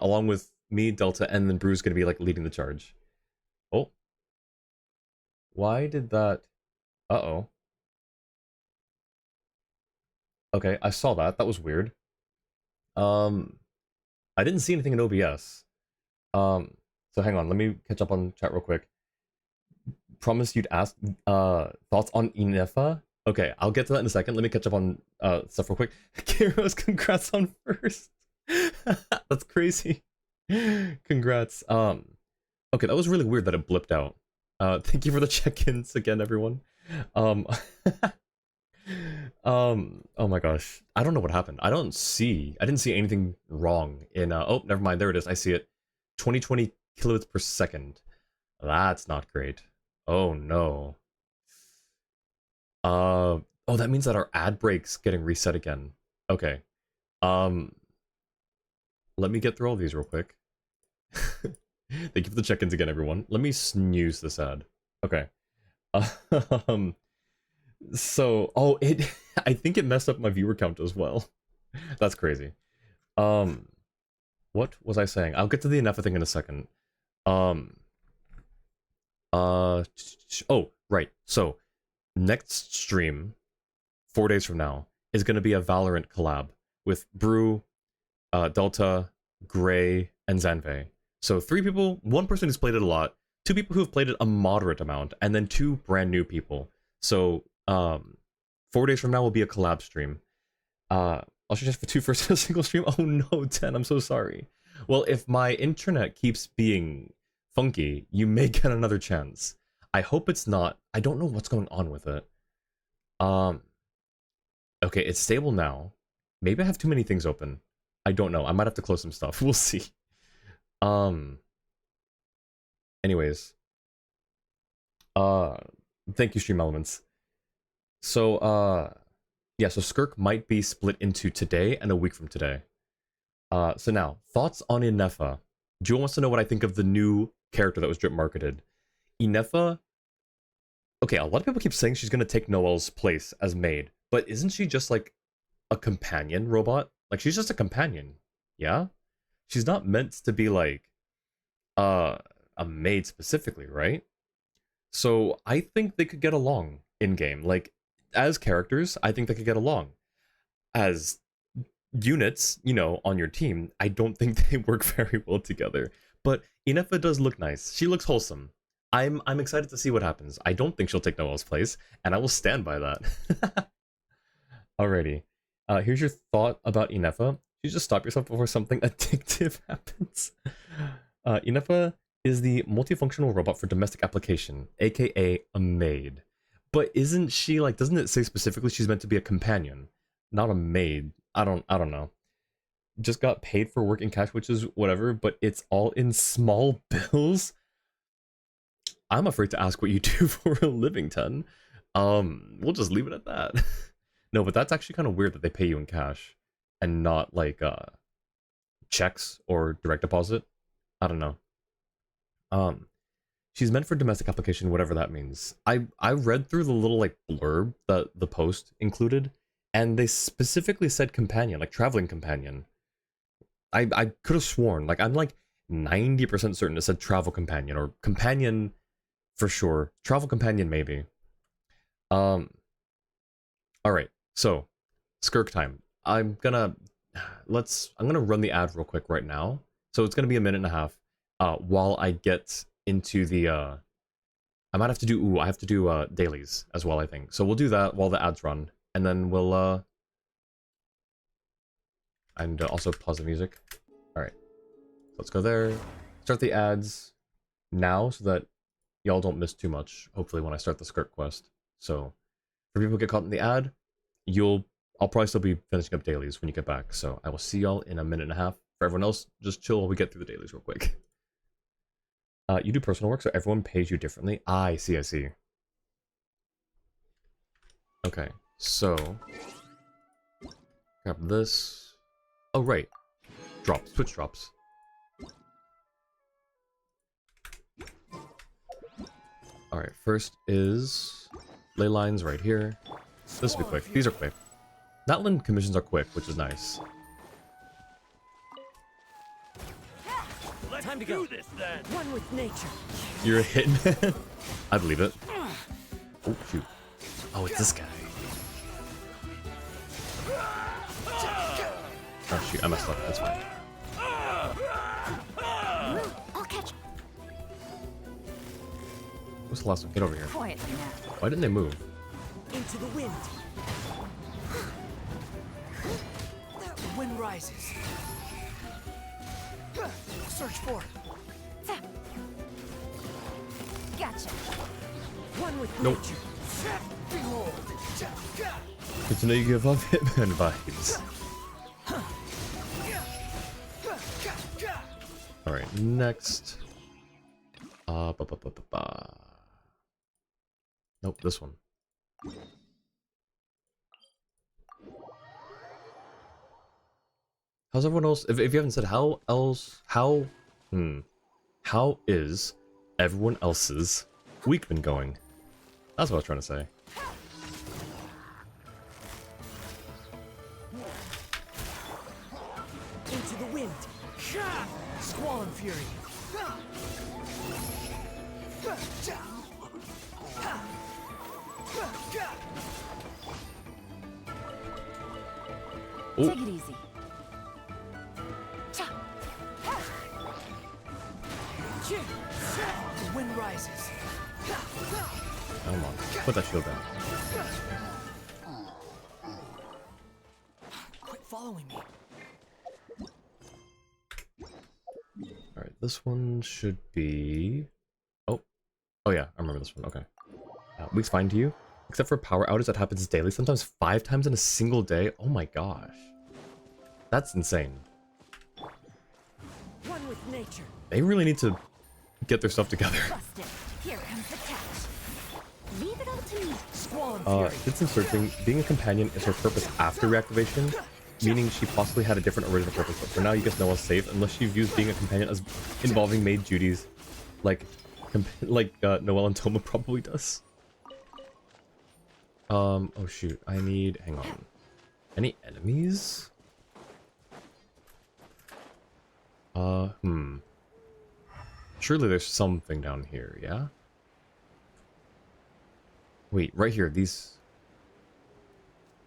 along with me, Delta, and then Brew's gonna be like leading the charge. Oh, why did that? Uh-oh. Okay, I saw that. That was weird. Um, I didn't see anything in OBS. So hang on, let me catch up on chat real quick. Promise you'd ask thoughts on Inefa. Okay, I'll get to that in a second. Let me catch up on stuff real quick. Kiros, congrats on first. That's crazy. Congrats. Okay, that was really weird that it blipped out. Thank you for the check-ins again, everyone. Um, oh my gosh. I don't know what happened. I didn't see anything wrong in, oh, never mind. There it is. I see it. 2020 kilobits per second. That's not great. Oh no. Oh, that means that our ad break's getting reset again. Okay. Um, let me get through all these real quick. Thank you for the check-ins again, everyone. Let me snooze this ad. Okay. Um, so, oh, it, I think it messed up my viewer count as well. That's crazy. What was I saying? I'll get to the Inefa thing in a second. Oh, right. So, next stream, 4 days from now, is going to be a Valorant collab with Brew, Delta, Gray, and Zanve. So 3 people, 1 person who's played it a lot, 2 people who have played it a moderate amount, and then 2 brand new people. So 4 days from now will be a collab stream. I'll suggest for 2 first in a single stream. Oh no, 10, I'm so sorry. Well, if my internet keeps being funky, you may get another chance. I hope it's not. I don't know what's going on with it. Okay, it's stable now. Maybe I have too many things open. I don't know. I might have to close some stuff. We'll see. Anyways. Thank you, Stream Elements. So, yeah, so Skirk might be split into today and a week from today. So now, thoughts on Inefa. Jewel wants to know what I think of the new character that was drip marketed. Inefa, okay, a lot of people keep saying she's gonna take Noelle's place as maid, but isn't she just like a companion robot? Like, she's just a companion, yeah? She's not meant to be like a maid specifically, right? So I think they could get along in game. Like, as characters, I think they could get along. As units, you know, on your team, I don't think they work very well together. But Inefa does look nice. She looks wholesome. I'm excited to see what happens. I don't think she'll take Noelle's place, and I will stand by that. Alrighty. Here's your thought about Inefa. You just stop yourself before something addictive happens. Inefa is the multifunctional robot for domestic application, aka a maid. But isn't she like, doesn't it say specifically she's meant to be a companion, not a maid? I don't know. Just got paid for work in cash, which is whatever, but it's all in small bills. I'm afraid to ask what you do for a living, 10. We'll just leave it at that. No, but that's actually kind of weird that they pay you in cash and not like checks or direct deposit. I don't know. She's meant for domestic application, whatever that means. I read through the little like blurb that the post included, and they specifically said companion, like traveling companion. I could have sworn, like I'm like 90% certain it said travel companion or companion for sure. Travel companion maybe. All right. So, Skirk time. I'm gonna run the ad real quick right now. So it's gonna be a minute and a half. While I get into the I might have to do I have to do dailies as well, I think. So we'll do that while the ads run, and then we'll and also pause the music. All right. Let's go there. Start the ads now so that y'all don't miss too much. Hopefully when I start the Skirk quest. So for people who get caught in the ad, I'll probably still be finishing up dailies when you get back. So I will see y'all in a minute and a half. For everyone else, just chill while we get through the dailies real quick. You do personal work, so everyone pays you differently. I see, I see. Okay, so grab this. Oh, right. Drops, Twitch drops. Alright, first is ley lines right here. This will be quick. These are quick. Natland commissions are quick, which is nice. Time to go. This, then. One with nature. You're a hitman? I believe it. Oh, shoot. Oh, it's this guy. Oh, shoot. I messed up. That's fine. I'll catch. What's the last one? Get over here. Quietly now. Why didn't they move? Into the wind. The wind rises. Search for. Gotcha. One with Nope. nature. Behold. Good to know you give off hitman vibes. Alright, next. Nope, this one. How's everyone else? If you haven't said how is everyone else's week been going? That's what I was trying to say. Into the wind. Squall and fury. Ooh. Take it easy. The wind rises. Come on, put that shield down. Quit following me. Alright, this one should be... Oh yeah, I remember this one, okay. Week's fine to you? Except for power outage that happens daily, sometimes 5 times in a single day? Oh my gosh. That's insane. One with nature. They really need to get their stuff together. Busted. Here comes the catch. Leave it all to me. Squall and fury. Did some searching. Being a companion is her purpose after reactivation, meaning she possibly had a different original purpose, but for now you guess Noel's safe, unless she views being a companion as involving maid duties, like Noel and Toma probably does. Oh shoot, I need, hang on. Any enemies? Surely there's something down here, yeah? Wait, right here, these...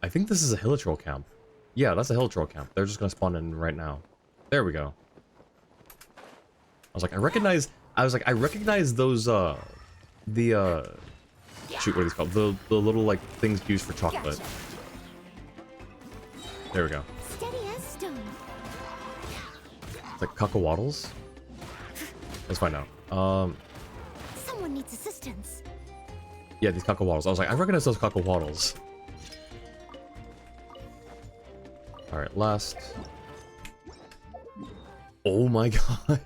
I think this is a Hilitrol camp. Yeah, that's a Hilitrol camp. They're just gonna spawn in right now. There we go. I was like, I recognize those, shoot, what are these called? The little, like, things used for chocolate. Gotcha. There we go. Steady as stone. It's like cacawaddles? Let's find out. Someone needs assistance. Yeah, these cacawaddles. I was like, I recognize those cacawaddles. Alright, last. Oh my gosh.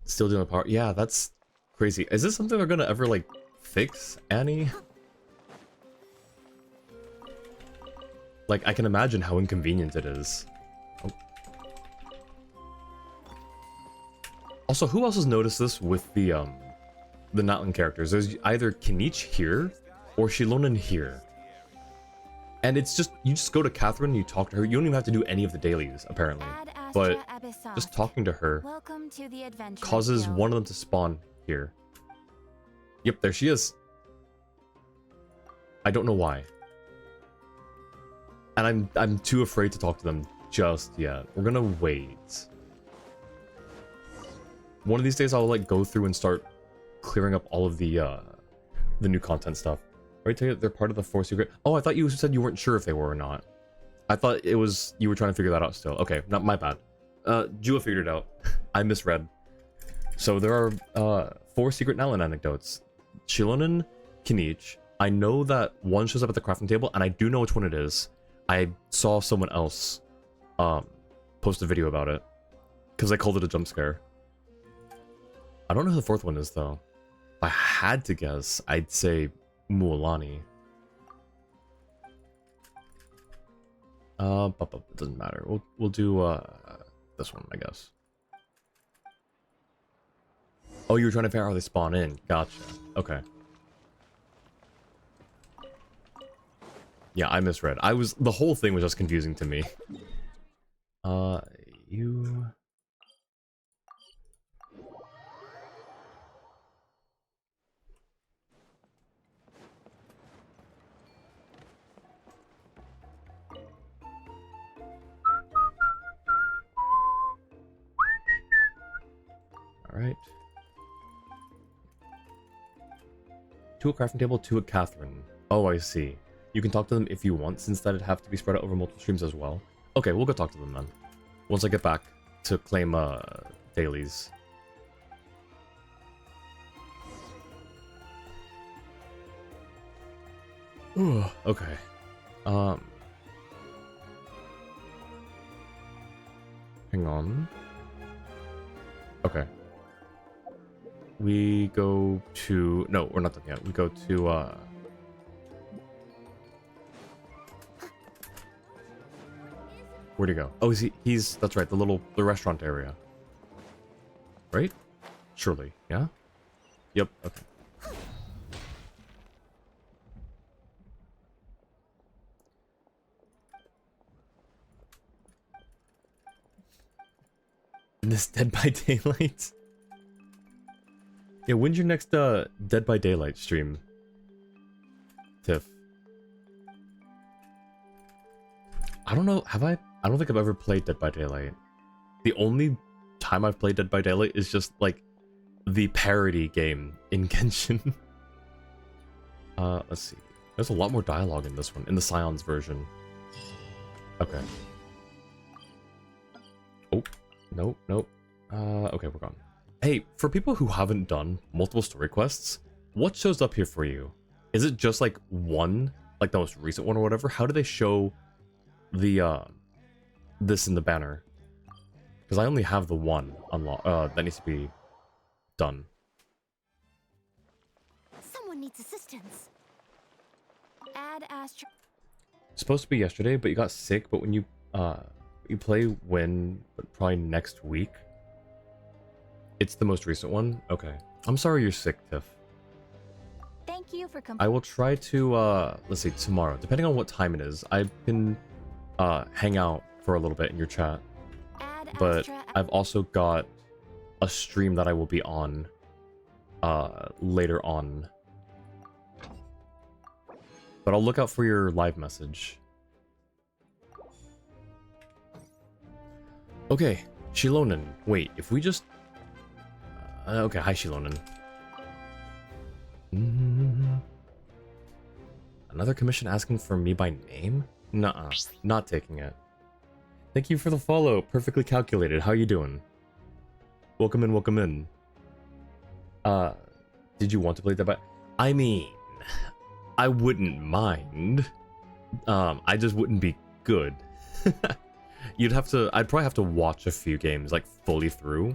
Still doing the power. Yeah, that's crazy. Is this something they're gonna ever, like, fix, Annie? Like, I can imagine how inconvenient it is. Oh. Also, who else has noticed this with the Natlan characters? There's either Kinich here, or Shilonen here. And it's just, you just go to Catherine and you talk to her. You don't even have to do any of the dailies, apparently. But just talking to her causes one of them to spawn here. Yep, there she is. I don't know why. And I'm too afraid to talk to them just yet. We're gonna wait. One of these days I'll like go through and start clearing up all of the new content stuff. Right, they're part of the 4 secret. Oh, I thought you said you weren't sure if they were or not. I thought it was you were trying to figure that out still. Okay, not my bad. Jua figured it out. I misread. So there are 4 secret Natlan anecdotes. Shilonen, Kinich. I know that one shows up at the crafting table, and I do know which one it is. I saw someone else post a video about it because I called it a jump scare. I don't know who the 4th one is though. If I had to guess, I'd say Mualani. But it doesn't matter. We'll do this one, I guess. Oh, you were trying to figure out how they spawn in. Gotcha. Okay. Yeah, I misread. The whole thing was just confusing to me. You... Alright. 2 at crafting table, 2 at Catherine. Oh, I see. You can talk to them if you want, since that'd have to be spread out over multiple streams as well. Okay, we'll go talk to them then. Once I get back to claim, dailies. Ooh, okay. Hang on. Okay. We go to... No, we're not done yet. We go to, Where'd he go? Oh, he's... That's right, the restaurant area. Right? Surely, yeah? Yep, okay. This Dead by Daylight? Yeah, when's your next Dead by Daylight stream, Tiff? I don't know, have I don't think I've ever played Dead by Daylight. The only time I've played Dead by Daylight is just, like, the parody game in Genshin. Let's see. There's a lot more dialogue in this one, in the Scions version. Okay. Oh, nope. Okay, we're gone. Hey, for people who haven't done multiple story quests, what shows up here for you? Is it just like one, like the most recent one or whatever? How do they show the this in the banner? Because I only have the one that needs to be done. Someone needs assistance. Add Astra. Supposed to be yesterday, but you got sick. But when you play when, but probably next week. It's the most recent one? Okay. I'm sorry you're sick, Tiff. Thank you for I will try to, let's see, tomorrow. Depending on what time it is, I can hang out for a little bit in your chat. But I've also got a stream that I will be on later on. But I'll look out for your live message. Okay, Shilonen. Wait, if we just... okay, hi Shilonen. Another commission asking for me by name? Nuh-uh, not taking it. Thank you for the follow, perfectly calculated. How you doing? Welcome in, welcome in. Did you want to play that by... I mean, I wouldn't mind. I just wouldn't be good. I'd probably have to watch a few games, like, fully through.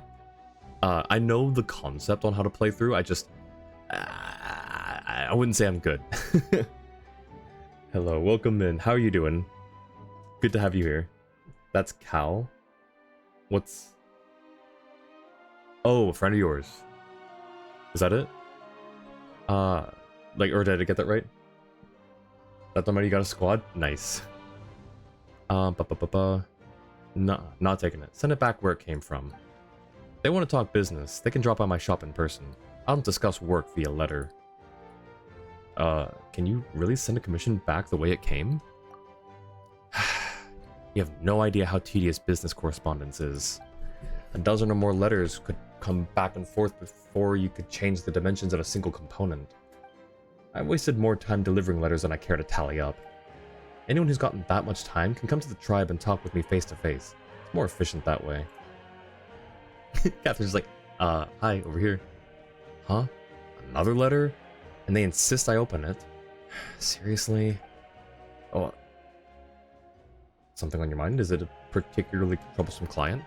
I know the concept on how to play through, I wouldn't say I'm good. Hello, welcome in. How are you doing? Good to have you here. That's Cal. What's... Oh, a friend of yours. Is that it? Like, or did I get that right? That the money you got a squad? Nice. Nah, not taking it. Send it back where it came from. They want to talk business. They can drop by my shop in person. I don't discuss work via letter. Can you really send a commission back the way it came? You have no idea how tedious business correspondence is. A dozen or more letters could come back and forth before you could change the dimensions of a single component. I've wasted more time delivering letters than I care to tally up. Anyone who's gotten that much time can come to the tribe and talk with me face to face. It's more efficient that way. Catherine's like, hi, over here. Huh? Another letter? And they insist I open it? Seriously? Oh. Something on your mind? Is it a particularly troublesome client?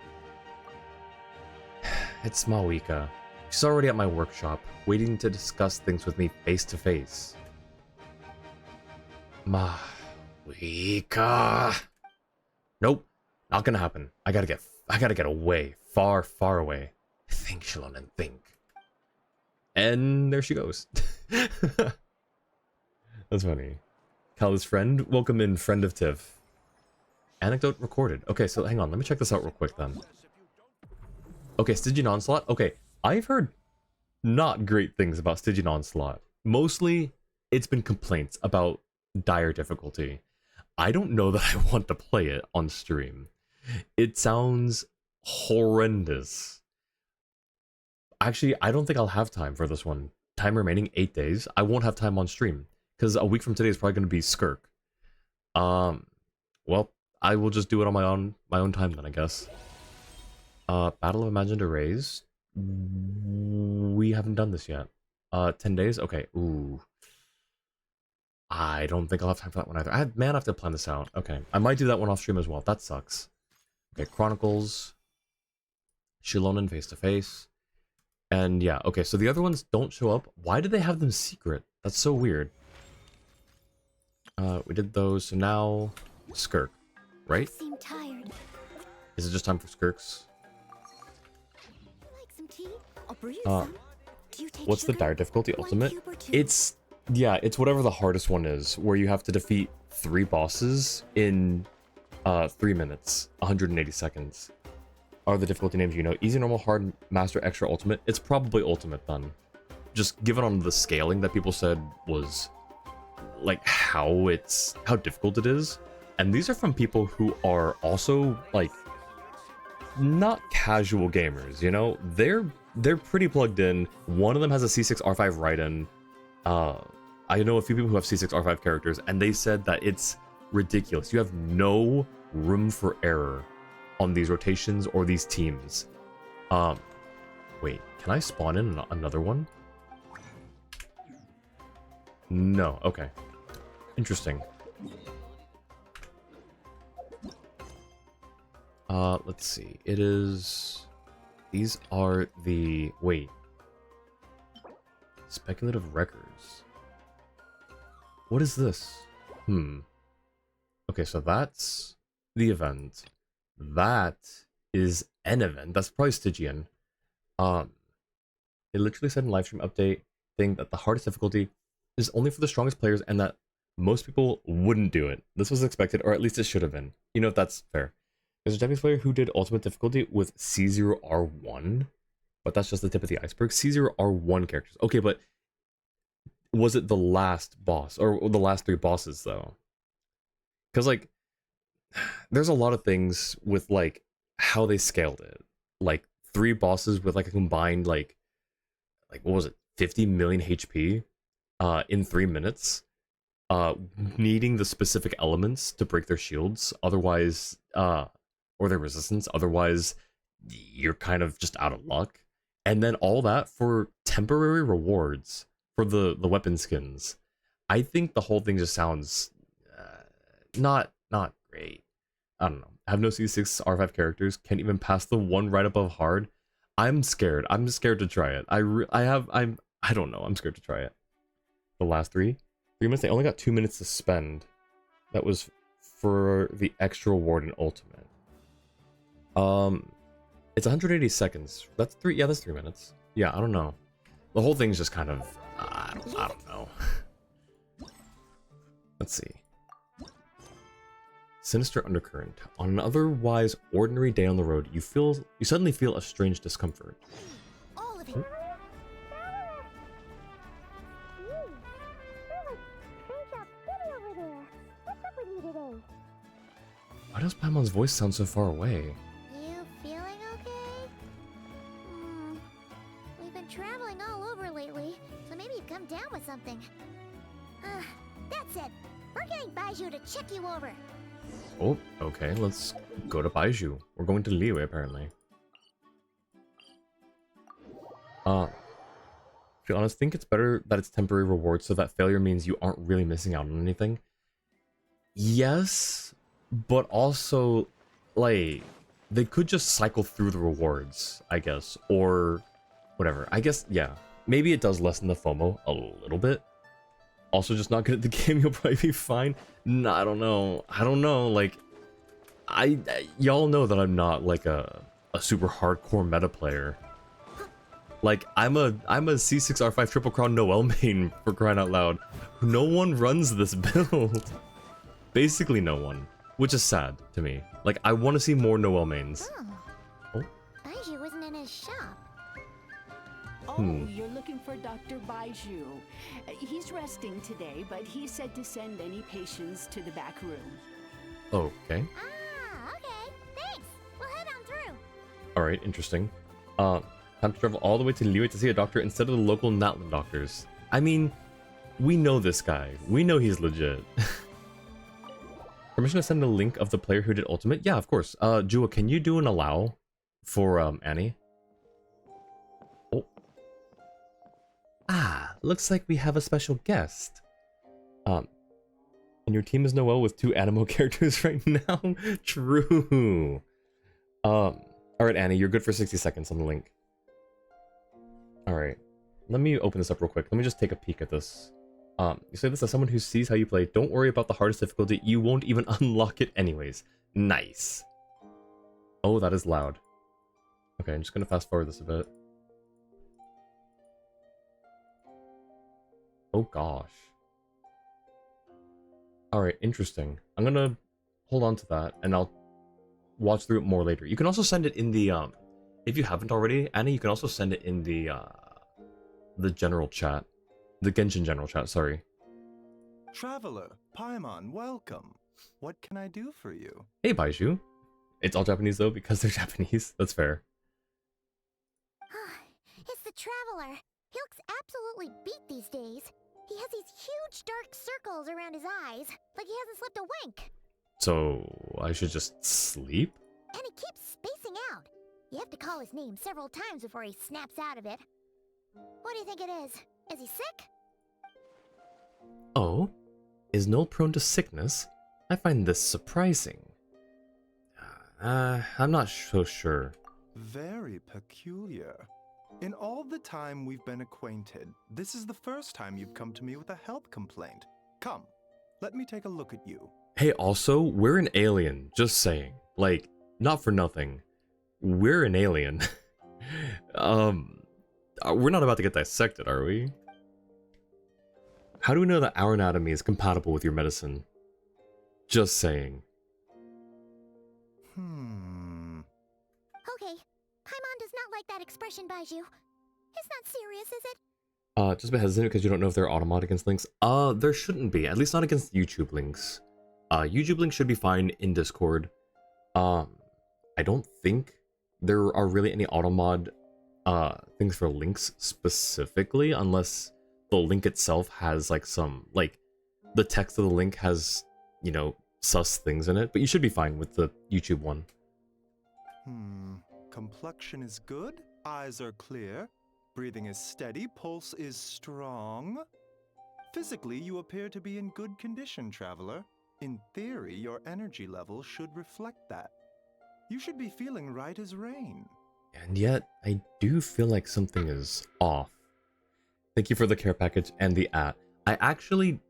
It's Mawika. She's already at my workshop, waiting to discuss things with me face to face. Mawika. Nope, not gonna happen. I gotta get away, far, far away. Think, Shilonen, think. And there she goes. That's funny. Kala's friend. Welcome in, friend of Tiff. Anecdote recorded. Okay, so hang on. Let me check this out real quick then. Okay, Stygian Onslaught. Okay, I've heard not great things about Stygian Onslaught. Mostly, it's been complaints about dire difficulty. I don't know that I want to play it on stream. It sounds horrendous. Actually, I don't think I'll have time for this one. Time remaining 8 days. I won't have time on stream because a week from today is probably going to be Skirk. Well, I will just do it on my own time then, I guess. Battle of Imagined Arrays. We haven't done this yet. 10 days? Okay. Ooh. I don't think I'll have time for that one either. I have to plan this out. Okay. I might do that one off stream as well. That sucks. Okay, Chronicles. Shilonen face to face. And yeah, okay, so the other ones don't show up. Why do they have them secret? That's so weird. We did those, so now Skirk, right? Seem tired. Is it just time for Skirks? Like some tea? I'll brew you some. Do you take What's the sugar? dire difficulty 1 ultimate? cube or 2? It's whatever the hardest one is, where you have to defeat 3 bosses in 3 minutes, 180 seconds. Are the difficulty names you know? Easy, normal, hard, master, extra, ultimate. It's probably ultimate then. Just given on the scaling that people said was like how difficult it is. And these are from people who are also like not casual gamers, you know? They're pretty plugged in. One of them has a C6 R5 Raiden. I know a few people who have C6 R5 characters, and they said that it's ridiculous. You have no room for error on these rotations or these teams. Wait, can I spawn in another one? No, okay. Interesting. Let's see. It is... These are the... Wait. Speculative records. What is this? Okay, so that's the event. That is an event. That's probably Stygian. It literally said in live stream update thing that the hardest difficulty is only for the strongest players and that most people wouldn't do it. This was expected, or at least it should have been. You know, if that's fair. There's a Japanese player who did ultimate difficulty with C0R1, but that's just the tip of the iceberg. C0R1 characters. Okay, but was it the last boss, or the last 3 bosses, though? Because, like, there's a lot of things with, like, how they scaled it. Like, 3 bosses with, like, a combined, like what was it, 50 million HP in 3 minutes, needing the specific elements to break their shields, otherwise, or their resistance, otherwise you're kind of just out of luck. And then all that for temporary rewards for the weapon skins. I think the whole thing just sounds not great. I don't know. I have no C6 R5 characters, can't even pass the one right above hard. I'm scared. I'm scared to try it. I don't know. I'm scared to try it. The last 3 minutes, they only got 2 minutes to spend. That was for the extra reward and ultimate. It's 180 seconds. That's 3. Yeah, that's 3 minutes. Yeah, I don't know. The whole thing's just kind of I don't know. Let's see. Sinister undercurrent. On an otherwise ordinary day on the road, you suddenly feel a strange discomfort. All of it. Why does Paimon's voice sound so far away? You feeling okay? We've been traveling all over lately, so maybe you've come down with something. That's it. We're getting Baiju to check you over. Oh, okay, let's go to Baiju. We're going to Liyue, apparently. To be honest, I think it's better that it's temporary rewards so that failure means you aren't really missing out on anything. Yes, but also, like, they could just cycle through the rewards, I guess, or whatever. I guess, yeah, maybe it does lessen the FOMO a little bit. Also, just not good at the game, you'll probably be fine. No, I don't know. Like, y'all know that I'm not like a super hardcore meta player. Like, I'm a C6R5 Triple Crown Noel main, for crying out loud. No one runs this build. Basically no one. Which is sad to me. Like, I want to see more Noel mains. Oh. Oh. Baiju wasn't in his shop. Oh, you're looking for Dr. Baiju. He's resting today, but he said to send any patients to the back room. Okay. Ah, okay. Thanks. We'll head on through. Alright, interesting. Time to travel all the way to Liyue to see a doctor instead of the local Natlan doctors. I mean, we know this guy. We know he's legit. Permission to send a link of the player who did Ultimate? Yeah, of course. Jua, can you do an allow for Annie? Oh. Ah, looks like we have a special guest. And your team is Noel with 2 Animo characters right now? True. Alright, Annie, you're good for 60 seconds on the link. Alright. Let me open this up real quick. Let me just take a peek at this. You say this as someone who sees how you play. Don't worry about the hardest difficulty. You won't even unlock it anyways. Nice. Oh, that is loud. Okay, I'm just gonna fast forward this a bit. Oh gosh. Alright, interesting. I'm gonna hold on to that and I'll watch through it more later. You can also send it in the if you haven't already, Annie, you can also send it in the general chat. The Genshin general chat, sorry. Traveler, Paimon, welcome. What can I do for you? Hey, Baiju. It's all Japanese though because they're Japanese. That's fair. It's the Traveler. He looks absolutely beat these days. He has these huge dark circles around his eyes, like he hasn't slept a wink. So I should just sleep? And he keeps spacing out. You have to call his name several times before he snaps out of it. What do you think it is? Is he sick? Oh? Is Noel prone to sickness? I find this surprising. I'm not so sure. Very peculiar. In all the time we've been acquainted, this is the first time you've come to me with a health complaint. Come, let me take a look at you. Hey, also, we're an alien, just saying. Like, not for nothing. We're an alien. We're not about to get dissected, are we? How do we know that our anatomy is compatible with your medicine? Just saying. Okay. Paimon does not like that expression, Baiju. It's not serious, is it? Just a bit hesitant because you don't know if they're automod against links. There shouldn't be, at least not against YouTube links. YouTube links should be fine in Discord. I don't think there are really any automod things for links specifically, unless the link itself has like some, like, the text of the link has, you know, sus things in it, but you should be fine with the YouTube one. Complexion is good, eyes are clear, breathing is steady, pulse is strong. Physically, you appear to be in good condition, Traveler. In theory, your energy level should reflect that. You should be feeling right as rain. And yet, I do feel like something is off. Thank you for the care package and the at. I actually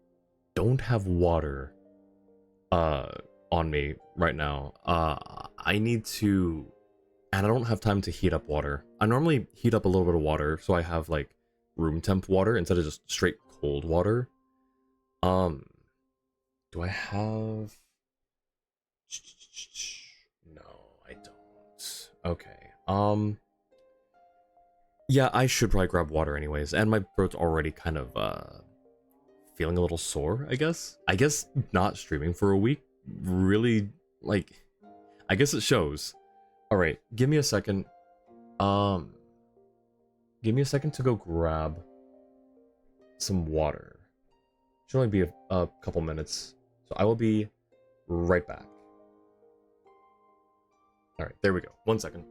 don't have water on me right now. I need to, and I don't have time to heat up water. I normally heat up a little bit of water so I have like room temp water instead of just straight cold water. Do I have? No, I don't. Okay. Yeah, I should probably grab water anyways, and my throat's already kind of feeling a little sore, I guess. I guess not streaming for a week really, like, I guess it shows. All right, give me a second. Give me a second to go grab some water. Should only be a couple minutes, so I will be right back. All right, there we go. 1 second.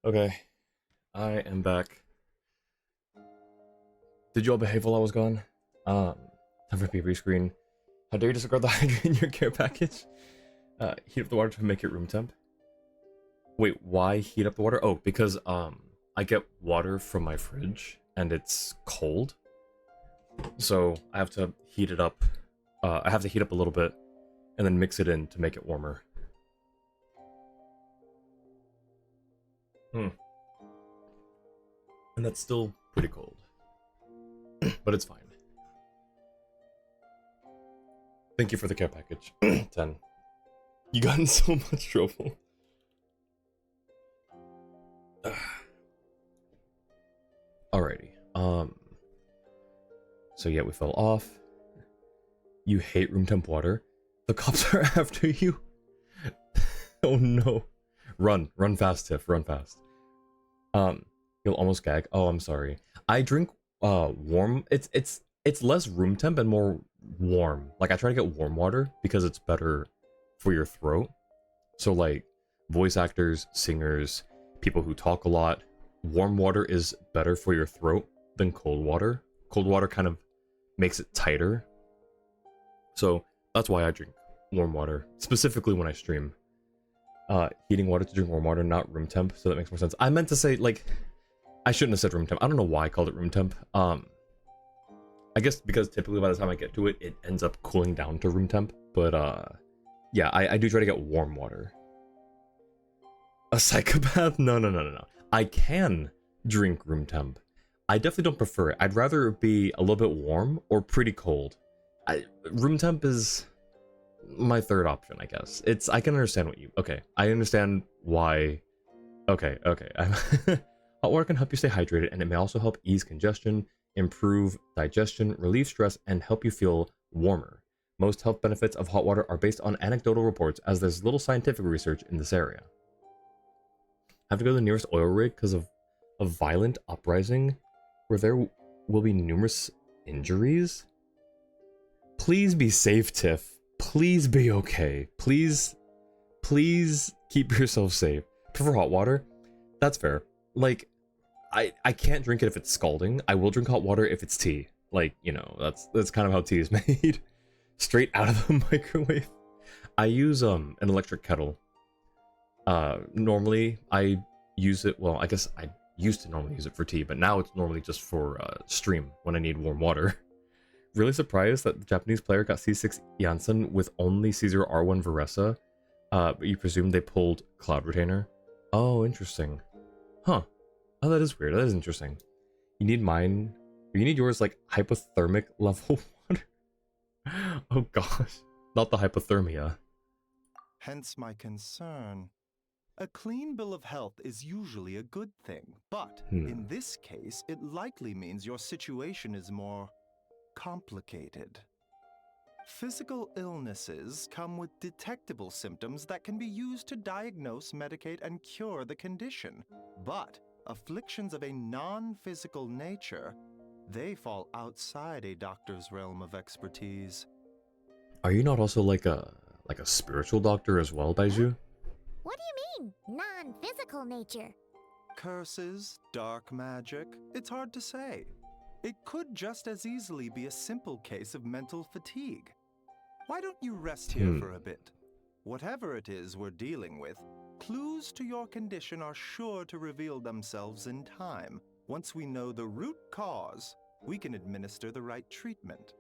Okay, I am back. Did you all behave while I was gone? Time for PV screen. How dare you disregard the hydrant in your care package? Heat up the water to make it room temp. Wait, why heat up the water? Oh, because I get water from my fridge and it's cold. So I have to heat it up. I have to heat up a little bit and then mix it in to make it warmer. And that's still pretty cold. But it's fine. Thank you for the care package. 10. You got in so much trouble. Alrighty. So yeah, we fell off. You hate room temp water. The cops are after you. Oh no. Run fast, Tiff. Run fast. You'll almost gag. Oh, I'm sorry. I drink warm. It's less room temp and more warm. Like I try to get warm water because it's better for your throat. So like voice actors, singers, people who talk a lot, warm water is better for your throat than cold water. Cold water kind of makes it tighter. So that's why I drink warm water, specifically when I stream. Heating water to drink warm water, not room temp, so that makes more sense. I meant to say, like, I shouldn't have said room temp. I don't know why I called it room temp. I guess because typically by the time I get to it, it ends up cooling down to room temp. But, yeah, I do try to get warm water. A psychopath? No. I can drink room temp. I definitely don't prefer it. I'd rather it be a little bit warm or pretty cold. Room temp is my third option, I guess. I can understand what you... Okay, I understand why... Okay. Hot water can help you stay hydrated, and it may also help ease congestion, improve digestion, relieve stress, and help you feel warmer. Most health benefits of hot water are based on anecdotal reports, as there's little scientific research in this area. Have to go to the nearest oil rig because of a violent uprising where there will be numerous injuries? Please be safe, Tiff. Please be okay. Please keep yourself safe. Prefer hot water? That's fair. Like, I can't drink it if it's scalding. I will drink hot water if it's tea. Like, you know, that's kind of how tea is made. Straight out of the microwave. I use an electric kettle. Normally I use it, well, I guess I used to normally use it for tea, but now it's normally just for stream when I need warm water. Really surprised that the Japanese player got C6 Janssen with only Caesar R1 Varesa, but you presume they pulled Cloud Retainer. Oh, interesting. Huh. Oh, that is weird. That is interesting. You need mine, or you need yours like hypothermic level water. Oh gosh, not the hypothermia. Hence my concern. A clean bill of health is usually a good thing, but in this case, it likely means your situation is more complicated. Physical illnesses come with detectable symptoms that can be used to diagnose, medicate, and cure the condition. But afflictions of a non-physical nature, they fall outside a doctor's realm of expertise. Are you not also like a spiritual doctor as well, Baiju? What do you mean, non-physical nature? Curses, dark magic, it's hard to say. It could just as easily be a simple case of mental fatigue. Why don't you rest here for a bit? Whatever it is we're dealing with, clues to your condition are sure to reveal themselves in time. Once we know the root cause, we can administer the right treatment.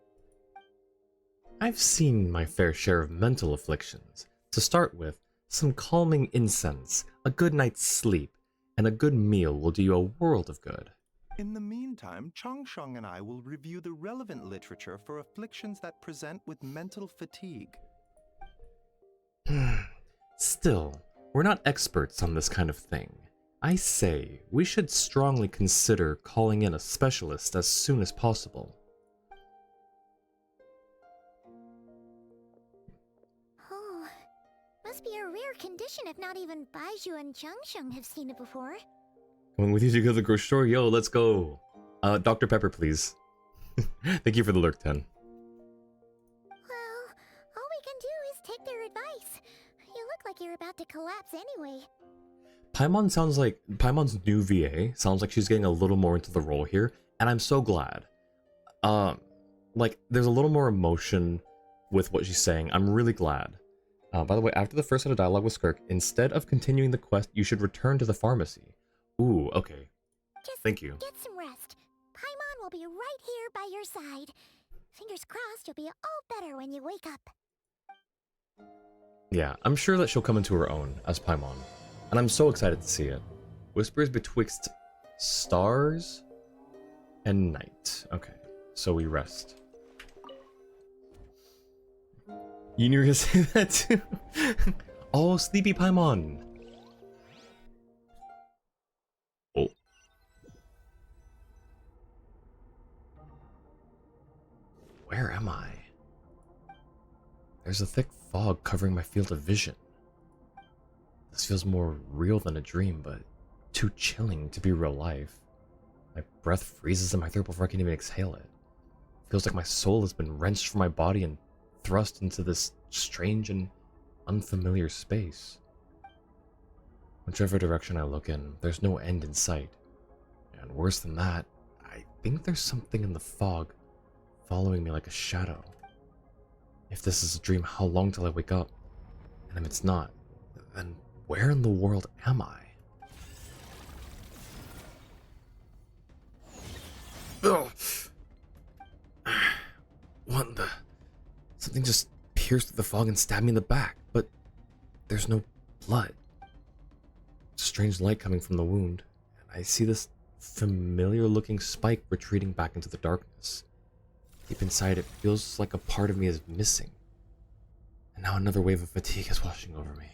I've seen my fair share of mental afflictions. To start with, some calming incense, a good night's sleep, and a good meal will do you a world of good. In the meantime, Changsheng and I will review the relevant literature for afflictions that present with mental fatigue. Still, we're not experts on this kind of thing. I say, we should strongly consider calling in a specialist as soon as possible. Oh, must be a rare condition if not even Baizhu and Changsheng have seen it before. Coming with you to go to the grocery store? Yo, let's go! Dr. Pepper, please. Thank you for the lurk, 10. Well, all we can do is take their advice. You look like you're about to collapse anyway. Paimon's new VA sounds like she's getting a little more into the role here, and I'm so glad. Like, there's a little more emotion with what she's saying. I'm really glad. By the way, after the first set of dialogue with Skirk, instead of continuing the quest, you should return to the pharmacy. Ooh, okay. Thank you. Get some rest. Paimon will be right here by your side. Fingers crossed you'll be all better when you wake up. Yeah, I'm sure that she'll come into her own as Paimon. And I'm so excited to see it. Whispers betwixt stars and night. Okay, so we rest. You knew you were gonna say that too? Oh, Sleepy Paimon! Oh. Where am I? There's a thick fog covering my field of vision. This feels more real than a dream, but too chilling to be real life. My breath freezes in my throat before I can even exhale it. Feels like my soul has been wrenched from my body and thrust into this strange and unfamiliar space. Whichever direction I look in, there's no end in sight. And worse than that, I think there's something in the fog following me like a shadow. If this is a dream, how long till I wake up? And if it's not, then where in the world am I? Ugh. What in the... Something just pierced through the fog and stabbed me in the back, but there's no blood. Strange light coming from the wound, and I see this familiar looking spike retreating back into the darkness. Deep inside, it feels like a part of me is missing. And now another wave of fatigue is washing over me.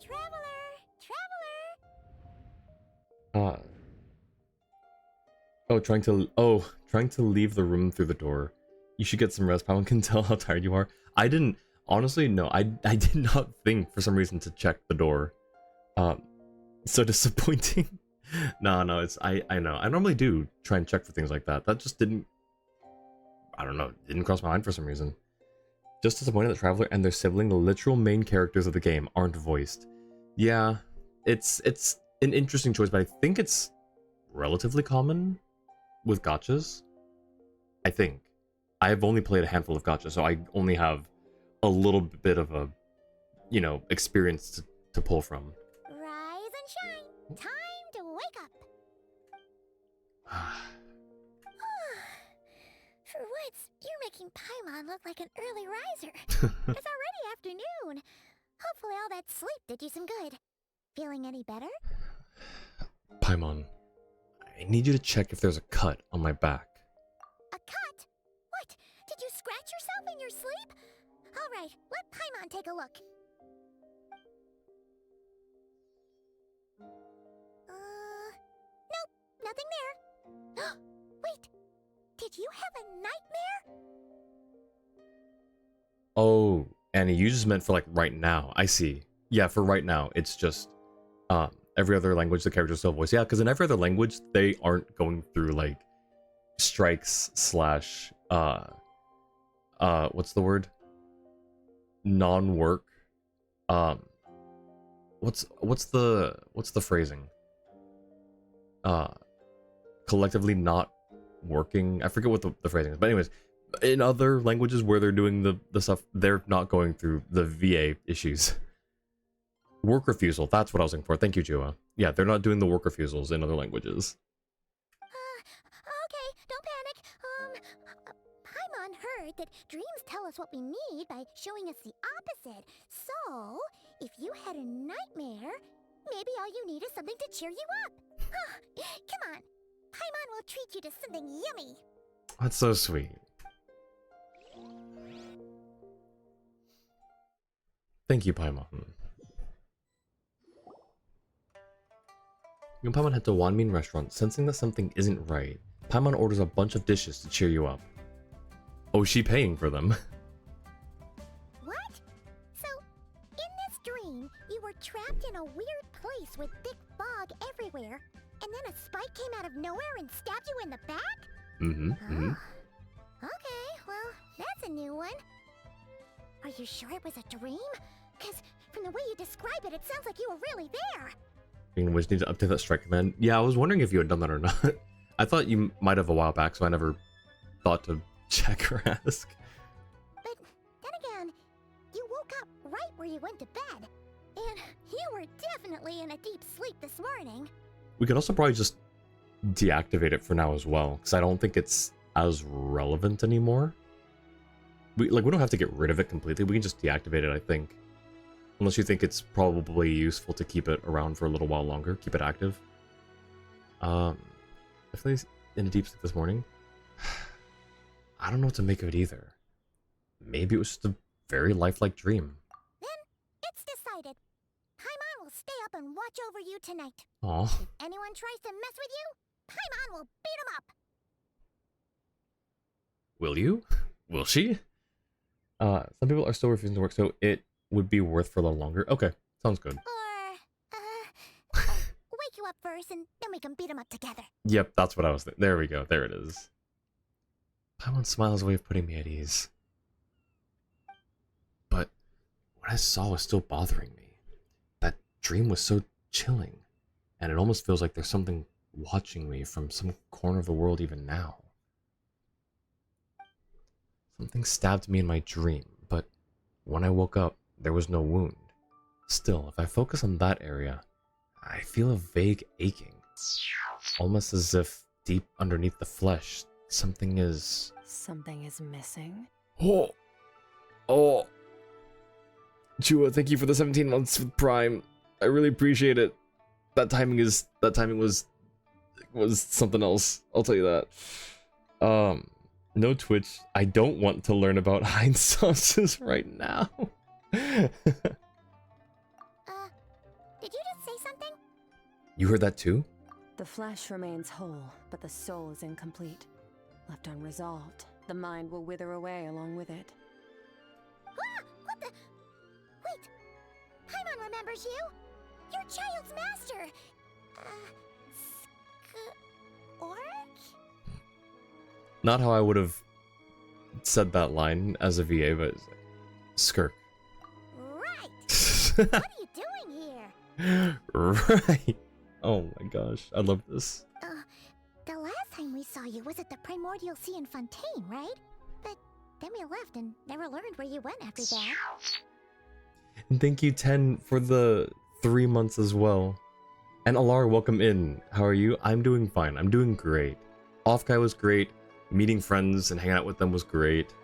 Traveler! Trying to leave the room through the door. You should get some rest. Paimon can tell how tired you are. I didn't, honestly, no, I did not think for some reason to check the door. So disappointing. No, it's, I know. I normally do try and check for things like that. That just didn't, I don't know, didn't cross my mind for some reason. Just disappointed that Traveler and their sibling, the literal main characters of the game, aren't voiced. Yeah, it's an interesting choice, but I think it's relatively common with gachas. I think. I've only played a handful of gachas, so I only have a little bit of a, you know, experience to pull from. Rise and shine! Time to wake up! For once, you're making Paimon look like an early riser. It's already afternoon. Hopefully all that sleep did you some good. Feeling any better? Paimon, I need you to check if there's a cut on my back. A cut? What? Did you scratch yourself in your sleep? Alright, let Paimon take a look. Nope, nothing there. Wait, did you have a nightmare? Oh, Annie, you just meant for like right now. I see. Yeah, for right now, it's just every other language the characters still voice. Yeah, because in every other language they aren't going through like strikes slash what's the word? Non-work. What's the phrasing? Collectively not working. I forget what the phrasing is. But anyways, in other languages where they're doing the stuff, they're not going through the VA issues. Work refusal, that's what I was looking for. Thank you, Jua. Yeah, they're not doing the work refusals in other languages. Okay, don't panic. Paimon heard that dreams tell us what we need by showing us the opposite. So, if you had a nightmare, maybe all you need is something to cheer you up. Come on, Paimon will treat you to something yummy. That's so sweet. Thank you, Paimon. When Paimon head to Wanmin restaurant, sensing that something isn't right, Paimon orders a bunch of dishes to cheer you up. Oh, is she paying for them? What? So, in this dream, you were trapped in a weird place with thick fog everywhere, and then a spike came out of nowhere and stabbed you in the back? Mm-hmm. Okay, well, that's a new one. Are you sure it was a dream? Because from the way you describe it, it sounds like you were really there. We just need to update that strike command. Yeah, I was wondering if you had done that or not. I thought you might have a while back, so I never thought to check or ask. But then again, you woke up right where you went to bed. And you were definitely in a deep sleep this morning. We could also probably just deactivate it for now as well, because I don't think it's as relevant anymore. We don't have to get rid of it completely. We can just deactivate it, I think. Unless you think it's probably useful to keep it around for a little while longer, keep it active. Definitely in a deep sleep this morning. I don't know what to make of it either. Maybe it was just a very lifelike dream. Then it's decided. Paimon will stay up and watch over you tonight. Aw. If anyone tries to mess with you, Paimon will beat him up. Will you? Will she? Some people are still refusing to work, so it would be worth for a little longer. Okay, sounds good. Or, wake you up first and then we can beat him up together. Yep, that's what I was thinking. There we go. There it is. Paimon smiles way of putting me at ease. But what I saw was still bothering me. That dream was so chilling, and it almost feels like there's something watching me from some corner of the world even now. Something stabbed me in my dream, but when I woke up, there was no wound. Still, if I focus on that area, I feel a vague aching. Almost as if deep underneath the flesh, something is... Something is missing? Oh! Chua, thank you for the 17 months with Prime. I really appreciate it. That timing was something else. I'll tell you that. No Twitch. I don't want to learn about Heinz sauces right now. Did you just say something? You heard that too? The flesh remains whole, but the soul is incomplete. Left unresolved, the mind will wither away along with it. Ah! What the? Wait! Paimon remembers you! Your child's master! Skirk? Not how I would have said that line as a VA, but Skirk. Right! What are you doing here? Right. Oh my gosh, I love this. The last time we saw you was at the Primordial Sea in Fontaine, right? But then we left and never learned where you went after that. And thank you, 10, for the 3 months as well. And Alara, welcome in. How are you? I'm doing fine. I'm doing great. OffKai was great. Meeting friends and hanging out with them was great.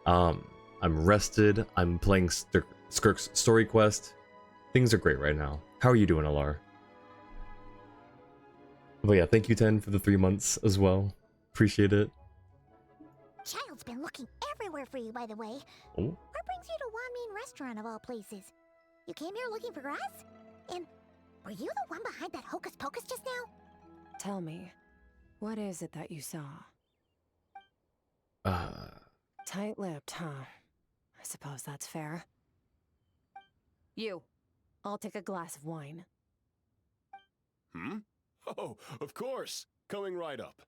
I'm rested. I'm playing Skirk's story quest. Things are great right now. How are you doing, Alara? But yeah, thank you, 10, for the 3 months as well. Appreciate it. Child's been looking everywhere for you, by the way. Oh. What brings you to Wanmin Restaurant of all places? You came here looking for us? And were you the one behind that hocus pocus just now? Tell me, what is it that you saw? Tight-lipped, huh? I suppose that's fair. You, I'll take a glass of wine. Oh, of course. Coming right up.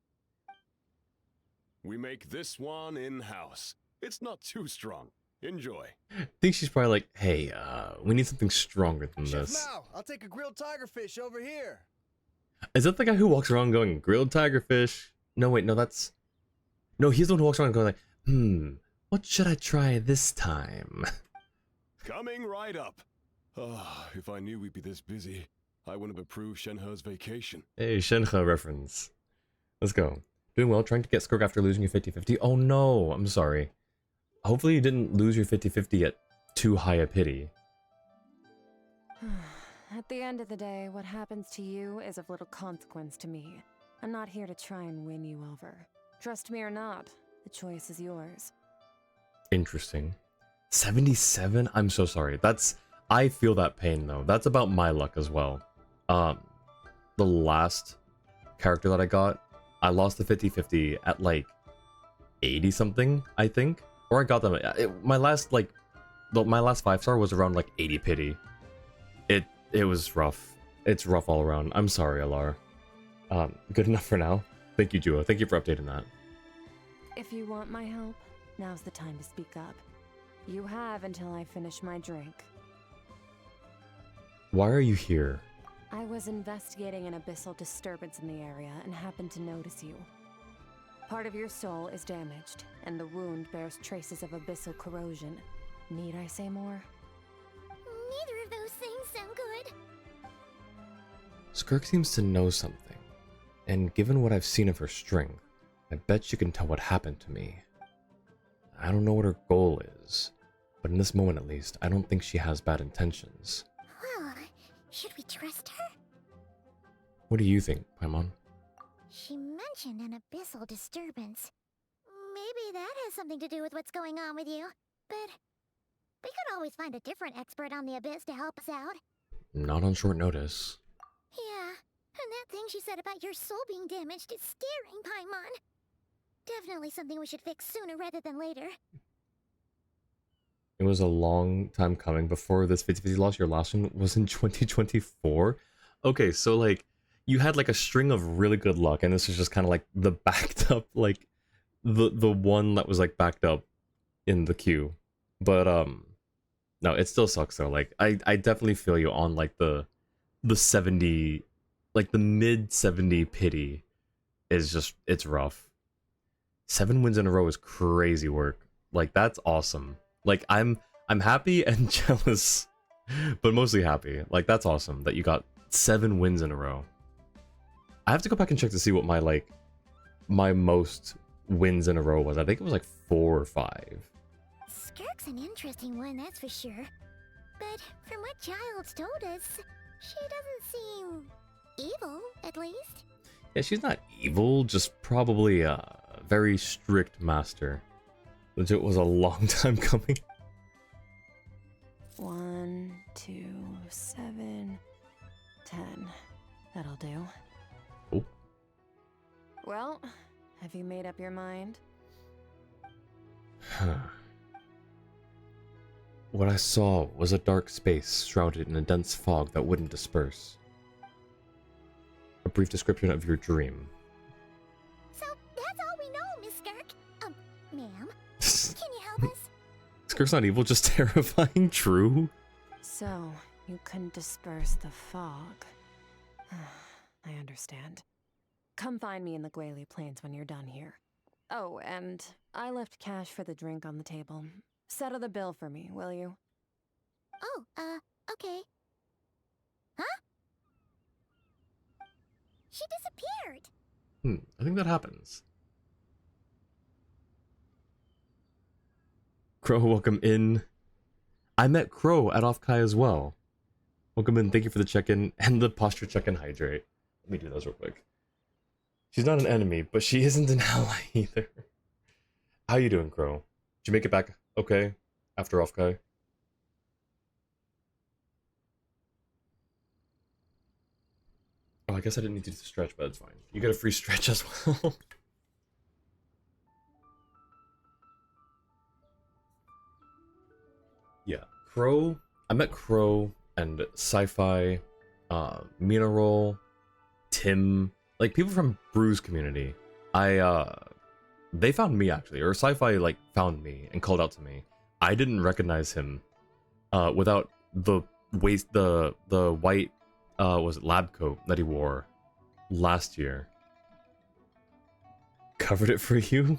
We make this one in-house. It's not too strong. Enjoy. I think she's probably like, hey, we need something stronger than Chef this. Mao, I'll take a grilled tigerfish over here. Is that the guy who walks around going, grilled tigerfish? No, wait, no, that's... No, he's the one who walks around going like, what should I try this time? Coming right up. Ah, if I knew we'd be this busy, I wouldn't have approved Shenhe's vacation. Hey, Shenhe reference. Let's go. Doing well, trying to get Skirk after losing your 50-50. Oh no, I'm sorry. Hopefully you didn't lose your 50-50 at too high a pity. At the end of the day, what happens to you is of little consequence to me. I'm not here to try and win you over. Trust me or not, the choice is yours. Interesting. 77? I'm so sorry. I feel that pain though. That's about my luck as well. The last character that I got, I lost the 50-50 at like 80 something, I think. Or I got them, my last 5-star was around like 80 pity. It was rough. It's rough all around. I'm sorry, Alar. Good enough for now. Thank you, Juo. Thank you for updating that. If you want my help, now's the time to speak up. You have until I finish my drink. Why are you here? I was investigating an abyssal disturbance in the area and happened to notice you. Part of your soul is damaged, and the wound bears traces of abyssal corrosion. Need I say more? Neither of those things sound good. Skirk seems to know something, and given what I've seen of her strength, I bet she can tell what happened to me. I don't know what her goal is, but in this moment at least, I don't think she has bad intentions. Well, should we trust her? What do you think, Paimon? She mentioned an abyssal disturbance. Maybe that has something to do with what's going on with you. But we could always find a different expert on the abyss to help us out. Not on short notice. Yeah, and that thing she said about your soul being damaged is scaring, Paimon. Definitely something we should fix sooner rather than later. It was a long time coming. Before this 50-50 loss, your last one was in 2024? Okay, so like, you had like a string of really good luck, and this was just kind of like the backed up, like, the one that was like backed up in the queue. But, no, it still sucks though. Like, I definitely feel you on like the 70, like the mid 70 pity is just, it's rough. 7 wins in a row is crazy work. Like, that's awesome. Like, I'm happy and jealous, but mostly happy. Like, that's awesome that you got 7 wins in a row. I have to go back and check to see what my most wins in a row was. I think it was like 4 or 5. Skirk's an interesting one, that's for sure. But from what Child's told us, she doesn't seem evil, at least. Yeah, she's not evil, just probably a very strict master. Legit was a long time coming. 1, 2, 7, 10. That'll do. Oh. Well, have you made up your mind? What I saw was a dark space shrouded in a dense fog that wouldn't disperse. A brief description of your dream. So that's all we know, Miss Skirk. Ma'am, can you help us? Skirk's not evil, just terrifying, true? So, you couldn't disperse the fog. I understand. Come find me in the Guili Plains when you're done here. Oh, and I left cash for the drink on the table. Settle the bill for me, will you? Oh, okay. Huh? She disappeared. I think that happens. Crow, welcome in. I met Crow at OffKai as well. Welcome in, thank you for the check-in and the posture check and hydrate. Let me do those real quick. She's not an enemy, but she isn't an ally either. How you doing, Crow? Did you make it back okay after OffKai? Oh, I guess I didn't need to do the stretch, but it's fine. You get a free stretch as well. Yeah, Crow. I met Crow and Sci-Fi, Mineral, Tim, like people from Brew's community. They found me actually, or Sci-Fi like found me and called out to me. I didn't recognize him, without the white, was it lab coat that he wore last year. Covered it for you.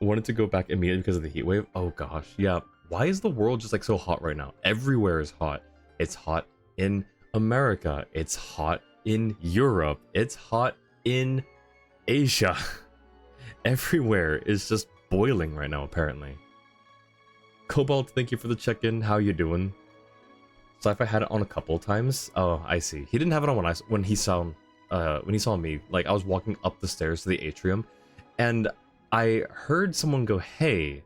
Wanted to go back immediately because of the heat wave. Oh gosh, yeah. why is the world just like so hot right now? Everywhere is hot. It's hot in America. It's hot in Europe. It's hot in Asia. Everywhere is just boiling right now, apparently. Cobalt, thank you for the check-in. How you doing? Sci-Fi had it on a couple times. Oh, I see. He didn't have it on when he saw me. Like, I was walking up the stairs to the atrium, and I heard someone go, "Hey,"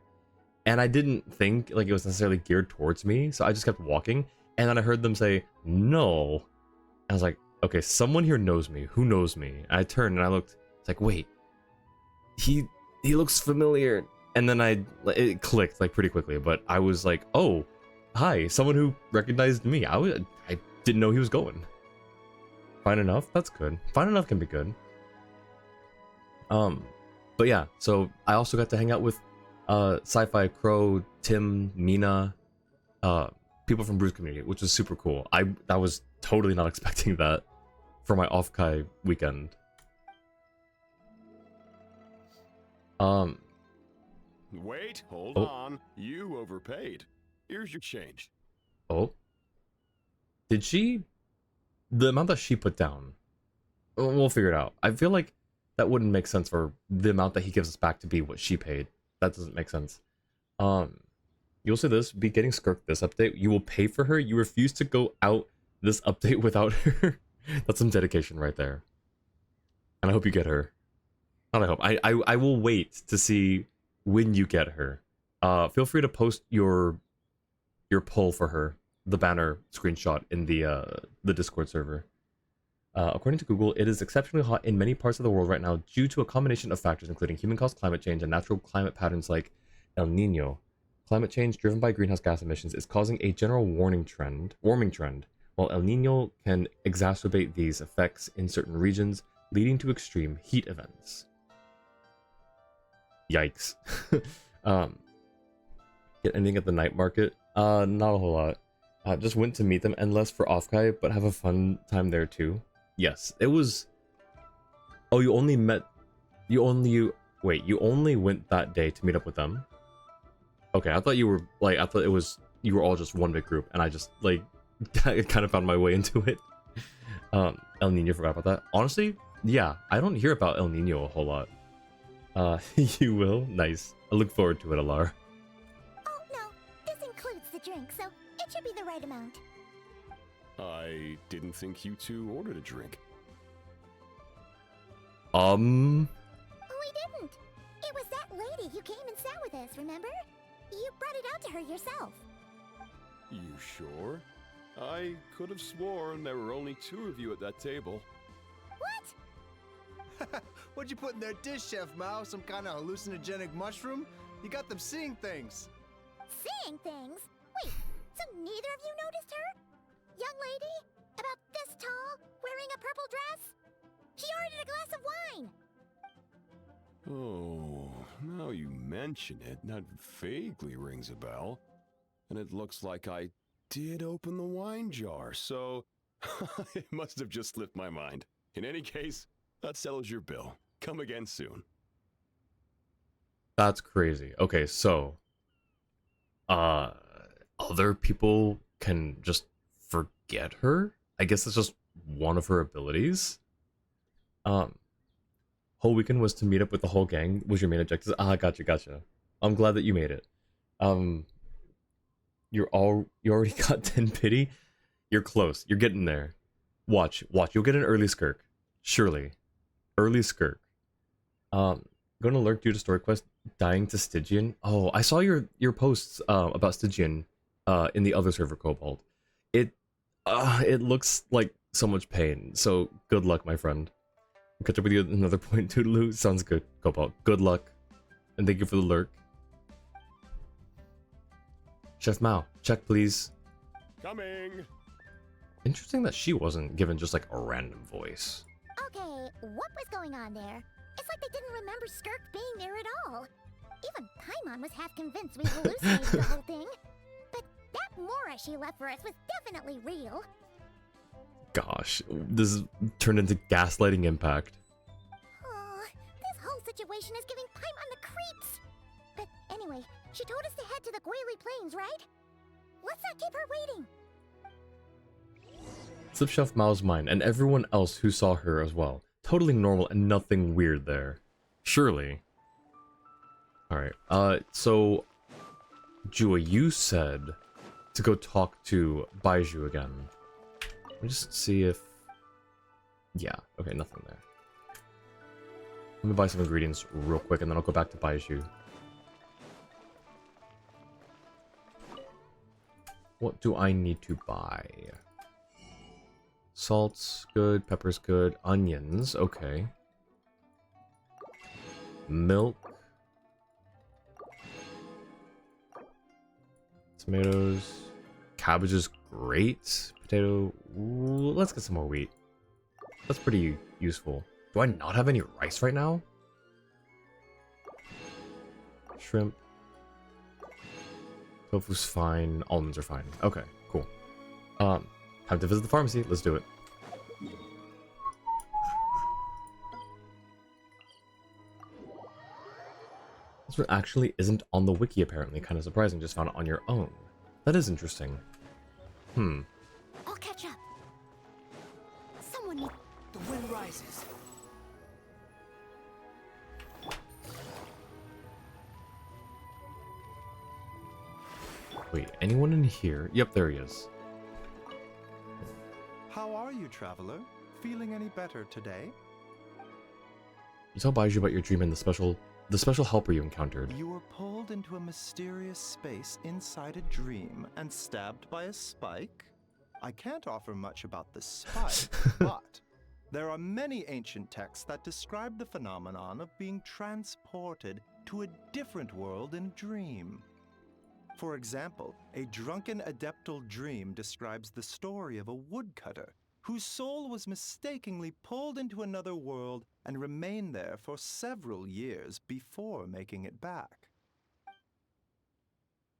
and I didn't think like it was necessarily geared towards me, so I just kept walking, and then I heard them say, "No." I was like, okay, someone here knows me. Who knows me? And I turned and I looked. It's like, wait, he looks familiar. And then it clicked like pretty quickly, but I was like, oh, hi, someone who recognized me. I didn't know he was going. Fine enough, that's good. Fine enough can be good. But yeah, so I also got to hang out with Sci-Fi, Crow, Tim, Mina, people from Bruce community, which was super cool. I was totally not expecting that for my OffKai weekend. Wait, hold on. You overpaid. Here's your change. Oh. Did she? The amount that she put down. We'll figure it out. I feel like that wouldn't make sense for the amount that he gives us back to be what she paid. That doesn't make sense. You'll say this, be getting Skirk this update. You will pay for her. You refuse to go out this update without her. That's some dedication right there. And I hope you get her. Not I hope. I will wait to see when you get her. Feel free to post your poll for her, the banner screenshot in the Discord server. According to Google, it is exceptionally hot in many parts of the world right now due to a combination of factors including human-caused climate change and natural climate patterns like El Nino. Climate change driven by greenhouse gas emissions is causing a general warming trend, while El Nino can exacerbate these effects in certain regions, leading to extreme heat events. Yikes. Get anything at the night market? Not a whole lot. Just went to meet them, and less for OffKai, but have a fun time there too. Yes, it was... Oh, you only went that day to meet up with them? Okay, I thought you were, like, you were all just one big group, and I just, like, kind of found my way into it. El Nino, forgot about that. Honestly, yeah, I don't hear about El Nino a whole lot. You will? Nice. I look forward to it, Alar. Oh, no. This includes the drink, so it should be the right amount. I didn't think you two ordered a drink. We didn't. It was that lady who came and sat with us, remember? You brought it out to her yourself. You sure? I could have sworn there were only two of you at that table. What? What'd you put in their dish, Chef Mao? Some kind of hallucinogenic mushroom? You got them seeing things. Seeing things? Wait, so neither of you noticed her? Young lady? About this tall? Wearing a purple dress? She ordered a glass of wine! Oh, now you mention it, that vaguely rings a bell. And it looks like I did open the wine jar, so it must have just slipped my mind. In any case, that settles your bill. Come again soon. That's crazy. Okay, so other people can just forget her? I guess it's just one of her abilities. Whole weekend was to meet up with the whole gang. Was your main objective? Ah, gotcha. I'm glad that you made it. You already got 10 pity? You're close. You're getting there. Watch. You'll get an early Skirk. Surely. Early Skirk. Gonna lurk due to story quest dying to Stygian. Oh, I saw your posts about Stygian in the other server, Cobalt. It looks like so much pain. So good luck, my friend. I'll catch up with you at another point. Toodaloo. Sounds good, Cobalt. Good luck. And thank you for the lurk. Chef Mao, check please. Coming! Interesting that she wasn't given just like a random voice. Okay, what was going on there? It's like they didn't remember Skirk being there at all. Even Paimon was half convinced we hallucinated the whole thing. But that Mora she left for us was definitely real. Gosh, this is turned into gaslighting impact. Oh, this whole situation is giving Paimon the creeps. But anyway, She told us to head to the Guili Plains, right? Let's not keep her waiting. Slip Chef Mao's mind, and everyone else who saw her as well. Totally normal and nothing weird there. Surely. Alright, so... Jua, you said to go talk to Baiju again. Let me just see if... Yeah, okay, nothing there. Let me buy some ingredients real quick and then I'll go back to Baiju. What do I need to buy? Salt's good, pepper's good, onions, okay. Milk. Tomatoes. Cabbage is great. Potato. Ooh, let's get some more wheat. That's pretty useful. Do I not have any rice right now? Shrimp. Tofu's fine. Almonds are fine. Okay, cool. Time to visit the pharmacy. Let's do it. This one actually isn't on the wiki apparently. Kind of surprising. Just found it on your own. That is interesting. I'll catch up. Someone needs... The wind rises. Wait, anyone in here? Yep, there he is. How are you, traveler? Feeling any better today? You tell Baiju about your dream and the special helper you encountered. You were pulled into a mysterious space inside a dream and stabbed by a spike? I can't offer much about the spike, but there are many ancient texts that describe the phenomenon of being transported to a different world in a dream. For example, a drunken adeptal dream describes the story of a woodcutter whose soul was mistakenly pulled into another world and remained there for several years before making it back.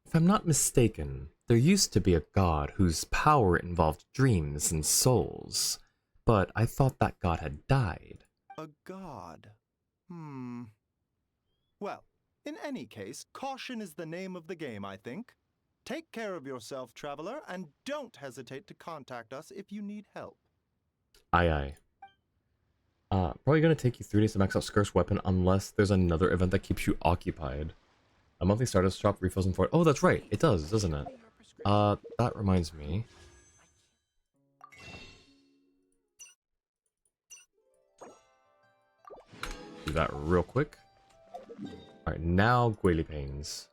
If I'm not mistaken, there used to be a god whose power involved dreams and souls, but I thought that god had died. A god? Well, in any case, caution is the name of the game, I think. Take care of yourself, traveler, and don't hesitate to contact us if you need help. Aye aye. Probably gonna take you 3 days to max out Skirk's weapon unless there's another event that keeps you occupied. A monthly Stardust shop refills and for oh, that's right, it does, doesn't it? That reminds me. Do that real quick. Alright, now Guili Pains.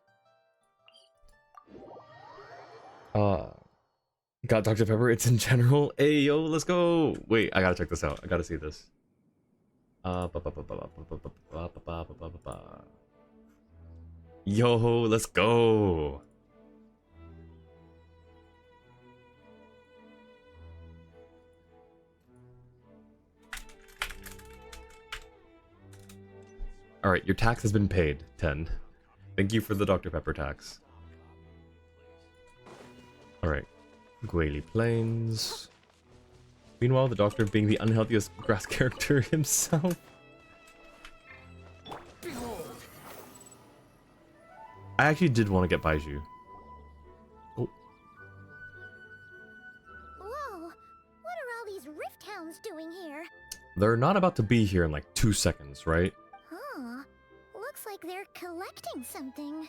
Got Dr. Pepper, it's in general. Hey, yo, let's go! Wait, I gotta check this out. I gotta see this. Yo, let's go! Alright, your tax has been paid, 10. Thank you for the Dr. Pepper tax. Alright. Guili Plains. Meanwhile, the Doctor being the unhealthiest grass character himself. I actually did want to get Baiju. Oh. Whoa! What are all these rift hounds doing here? They're not about to be here in like 2 seconds, right? Huh. Looks like they're collecting something.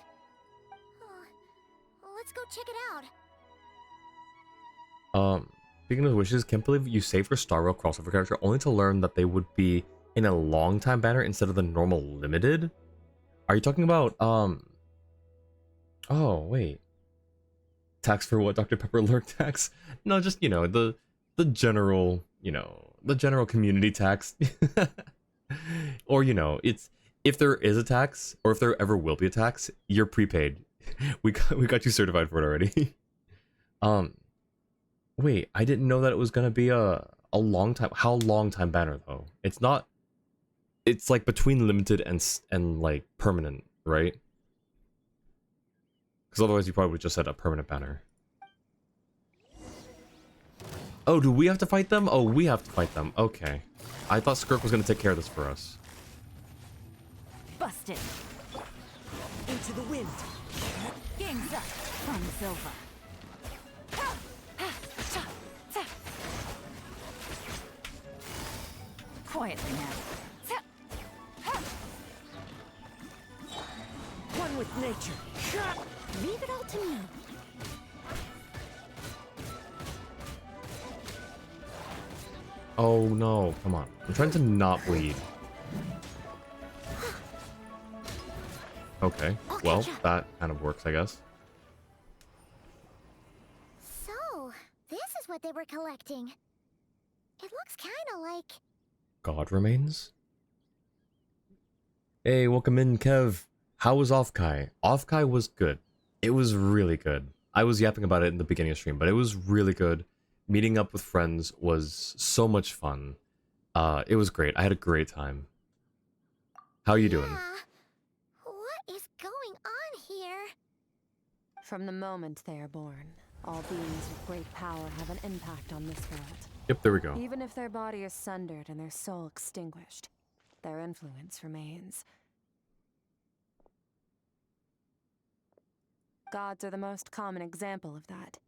Let's go check it out. Speaking of wishes, can't believe you saved your Star Rail crossover character only to learn that they would be in a long time banner instead of the normal limited? Are you talking about, oh, wait. Tax for what, Dr. Pepper lurk tax? No, just, you know, the general, you know, the general community tax. Or, you know, it's, if there is a tax, or if there ever will be a tax, you're prepaid. We got you certified for it already. Wait, I didn't know that it was gonna be a long time. How long time banner though? It's not. It's like between limited and like permanent, right? Because otherwise you probably would just said a permanent banner. Oh, do we have to fight them? Oh, we have to fight them. Okay, I thought Skirk was gonna take care of this for us. Busted. into the wind. Game's up. Fun's over. Quietly now. One with nature. Leave it all to me. Oh no, come on. I'm trying to not bleed. Okay, well, that kind of works, I guess. So, this is what they were collecting. It looks kind of like... God remains? Hey, welcome in, Kev. How was OffKai? OffKai was good. It was really good. I was yapping about it in the beginning of stream, but it was really good. Meeting up with friends was so much fun. It was great. I had a great time. How are you doing? Yeah. What is going on here? From the moment they are born, all beings with great power have an impact on this world. Yep, there we go. Even if their body is sundered and their soul extinguished, their influence remains. Gods are the most common example of that.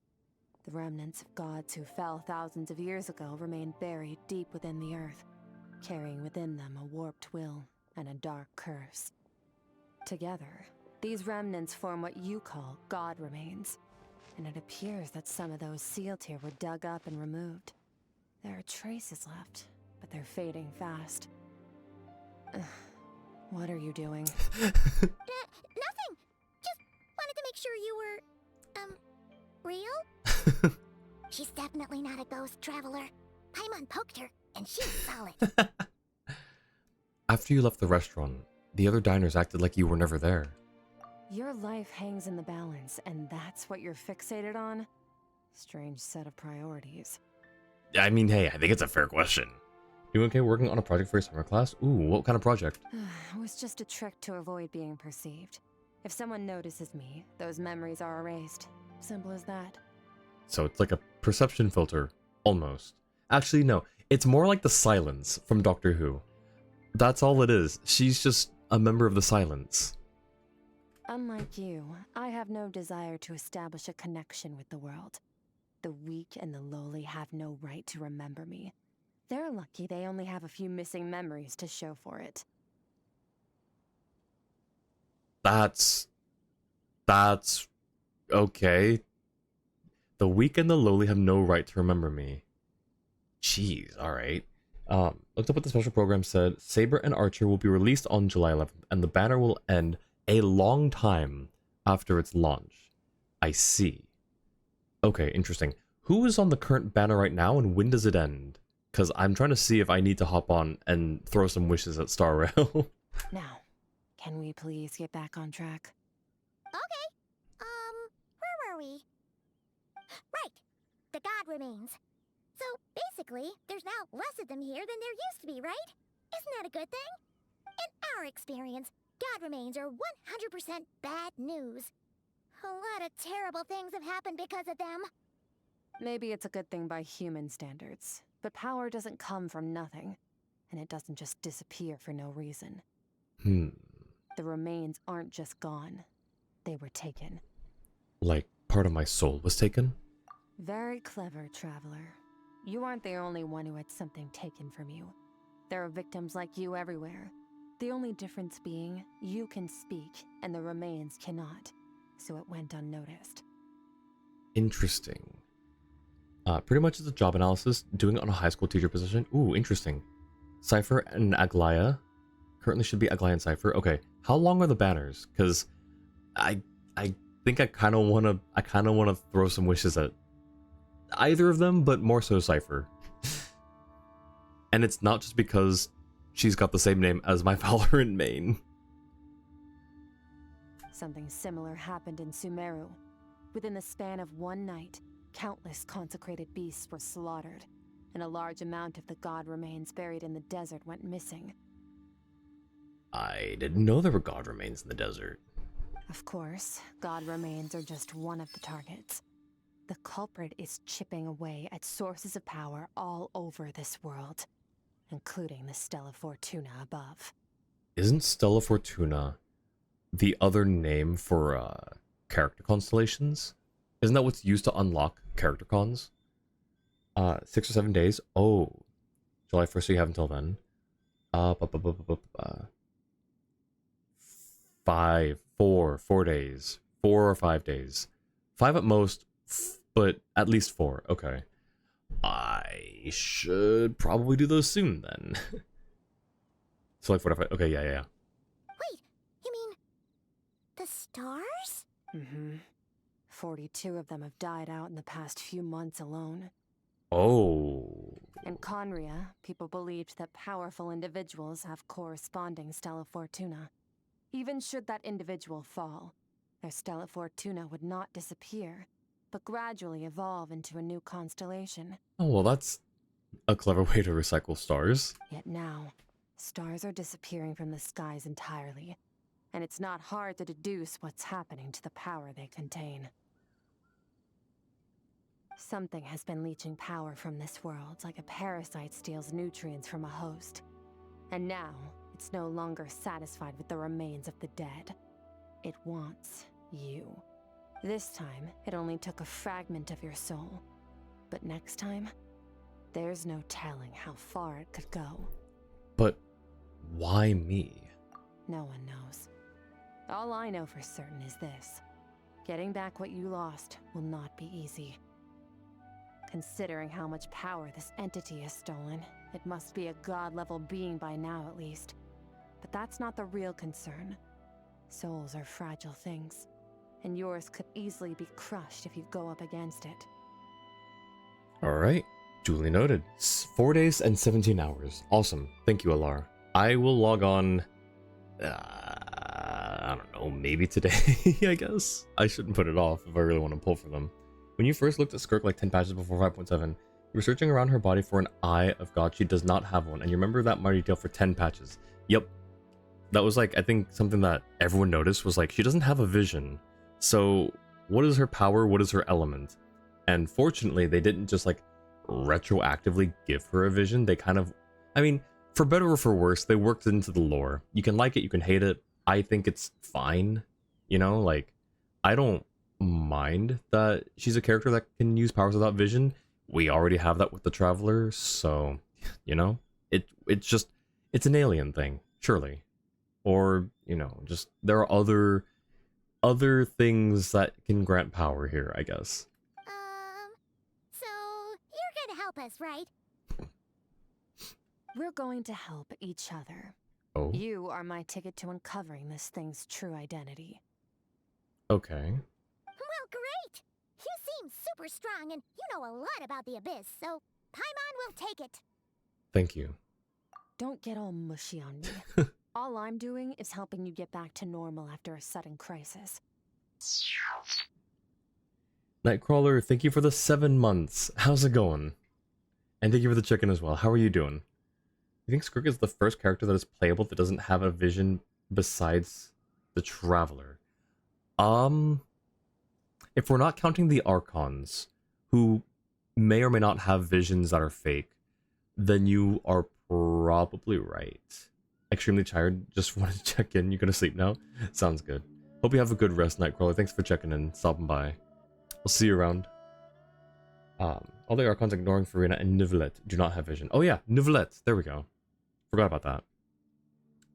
The remnants of gods who fell thousands of years ago remain buried deep within the earth, carrying within them a warped will and a dark curse. Together, these remnants form what you call God remains, and it appears that some of those sealed here were dug up and removed. There are traces left, but they're fading fast. What are you doing? Nothing. Just wanted to make sure you were, real? She's definitely not a ghost traveler. Paimon poked her, and she's solid. After you left the restaurant, the other diners acted like you were never there. Your life hangs in the balance, and that's what you're fixated on? Strange set of priorities. I mean, hey, I think it's a fair question. You okay working on a project for your summer class? Ooh, what kind of project? It was just a trick to avoid being perceived. If someone notices me, those memories are erased. Simple as that. So it's like a perception filter, almost. Actually, no, it's more like the Silence from Doctor Who. That's all it is. She's just a member of the Silence. Unlike you, I have no desire to establish a connection with the world. The weak and the lowly have no right to remember me. They're lucky they only have a few missing memories to show for it. That's okay. The weak and the lowly have no right to remember me. Jeez, alright. Looked up what the special program said. Saber and Archer will be released on July 11th, and the banner will end a long time after its launch. I see. Okay, interesting. Who is on the current banner right now, and when does it end? Because I'm trying to see if I need to hop on and throw some wishes at Star Rail. Now, can we please get back on track? Okay. Where were we? Right. The God remains. So, basically, there's now less of them here than there used to be, right? Isn't that a good thing? In our experience, God remains are 100% bad news. A lot of terrible things have happened because of them. Maybe it's a good thing by human standards, but power doesn't come from nothing, and it doesn't just disappear for no reason. The remains aren't just gone. They were taken. Like, part of my soul was taken? Very clever, traveler. You aren't the only one who had something taken from you. There are victims like you everywhere. The only difference being, you can speak, and the remains cannot. So it went unnoticed. Interesting. Pretty much it's a job analysis, doing it on a high school teacher position. Ooh, interesting. Cypher and Aglaya. Currently should be Aglaya and Cypher. Okay, how long are the banners? Because I think I kind of want to throw some wishes at either of them, but more so Cypher. And it's not just because she's got the same name as my Valorant main. Something similar happened in Sumeru. Within the span of one night, countless consecrated beasts were slaughtered, and a large amount of the god remains buried in the desert went missing. I didn't know there were god remains in the desert. Of course, god remains are just one of the targets. The culprit is chipping away at sources of power all over this world, including the Stella Fortuna above. Isn't Stella Fortuna the other name for character constellations? Isn't that what's used to unlock character cons? 6 or 7 days. Oh, July 1st, so you have until then. 4 days. 4 or 5 days. 5 at most, but at least 4. Okay. I should probably do those soon then. So like 4 to 5. Okay, yeah. Wait, you mean the stars? Mm-hmm. 42 of them have died out in the past few months alone. Oh. In Conria, people believed that powerful individuals have corresponding Stella Fortuna. Even should that individual fall, their Stella Fortuna would not disappear, but gradually evolve into a new constellation. Oh, well, that's a clever way to recycle stars. Yet now, stars are disappearing from the skies entirely, and it's not hard to deduce what's happening to the power they contain. Something has been leeching power from this world like a parasite steals nutrients from a host. And now, it's no longer satisfied with the remains of the dead. It wants you. This time, it only took a fragment of your soul. But next time, there's no telling how far it could go. But why me? No one knows. All I know for certain is this. Getting back what you lost will not be easy. Considering how much power this entity has stolen, it must be a god-level being by now at least. But that's not the real concern. Souls are fragile things, and yours could easily be crushed if you go up against it. Alright, duly noted. 4 days and 17 hours. Awesome. Thank you, Alar. I will log on, I don't know, maybe today, I guess? I shouldn't put it off if I really want to pull for them. When you first looked at Skirk like 10 patches before 5.7, you were searching around her body for an Eye of God. She does not have one, and you remember that minor detail for 10 patches. Yep. That was like, I think something that everyone noticed was like, she doesn't have a vision. So, what is her power? What is her element? And fortunately, they didn't just like retroactively give her a vision. They kind of, I mean, for better or for worse, they worked into the lore. You can like it, you can hate it. I think it's fine. You know, like, I don't mind that she's a character that can use powers without vision. We already have that with the Traveler, so, you know, it's just, it's an alien thing, surely. Or, you know, just, there are other things that can grant power here, I guess. So you're gonna help us, right? We're going to help each other. Oh, You are my ticket to uncovering this thing's true identity. okay. Well, great! You seem super strong, and you know a lot about the Abyss, so Paimon will take it. Thank you. Don't get all mushy on me. All I'm doing is helping you get back to normal after a sudden crisis. Nightcrawler, thank you for the 7 months. How's it going? And thank you for the check-in as well. How are you doing? I think Skirk is the first character that is playable that doesn't have a vision besides the Traveler. If we're not counting the Archons, who may or may not have visions that are fake, then you are probably right. Extremely tired, just wanted to check in. You gonna sleep now? Sounds good. Hope you have a good rest, Nightcrawler. Thanks for checking in, stopping by. We'll see you around. All the Archons ignoring Farina and Nivelet do not have vision. Oh yeah, Nivelet. There we go. Forgot about that.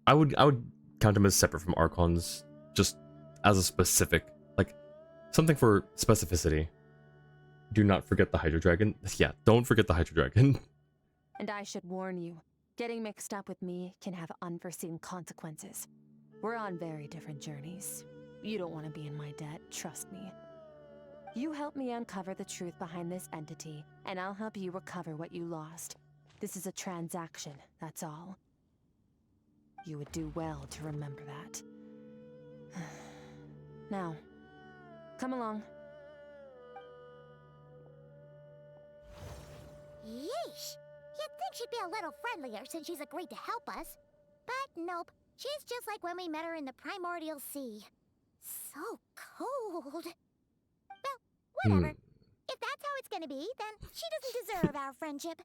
I would count him as separate from Archons, just as a specific, like, something for specificity. Do not forget the Hydro Dragon. Yeah, don't forget the Hydro Dragon. And I should warn you, getting mixed up with me can have unforeseen consequences. We're on very different journeys. You don't want to be in my debt, trust me. You help me uncover the truth behind this entity, and I'll help you recover what you lost. This is a transaction, that's all. You would do well to remember that. Now, come along. Yeesh! You'd think she'd be a little friendlier since she's agreed to help us. But nope, she's just like when we met her in the Primordial Sea. So cold. Well, whatever. If that's how it's gonna be, then she doesn't deserve our friendship.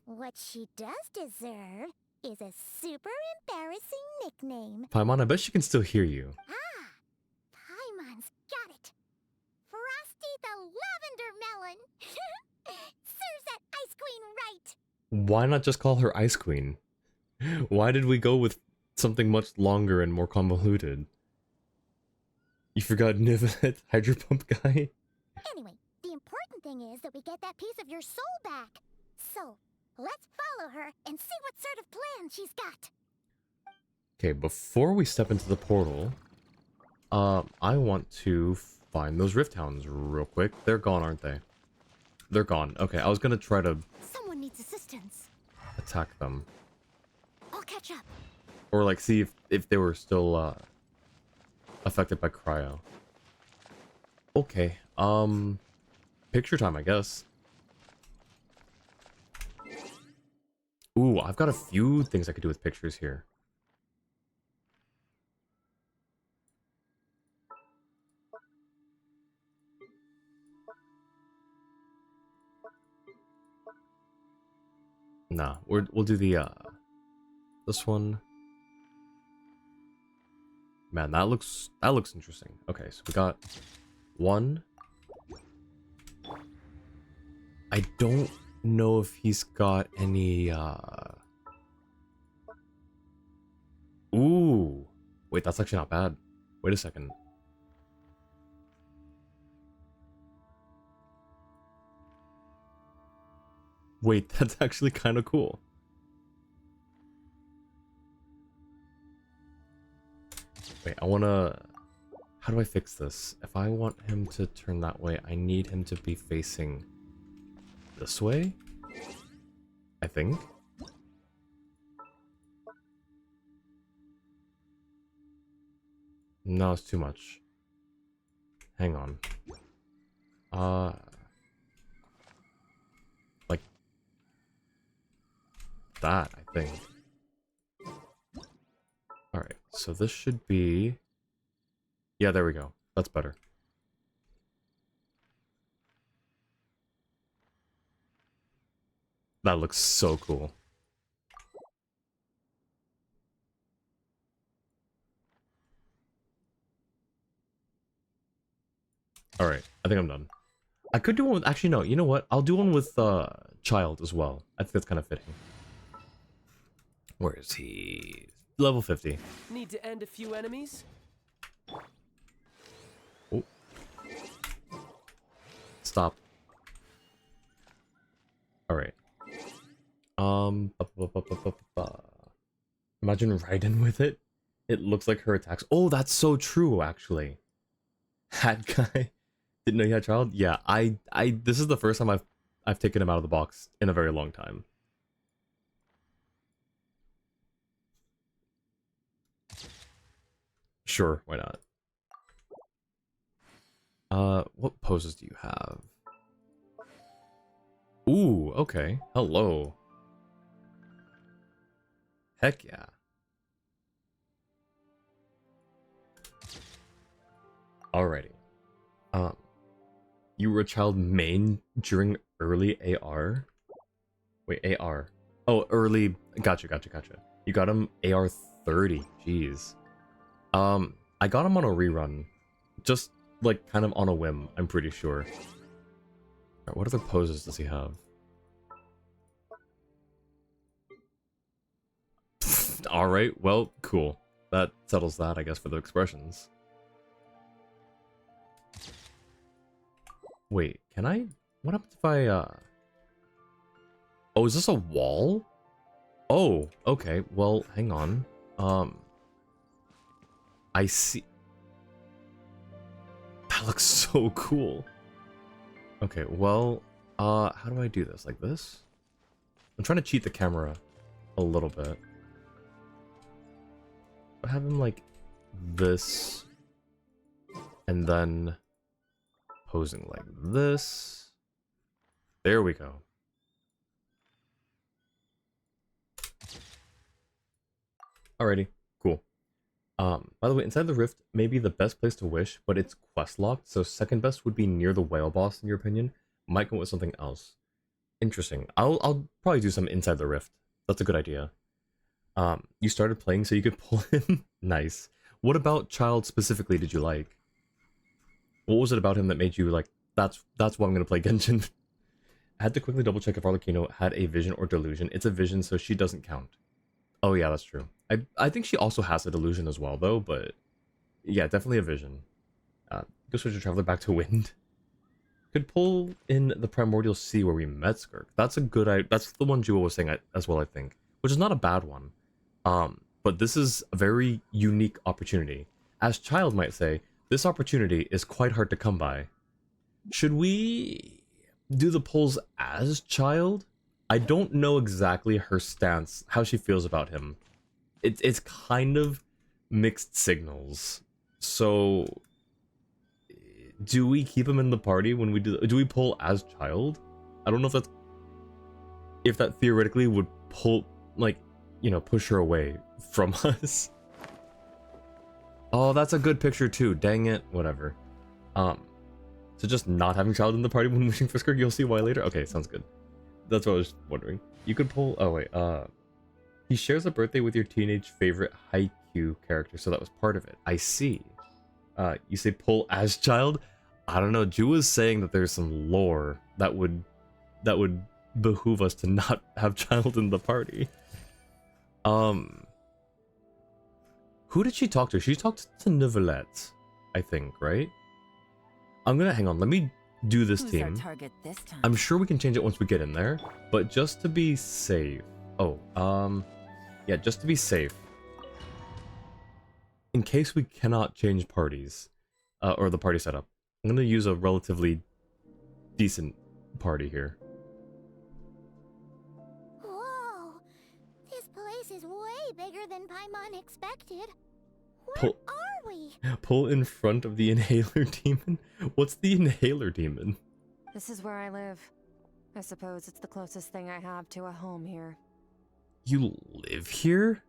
What she does deserve is a super embarrassing nickname. Paimon, I bet she can still hear you. Why not just call her Ice Queen? Why did we go with something much longer and more convoluted? You forgot Nivet, Hydro Pump guy? Anyway, the important thing is that we get that piece of your soul back. So, let's follow her and see what sort of plan she's got. Okay, before we step into the portal, I want to find those Rift Hounds real quick. They're gone, aren't they? They're gone. Okay, I was gonna try to Someone needs assistance. attack them. I'll catch up. Or, like, see if they were still, affected by cryo. Okay, picture time, I guess. Ooh, I've got a few things I could do with pictures here. Nah, we'll do the, this one. Man, that looks interesting. Okay, so we got one. I don't know if he's got any, Ooh. Wait, that's actually not bad. Wait a second. Wait, that's actually kind of cool. Wait, I wanna... How do I fix this? If I want him to turn that way, I need him to be facing this way? I think. No, it's too much. Hang on. Like that, I think. Alright, so this should be... Yeah, there we go. That's better. That looks so cool. Alright, I think I'm done. I could do one with... Actually, no, you know what? I'll do one with, Child as well. I think that's kind of fitting. Where is he? Level 50. Need to end a few enemies? Oh. Stop. Alright. Imagine Raiden with it. It looks like her attacks. Oh, that's so true, actually. Hat guy. Didn't know he had child? Yeah, this is the first time I've taken him out of the box in a very long time. Sure, why not? What poses do you have? Ooh, okay. Hello. Heck yeah. Alrighty. You were a child main during early AR? Wait, AR. Oh, early... Gotcha. You got him AR 30. Jeez. I got him on a rerun. Just, like, kind of on a whim, I'm pretty sure. Right, what other poses does he have? Alright, well, cool. That settles that, I guess, for the expressions. Wait, can I... What happens if I, Oh, is this a wall? Oh, okay, well, hang on. I see... That looks so cool. Okay, well, how do I do this? Like this? I'm trying to cheat the camera a little bit. I have him like this, and then posing like this. There we go. Alrighty, cool. By the way, inside the rift may be the best place to wish, but it's quest locked, so second best would be near the whale boss in your opinion. Might go with something else. Interesting. I'll probably do some inside the rift. That's a good idea. You started playing so you could pull him? Nice. What about Child specifically did you like? What was it about him that made you like, that's why I'm gonna play Genshin? I had to quickly double check if Arlecchino had a vision or delusion. It's a vision, so she doesn't count. Oh yeah, that's true. I think she also has a delusion as well, though, but yeah, definitely a vision. Go switch your traveler back to wind. Could pull in the primordial sea where we met Skirk. That's a good that's the one Jewel was saying as well, I think, which is not a bad one. But this is a very unique opportunity. As Child might say, this opportunity is quite hard to come by. Should we do the pulls as Child? I don't know exactly her stance, how she feels about him. It's kind of mixed signals. So, do we keep him in the party when we do we pull as Child? I don't know if that theoretically would pull, like, you know, push her away from us. Oh, that's a good picture too. Dang it. Whatever. So just not having Child in the party when wishing for Skirk, you'll see why later. Okay, sounds good. That's what I was wondering. You could pull. Oh wait. He shares a birthday with your teenage favorite Haikyuu character, so that was part of it. I see. You say pull as Child? I don't know. Ju is saying that there's some lore that would behoove us to not have Child in the party. Who did she talk to? She talked to Nivelette, I think, right? I'm gonna hang on. Let me do this Who's team. our target this time? I'm sure we can change it once we get in there, but just to be safe. Oh, yeah, just to be safe. In case we cannot change parties, or the party setup, I'm gonna use a relatively decent party here. Whoa! This place is way bigger than Paimon expected. Where Pull- are we? Pull in front of the inhaler demon? What's the inhaler demon? This is where I live. I suppose it's the closest thing I have to a home here. You live here?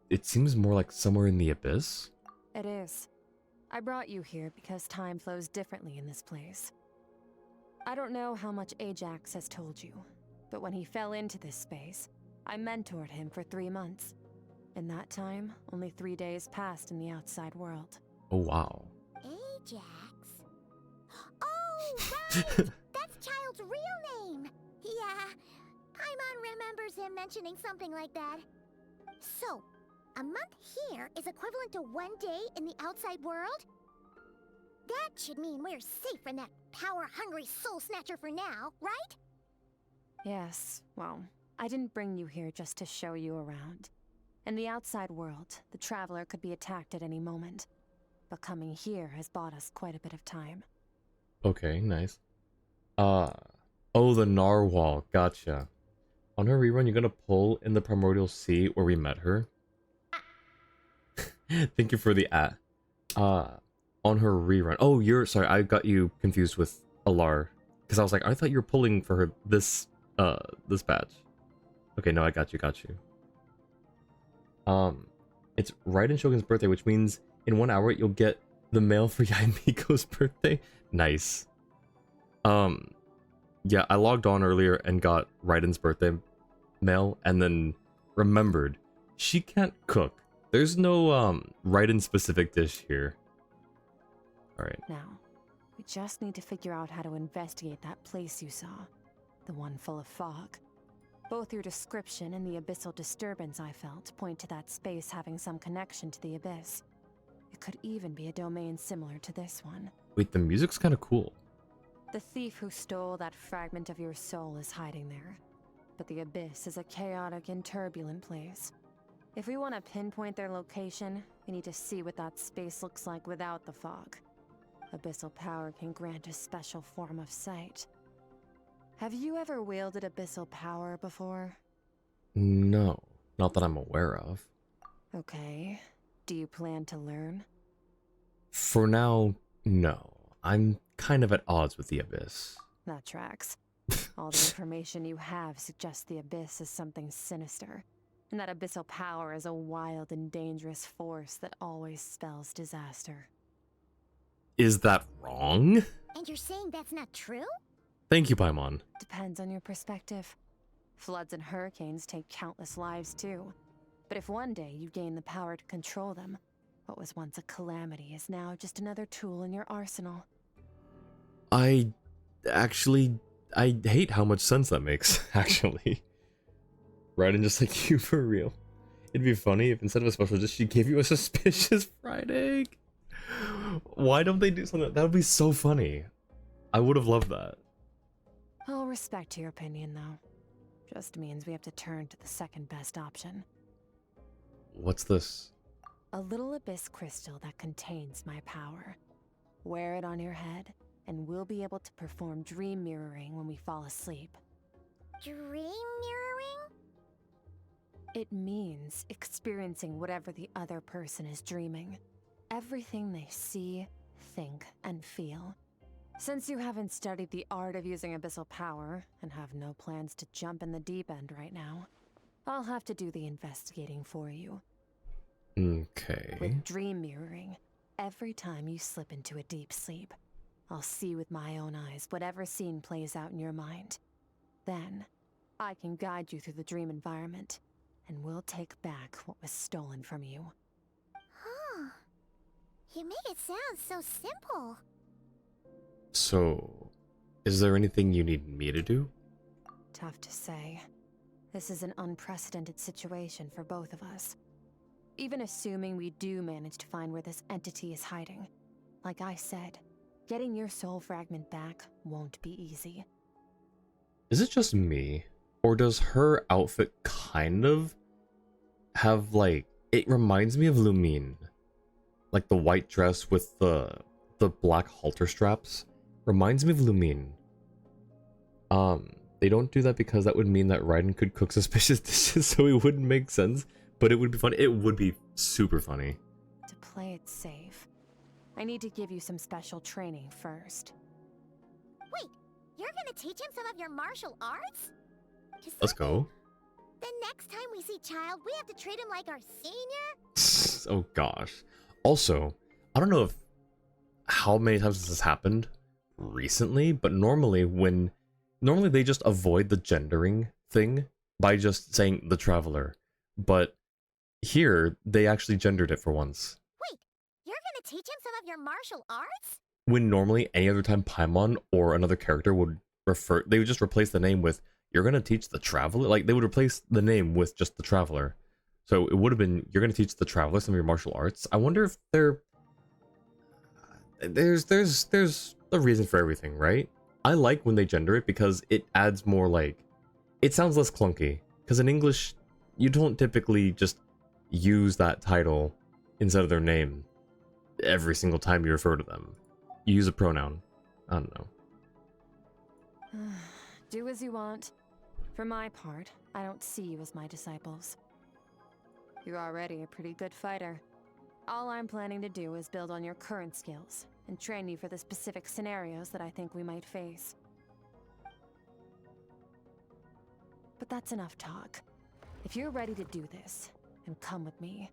It seems more like somewhere in the abyss. It is. I brought you here because time flows differently in this place. I don't know how much Ajax has told you, but when he fell into this space, I mentored him for 3 months. In that time, only 3 days passed in the outside world. Oh wow. Ajax? Oh, right! That's Child's real name! Yeah, Paimon remembers him mentioning something like that. So, a month here is equivalent to 1 day in the outside world? That should mean we're safe from that power-hungry soul snatcher for now, right? Yes, well, I didn't bring you here just to show you around. In the outside world, the Traveler could be attacked at any moment. But coming here has bought us quite a bit of time. Okay, nice. Oh, the narwhal. Gotcha. On her rerun, you're gonna pull in the primordial sea where we met her. Thank you for the at. On her rerun. Oh, you're sorry. I got you confused with Alar, because I was like, I thought you were pulling for her this batch. Okay, no, I got you. It's right in Shogun's birthday, which means in 1 hour you'll get the mail for Yaimiko's birthday. Nice. Yeah, I logged on earlier and got Raiden's birthday mail, and then remembered she can't cook. There's no Raiden specific dish here. All right. Now, we just need to figure out how to investigate that place you saw, the one full of fog. Both your description and the abyssal disturbance I felt point to that space having some connection to the abyss. It could even be a domain similar to this one. Wait, the music's kind of cool. The thief who stole that fragment of your soul is hiding there. But the abyss is a chaotic and turbulent place. If we want to pinpoint their location, we need to see what that space looks like without the fog. Abyssal power can grant a special form of sight. Have you ever wielded abyssal power before? No, not that I'm aware of. Okay. Do you plan to learn? For now, no. I'm kind of at odds with the abyss. That tracks. All the information you have suggests the abyss is something sinister, and that abyssal power is a wild and dangerous force that always spells disaster. Is that wrong? And you're saying that's not true? Thank you, Paimon. Depends on your perspective. Floods and hurricanes take countless lives too. But if one day you gain the power to control them, what was once a calamity is now just another tool in your arsenal. I actually I hate how much sense that makes, actually. Right, and just like, you for real. It'd be funny if instead of a special dish, she gave you a suspicious fried egg. Why don't they do something? That would be so funny. I would have loved that. I'll respect your opinion, though. Just means we have to turn to the second best option. What's this? A little abyss crystal that contains my power. Wear it on your head, and we'll be able to perform dream mirroring when we fall asleep. Dream mirroring? It means experiencing whatever the other person is dreaming. Everything they see, think, and feel. Since you haven't studied the art of using abyssal power, and have no plans to jump in the deep end right now, I'll have to do the investigating for you. Okay. With dream mirroring, every time you slip into a deep sleep, I'll see with my own eyes whatever scene plays out in your mind. Then, I can guide you through the dream environment, and we'll take back what was stolen from you. Huh. You make it sound so simple. So, is there anything you need me to do? Tough to say. This is an unprecedented situation for both of us. Even assuming we do manage to find where this entity is hiding. Like I said, getting your soul fragment back won't be easy. Is it just me? Or does her outfit kind of have like... It reminds me of Lumine. Like the white dress with the black halter straps. Reminds me of Lumine. They don't do that because that would mean that Raiden could cook suspicious dishes, so it wouldn't make sense. But it would be funny. It would be super funny. To play it safe, I need to give you some special training first. Wait, you're gonna teach him some of your martial arts? Let's go. The next time we see Child, we have to treat him like our senior? Oh gosh. Also, I don't know if how many times this has happened recently, but normally they just avoid the gendering thing by just saying the traveler. But here, they actually gendered it for once. Wait, you're gonna teach him some of your martial arts? When normally any other time Paimon or another character would they would just replace the name with, you're gonna teach the traveler? Like, they would replace the name with just the traveler. So it would have been, you're gonna teach the traveler some of your martial arts. I wonder if there's a reason for everything, right? I like when they gender it because it adds more, like, it sounds less clunky. Because in English, you don't typically just use that title instead of their name every single time you refer to them. You use a pronoun. I don't know. Do as you want. For my part, I don't see you as my disciples. You're already a pretty good fighter. All I'm planning to do is build on your current skills and train you for the specific scenarios that I think we might face. But that's enough talk. If you're ready to do this, then come with me.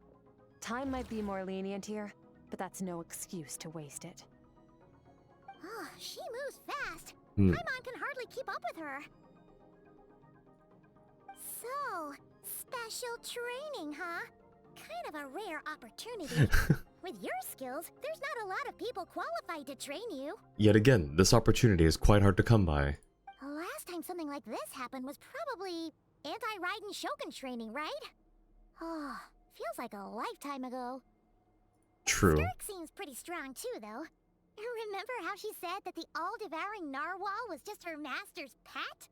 Time might be more lenient here, but that's no excuse to waste it. Oh, she moves fast. Hmm. Paimon can hardly keep up with her. So, special training, huh? Kind of a rare opportunity. With your skills, there's not a lot of people qualified to train you. Yet again, this opportunity is quite hard to come by. The last time something like this happened was probably anti-Raiden Shogun training, right? Oh, feels like a lifetime ago. True. Skirk seems pretty strong too, though. Remember how she said that the all-devouring narwhal was just her master's pet?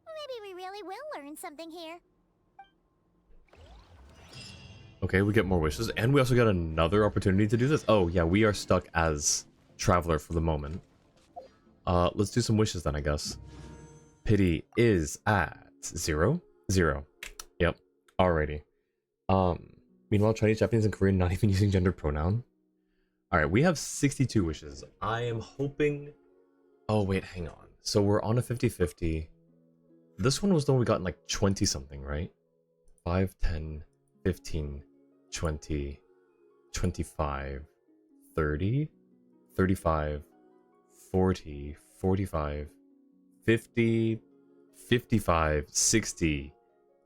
Maybe we really will learn something here. Okay, we get more wishes, and we also got another opportunity to do this. Oh, yeah, we are stuck as Traveler for the moment. Let's do some wishes then, I guess. Pity is at 0. 0. Yep. Alrighty. Meanwhile, Chinese, Japanese, and Korean not even using gender pronoun. Alright, we have 62 wishes. I am hoping... Oh, wait, hang on. So we're on a 50-50. This one was the one we got in like 20-something, right? 5, 10, 15, 20, 25, 30, 35, 40, 45, 50, 55, 60,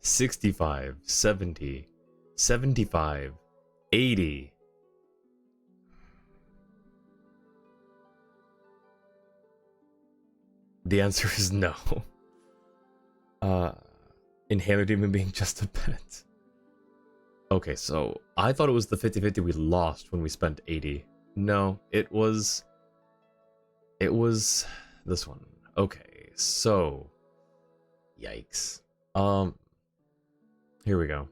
65, 70, 75, 80. The answer is no. Inhaler Demon being just a pet. Okay, so I thought it was the 50-50 we lost when we spent 80. No, it was this one. Okay, so yikes. Here we go.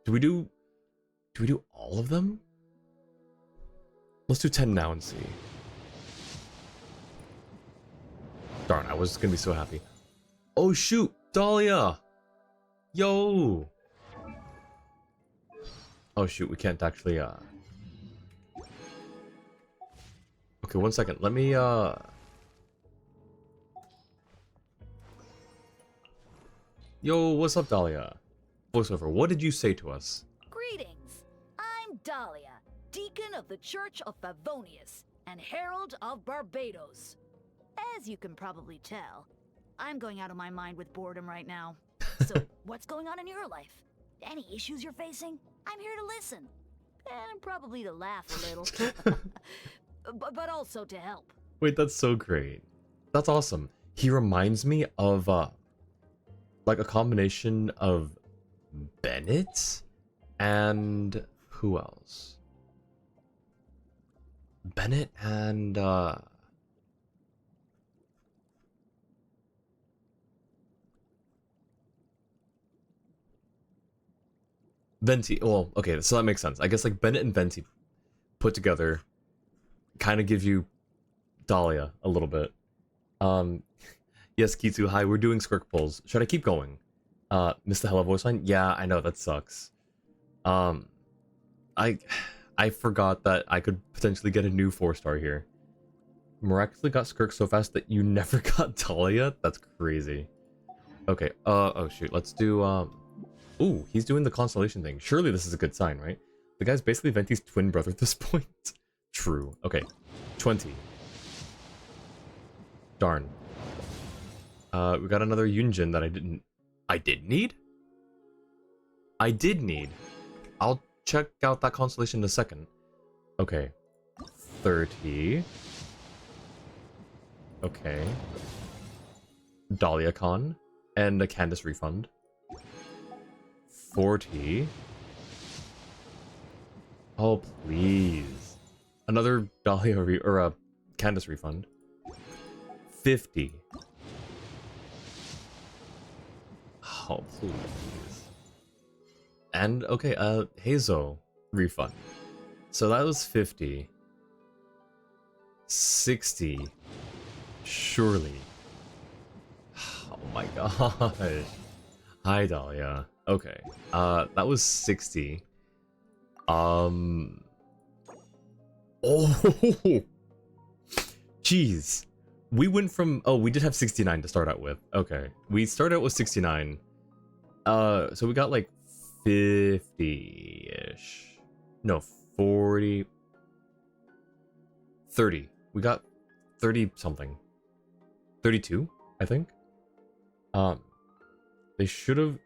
Do we do all of them? Let's do 10 now and see. Darn, I was gonna be so happy. Oh shoot, Dahlia! Yo! Oh shoot, we can't actually, Okay, 1 second, let me, Yo, what's up, Dahlia? Voiceover, what did you say to us? Greetings. I'm Dahlia, Deacon of the Church of Favonius and Herald of Barbados. As you can probably tell, I'm going out of my mind with boredom right now. So, what's going on in your life? Any issues you're facing? I'm here to listen. And probably to laugh a little. but also to help. Wait, that's so great. That's awesome. He reminds me of, like a combination of Bennett and who else? Bennett and Venti. Well, okay, so that makes sense. I guess like Bennett and Venti put together kind of give you Dahlia a little bit. Yes, Kitsu, hi, we're doing Skirk polls. Should I keep going? Missed the Hello voice line? Yeah, I know, that sucks. I forgot that I could potentially get a new 4-star here. Miraculously got Skirk so fast that you never got Dahlia? That's crazy. Okay, oh shoot, let's do, ooh, he's doing the constellation thing. Surely this is a good sign, right? The guy's basically Venti's twin brother at this point. True. Okay, 20. Darn. We got another Yunjin that I did need? I did need. I'll check out that constellation in a second. Okay. 30. Okay. Dahlia Con. And a Candace refund. 40. Oh, please. Another Dahlia or a Candace refund. 50. Oh, please. And, okay, Hazel refund. So that was 50. 60. Surely. Oh my gosh. Hi, Dahlia. Okay. That was 60. Oh! Jeez. We went from... Oh, we did have 69 to start out with. Okay. We started out with 69. So we got like 50-ish. No, 40... 30. We got 30 something. 32, I think. They should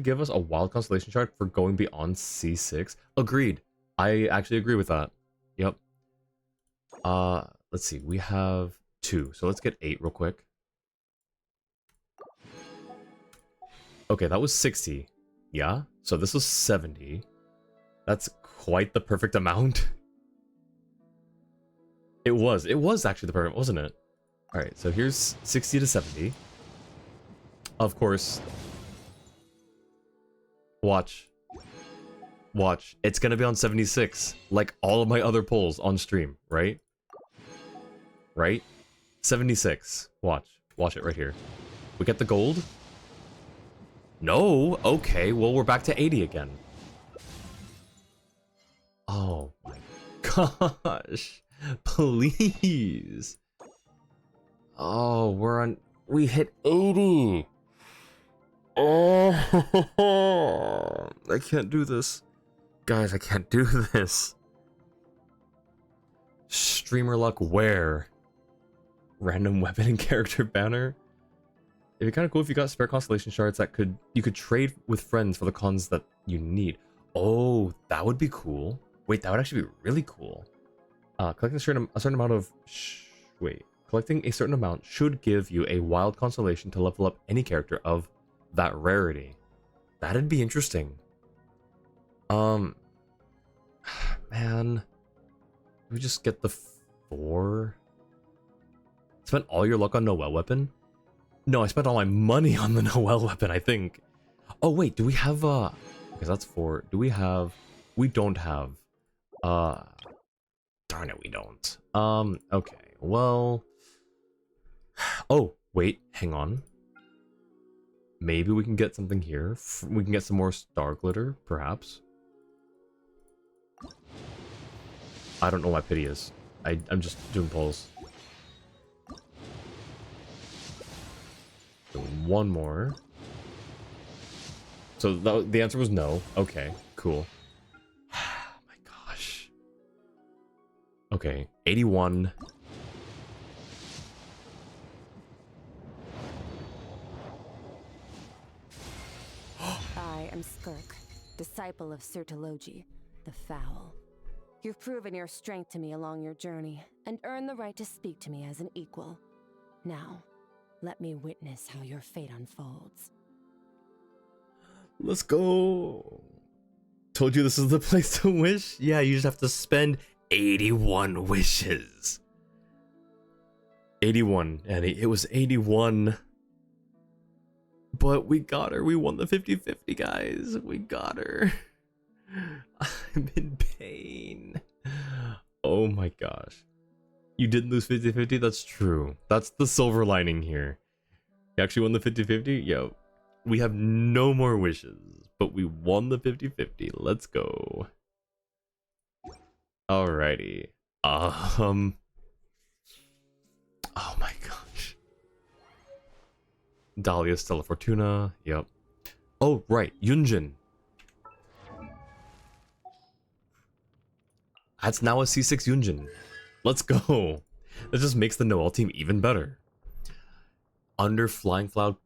give us a wild constellation chart for going beyond C6. Agreed. I actually agree with that. Yep. Let's see. We have 2. So let's get 8 real quick. Okay, that was 60. Yeah. So this was 70. That's quite the perfect amount. It was actually the perfect, wasn't it? All right. So here's 60 to 70. Of course. Watch. It's gonna be on 76, like all of my other polls on stream, right? Right? 76. Watch it right here. We get the gold? No? Okay, well, we're back to 80 again. Oh my gosh. Please. Oh, we hit 80. Oh, I can't do this. Guys, I can't do this. Streamer luck where? Random weapon and character banner? It'd be kind of cool if you got spare constellation shards that you could trade with friends for the cons that you need. Oh, that would be cool. Wait, that would actually be really cool. Collecting a certain amount of... Collecting a certain amount should give you a wild constellation to level up any character of that rarity. That'd be interesting. Man, we just get the 4. Spent all your luck on Noelle weapon? No, I spent all my money on the Noelle weapon, I think. Oh wait, do we have because that's 4. Do we have? We don't have. Darn it, we don't. Okay. Well. Oh wait, hang on. Maybe we can get something here. We can get some more star glitter, perhaps. I don't know what pity is. I'm just doing polls. So one more. So the answer was no. Okay, cool. Oh my gosh. Okay, 81. I am Skirk, disciple of Sirtologi, the Foul. You've proven your strength to me along your journey, and earned the right to speak to me as an equal. Now, let me witness how your fate unfolds. Let's go. Told you this is the place to wish? Yeah, you just have to spend 81 wishes. 81, and it was 81. But we got her. We won the 50-50, guys. We got her. I'm in pain. Oh my gosh. You didn't lose 50-50? That's true. That's the silver lining here. You actually won the 50-50? Yo, we have no more wishes, but we won the 50-50. Let's go. Alrighty. Oh my gosh. Dahlia, Stella Fortuna. Yep. Oh, right. Yunjin. That's now a C6 Yunjin. Let's go. That just makes the Noelle team even better. Under Flying Cloud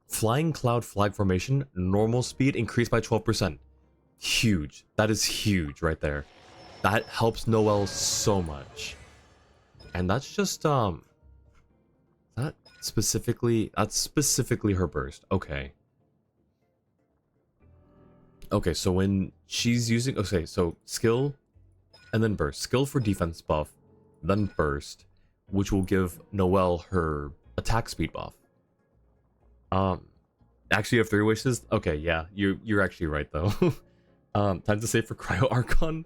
flag formation, normal speed increased by 12%. Huge. That is huge right there. That helps Noelle so much. And that's just that's specifically her burst. Okay. Okay, so when she's using, okay, so skill and then burst. Skill for defense buff, then burst, which will give Noelle her attack speed buff. Actually you have 3 wishes? Okay, yeah, you're actually right though. Time to save for Cryo Archon,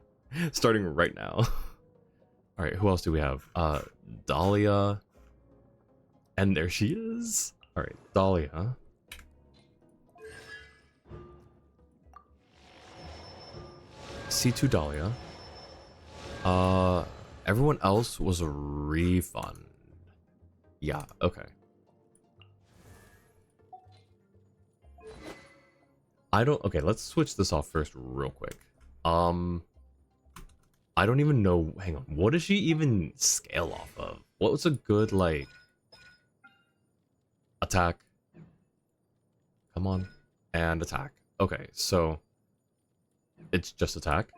starting right now. Alright, who else do we have? Dahlia. And there she is. Alright, Dahlia. C2 Dahlia. Everyone else was a refund. Yeah, okay. Okay, let's switch this off first real quick. I don't even know, hang on, what does she even scale off of? What was a good, like, attack? Come on. And attack. Okay, so it's just attack.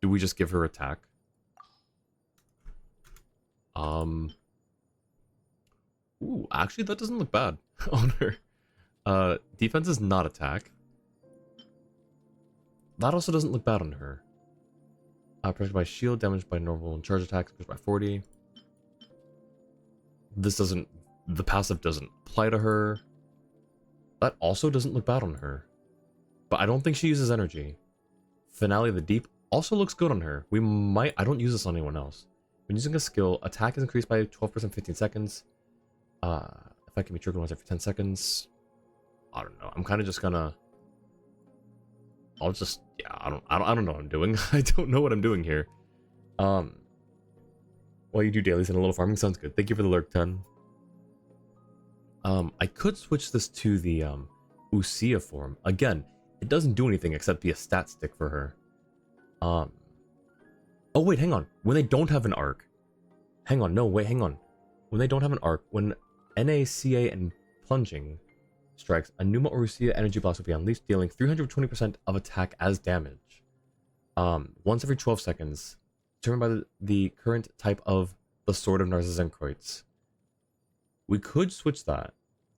Do we just give her attack? Ooh, actually that doesn't look bad on her. Defense is not attack. That also doesn't look bad on her. Protected by shield, damaged by normal and charge attacks, increased by 40. This doesn't, the passive doesn't apply to her. That also doesn't look bad on her. But I don't think she uses energy. Finale of the Deep also looks good on her. We might, I don't use this on anyone else. When using a skill, attack is increased by 12% 15 seconds. Effect can be triggered once every 10 seconds. I don't know. I'm kind of just gonna, I'll just, yeah, I don't know what I'm doing. I don't know what I'm doing here. While you do dailies and a little farming, sounds good. Thank you for the lurk, 10. I could switch this to the Usia form. Again, it doesn't do anything except be a stat stick for her. Oh wait, hang on. When they don't have an arc. Hang on, no, wait, hang on. When they don't have an arc, when NACA and plunging strikes, a Numa or Usia energy blast will be unleashed, dealing 320% of attack as damage. Once every 12 seconds, determined by the current type of the Sword of Narcissenkreuz. We could switch that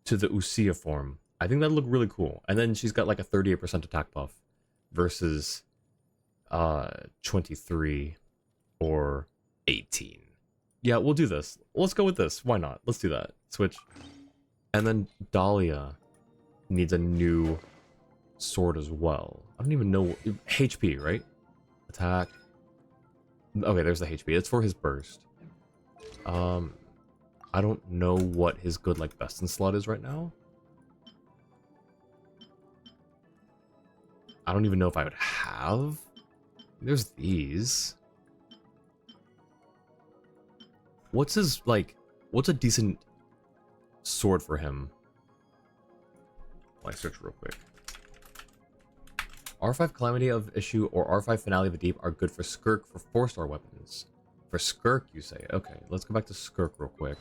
to the Usia form. I think that'd look really cool. And then she's got like a 38% attack buff versus 23 or 18. Yeah, we'll do this. Let's go with this. Why not? Let's do that. Switch. And then Dahlia needs a new sword as well. I don't even know. HP, right? Attack. Okay, there's the HP. It's for his burst. I don't know what his good, like, best in slot is right now. I don't even know if I would have. There's these. What's his, like, what's a decent sword for him? Let me search real quick. R5 Calamity of Issue or R5 Finale of the Deep are good for Skirk for 4-star weapons. For Skirk, you say? Okay, let's go back to Skirk real quick.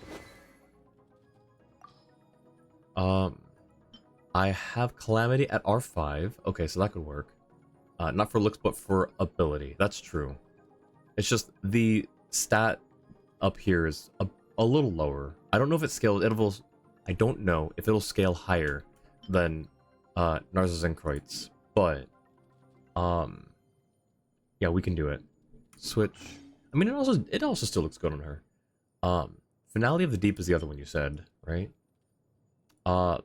I have Calamity at R5. Okay, so that could work. Not for looks, but for ability. That's true. It's just the stat up here is a little lower. I don't know if it scales. I don't know if it'll scale higher than Narcissenkreuz, but yeah, we can do it. Switch. I mean, it also still looks good on her. Finale of the Deep is the other one you said, right?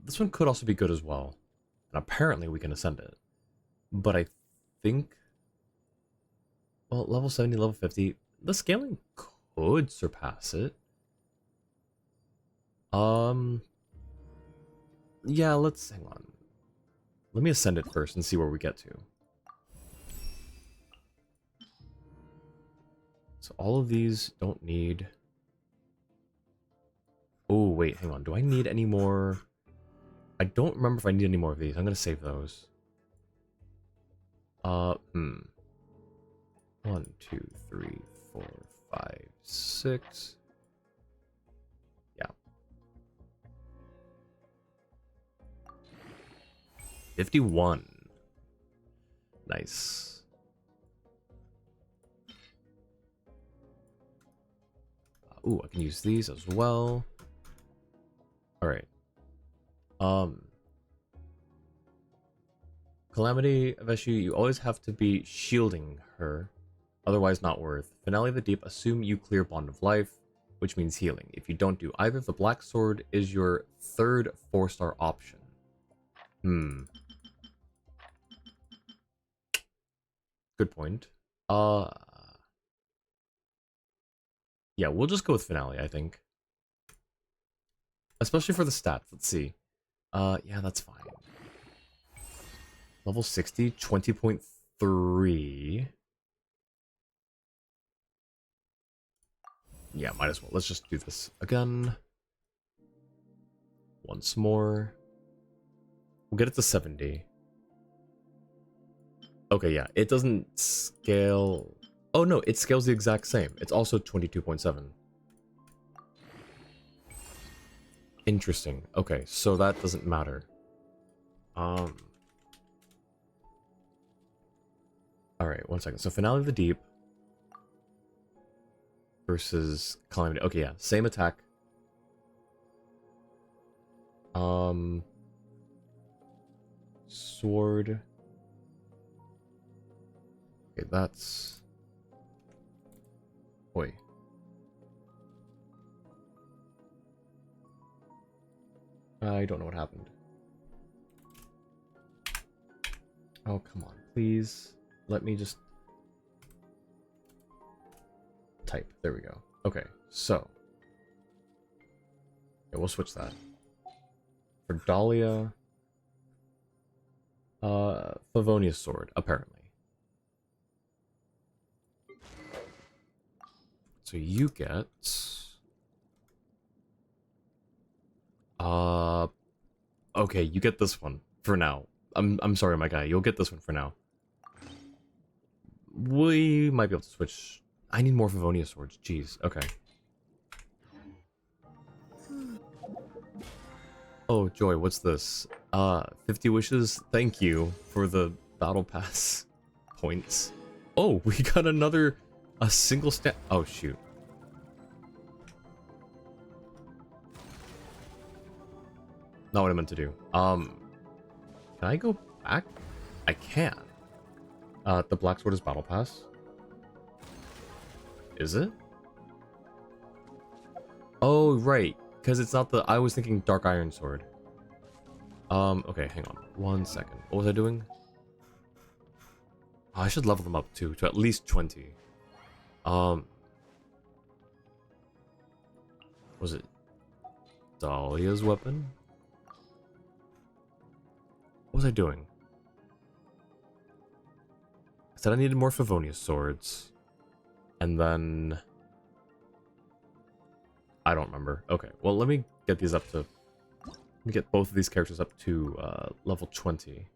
This one could also be good as well. And apparently we can ascend it. But I think, well, level 70, level 50, the scaling could surpass it. Yeah, let's hang on. Let me ascend it first and see where we get to. So all of these don't need... Oh, wait, hang on. Do I need any more? I don't remember if I need any more of these. I'm going to save those. 1, 2, 3, 4, 5, 6. Yeah. 51. Nice. Ooh, I can use these as well. Alright. Calamity of Issue, you always have to be shielding her, otherwise not worth. Finale of the Deep, assume you clear Bond of Life, which means healing. If you don't do either, the Black Sword is your third 4-star option. Good point. Yeah, we'll just go with Finale, I think. Especially for the stats. Let's see. Yeah, that's fine. Level 60, 20.3. Yeah, might as well. Let's just do this again. Once more. We'll get it to 70. Okay, yeah. It doesn't scale... Oh, no. It scales the exact same. It's also 22.7. Interesting. Okay, so that doesn't matter. Alright, 1 second. So Finale of the Deep versus Calamity. Okay, yeah, same attack. Sword. Okay, that's... Oi. I don't know what happened. Oh, come on, please. Let me just type. There we go. Okay, so yeah, we'll switch that. For Dahlia, Favonia's sword, apparently. So you get okay, you get this one for now. I'm sorry, my guy. You'll get this one for now. We might be able to switch. I need more Favonia swords. Jeez. Okay. Oh, Joy, what's this? 50 wishes. Thank you for the battle pass points. Oh, we got a single stat. Oh, shoot. not what I meant to do. Can I go back? I can. The Black Sword is Battle Pass. Is it? Oh, right. Because it's not the... I was thinking Dark Iron Sword. Okay, hang on. 1 second. What was I doing? Oh, I should level them up too, to at least 20. Was it Dahlia's weapon? What was I doing? I said I needed more Favonius swords. And then... I don't remember. Okay, well, let me get these up to... Let me get both of these characters up to level 20.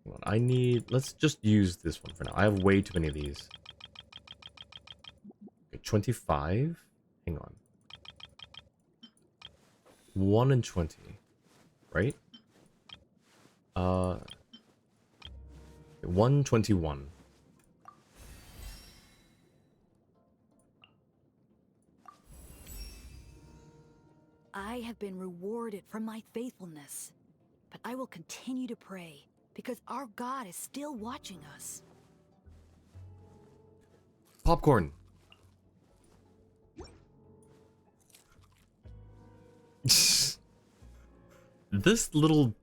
Hold on, I need... Let's just use this one for now. I have way too many of these. Okay, 25? Hang on. 1 and 20. Right? 121. I have been rewarded for my faithfulness, but I will continue to pray because our God is still watching us. Popcorn. This little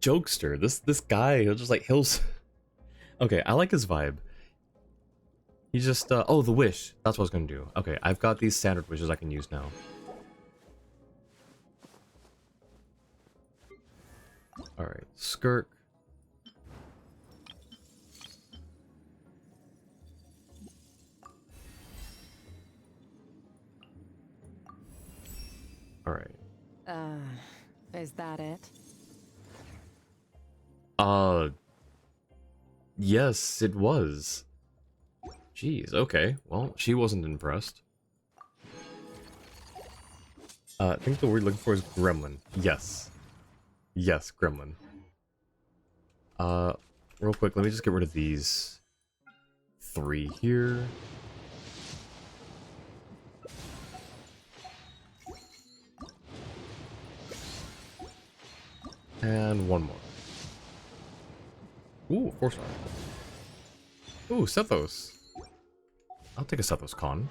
jokester, this guy, he'll just like okay, I like his vibe. He just oh, the wish. That's what I was gonna do. Okay, I've got these standard wishes I can use now. Alright, Skirk. Alright. Is that it? Yes, it was. Jeez, okay. Well, she wasn't impressed. I think the word looking for is gremlin. Yes. Yes, gremlin. Real quick, let me just get rid of these 3 here. And 1 more. Ooh, 4-star. Ooh, Sethos. I'll take a Sethos Con.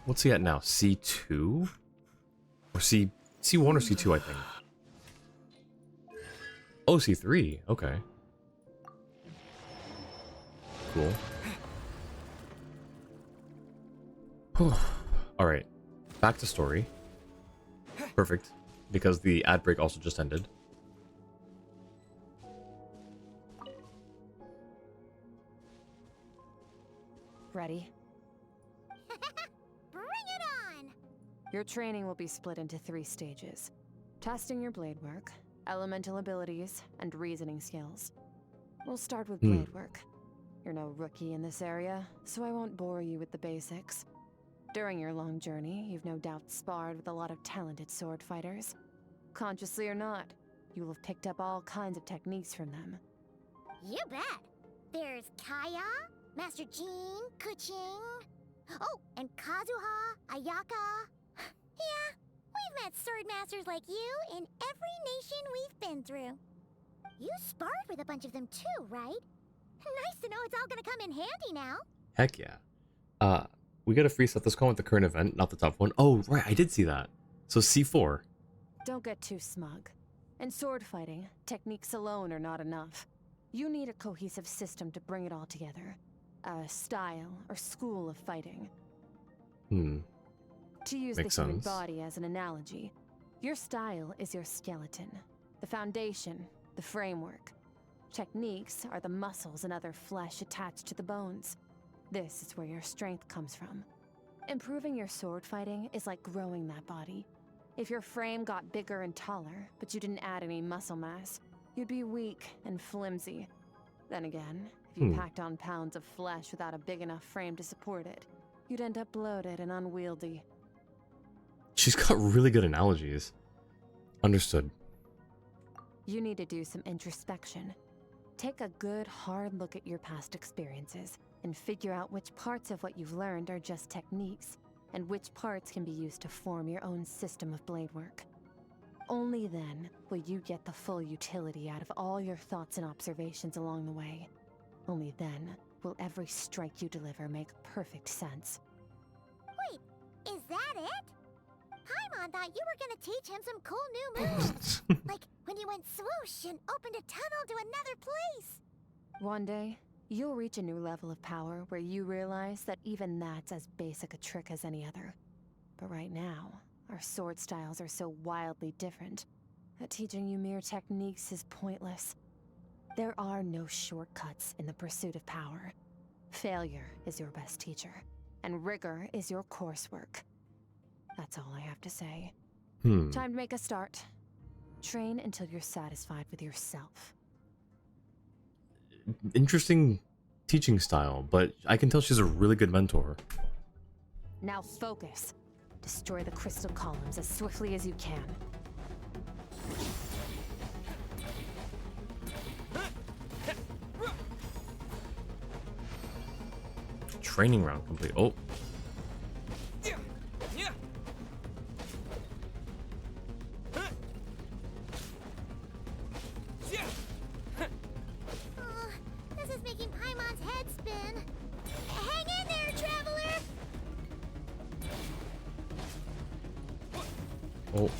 What's he at now? C2? Or C1 or C2, I think. Oh, C3. Okay. Cool. Alright. Back to story. Perfect. Because the ad break also just ended. Ready? Bring it on! Your training will be split into 3 stages. Testing your blade work, elemental abilities, and reasoning skills. We'll start with blade work. You're no rookie in this area, so I won't bore you with the basics. During your long journey, you've no doubt sparred with a lot of talented sword fighters. Consciously or not, you will have picked up all kinds of techniques from them. You bet! There's Kaya, Master Jean, Kuching... Oh, and Kazuha, Ayaka... Yeah, we've met sword masters like you in every nation we've been through. You sparred with a bunch of them too, right? Nice to know it's all gonna come in handy now. Heck yeah. We got a free Sethos Con with the current event, not the top one. Oh, right, I did see that. So C4. Don't get too smug. In sword fighting, techniques alone are not enough. You need a cohesive system to bring it all together. A style or school of fighting. To use Makes the human sense. body as an analogy, your style is your skeleton, the foundation, the framework. Techniques are the muscles and other flesh attached to the bones. This is where your strength comes from. Improving your sword fighting is like growing that body. If your frame got bigger and taller, but you didn't add any muscle mass, you'd be weak and flimsy. Then again, if you packed on pounds of flesh without a big enough frame to support it, you'd end up bloated and unwieldy. She's got really good analogies. Understood. You need to do some introspection. Take a good, hard look at your past experiences and figure out which parts of what you've learned are just techniques, and which parts can be used to form your own system of blade work. Only then will you get the full utility out of all your thoughts and observations along the way. Only then will every strike you deliver make perfect sense. Wait, is that it? Paimon thought you were gonna teach him some cool new moves. Like when you went swoosh and opened a tunnel to another place. One day, you'll reach a new level of power where you realize that even that's as basic a trick as any other. But right now, our sword styles are so wildly different that teaching you mere techniques is pointless. There are no shortcuts in the pursuit of power. Failure is your best teacher, and rigor is your coursework. That's all I have to say. Time to make a start. Train until you're satisfied with yourself. Interesting teaching style, but I can tell she's a really good mentor. Now focus. Destroy the crystal columns as swiftly as you can. Training round complete. Oh. This is making Paimon's head spin. Hang in there, traveler! Oh.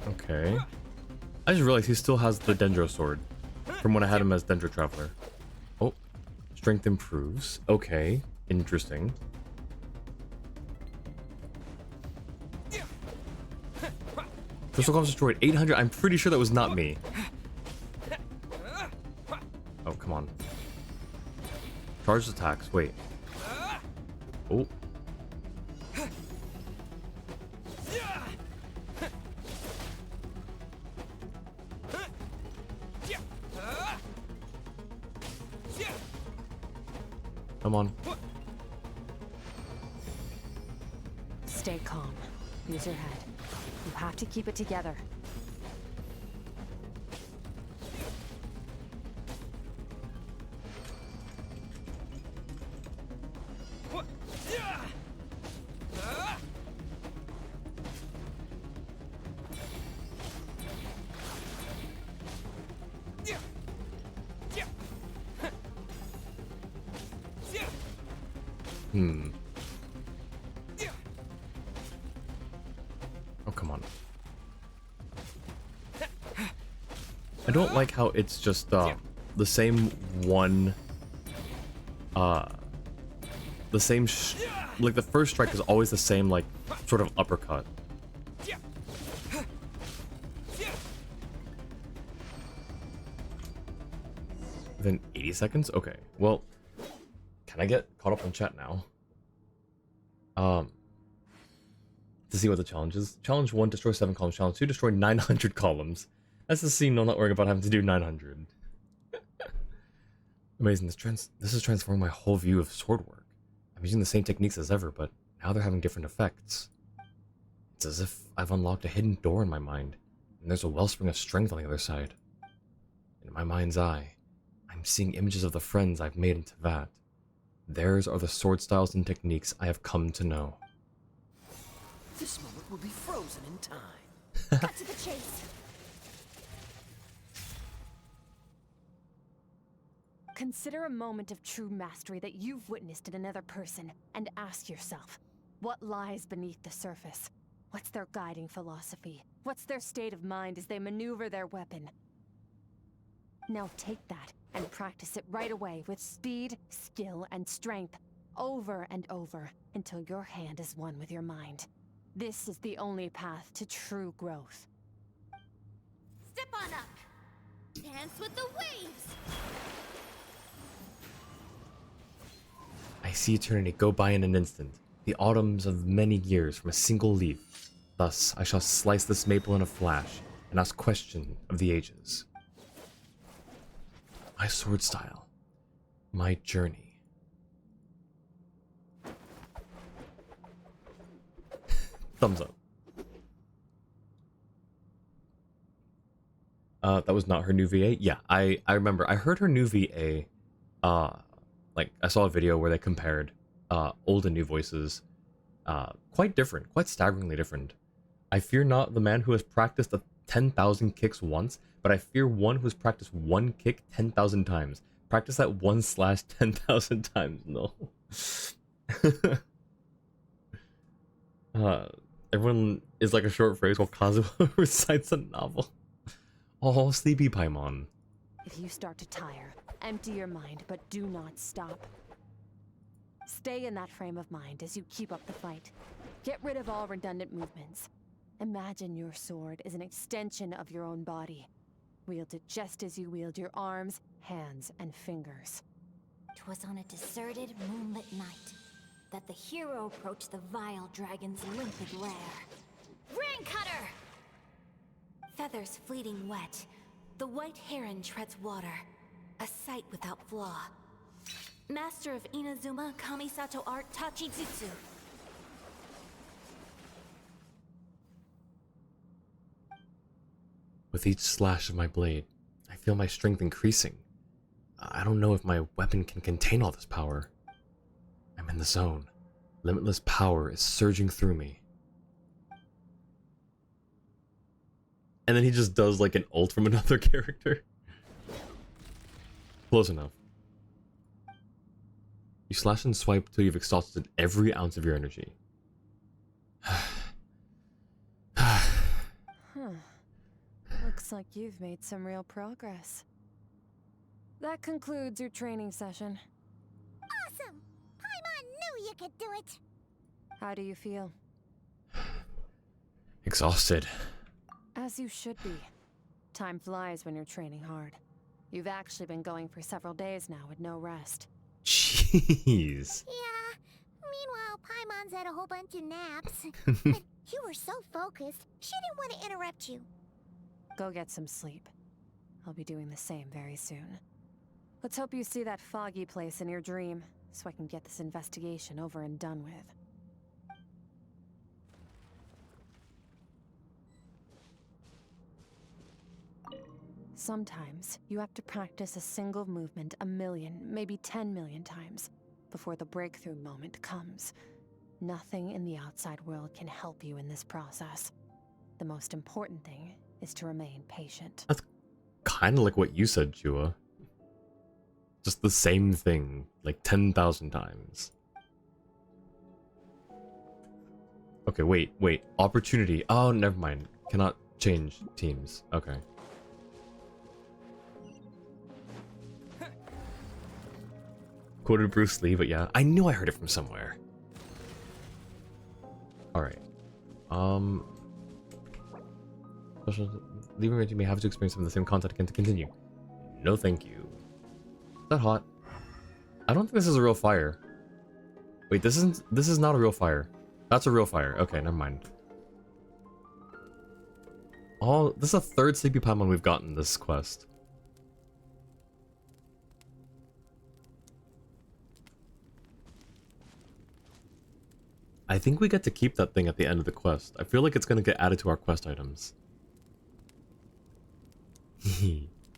Okay. I just realized he still has the Dendro sword from when I had him as Dendro Traveler. Oh. Strength improves. Okay. Interesting. Crystal columns destroyed 800. I'm pretty sure that was not me. Oh, come on. Charged attacks. Wait. Oh. Come on. Stay calm. Use your head. You have to keep it together. Oh, come on. I don't like how it's just the same one the same like the first strike is always the same like sort of uppercut. Within 80 seconds? Okay. Well, can I get caught up on chat now? To see what the challenge is. Challenge 1, destroy 7 columns. Challenge 2, destroy 900 columns. That's the scene I'm not worrying about having to do 900. Amazing. This is transforming my whole view of sword work. I'm using the same techniques as ever, but now they're having different effects. It's as if I've unlocked a hidden door in my mind, and there's a wellspring of strength on the other side. In my mind's eye, I'm seeing images of the friends I've made into that. Theirs are the sword styles and techniques I have come to know. This moment will be frozen in time. Cut to the chase. Consider a moment of true mastery that you've witnessed in another person, and ask yourself, what lies beneath the surface? What's their guiding philosophy? What's their state of mind as they maneuver their weapon? Now take that and practice it right away with speed, skill, and strength, over and over, until your hand is one with your mind. This is the only path to true growth. Step on up. Dance with the waves. I see eternity go by in an instant, the autumns of many years from a single leaf. Thus, I shall slice this maple in a flash, and ask question of the ages. My sword style. My journey. Thumbs up. That was not her new VA? Yeah, I remember. I heard her new VA, like, I saw a video where they compared, old and new voices. Quite different, quite staggeringly different. I fear not the man who has practiced 10,000 kicks once, but I fear one who has practiced one kick 10,000 times. Practice that 1/10,000 times, no. Everyone is like a short phrase while Kazuha recites a novel. Oh, sleepy Paimon. If you start to tire, empty your mind, but do not stop. Stay in that frame of mind as you keep up the fight. Get rid of all redundant movements. Imagine your sword is an extension of your own body. Wield it just as you wield your arms, hands, and fingers. 'Twas on a deserted, moonlit night that the hero approached the vile dragon's limpid lair. Ring cutter! Feathers fleeting wet, the white heron treads water, a sight without flaw. Master of Inazuma Kamisato art Tachijutsu. With each slash of my blade, I feel my strength increasing. I don't know if my weapon can contain all this power. I'm in the zone. Limitless power is surging through me. And then he just does like an ult from another character. Close enough. You slash and swipe till you've exhausted every ounce of your energy. Looks like you've made some real progress. That concludes your training session. Awesome! Paimon knew you could do it! How do you feel? Exhausted. As you should be. Time flies when you're training hard. You've actually been going for several days now with no rest. Jeez. Yeah. Meanwhile, Paimon's had a whole bunch of naps. But you were so focused, she didn't want to interrupt you. Go get some sleep. I'll be doing the same very soon. Let's hope you see that foggy place in your dream, so I can get this investigation over and done with. Sometimes, you have to practice a single movement 1,000,000, maybe 10,000,000 times, before the breakthrough moment comes. Nothing in the outside world can help you in this process. The most important thing is to remain patient. That's kind of like what you said, Jua. Just the same thing, like 10,000 times. Okay, wait. Opportunity. Oh, never mind. Cannot change teams. Okay. Quoted Bruce Lee, but yeah, I knew I heard it from somewhere. Alright. Leaving it, you may have to experience some of the same content again to continue. No thank you. Is that hot? I don't think this is a real fire. Wait, this is not a real fire. That's a real fire. Okay, never mind. Oh, this is a third Sleepy Paimon we've gotten this quest. I think we get to keep that thing at the end of the quest. I feel like it's gonna get added to our quest items.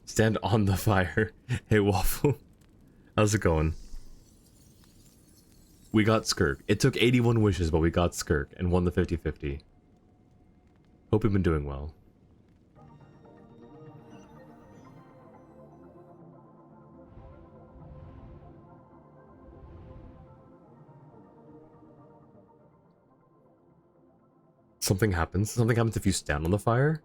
Stand on the fire. Hey, Waffle. How's it going? We got Skirk. It took 81 wishes, but we got Skirk and won the 50-50. Hope you've been doing well. Something happens. Something happens if you stand on the fire.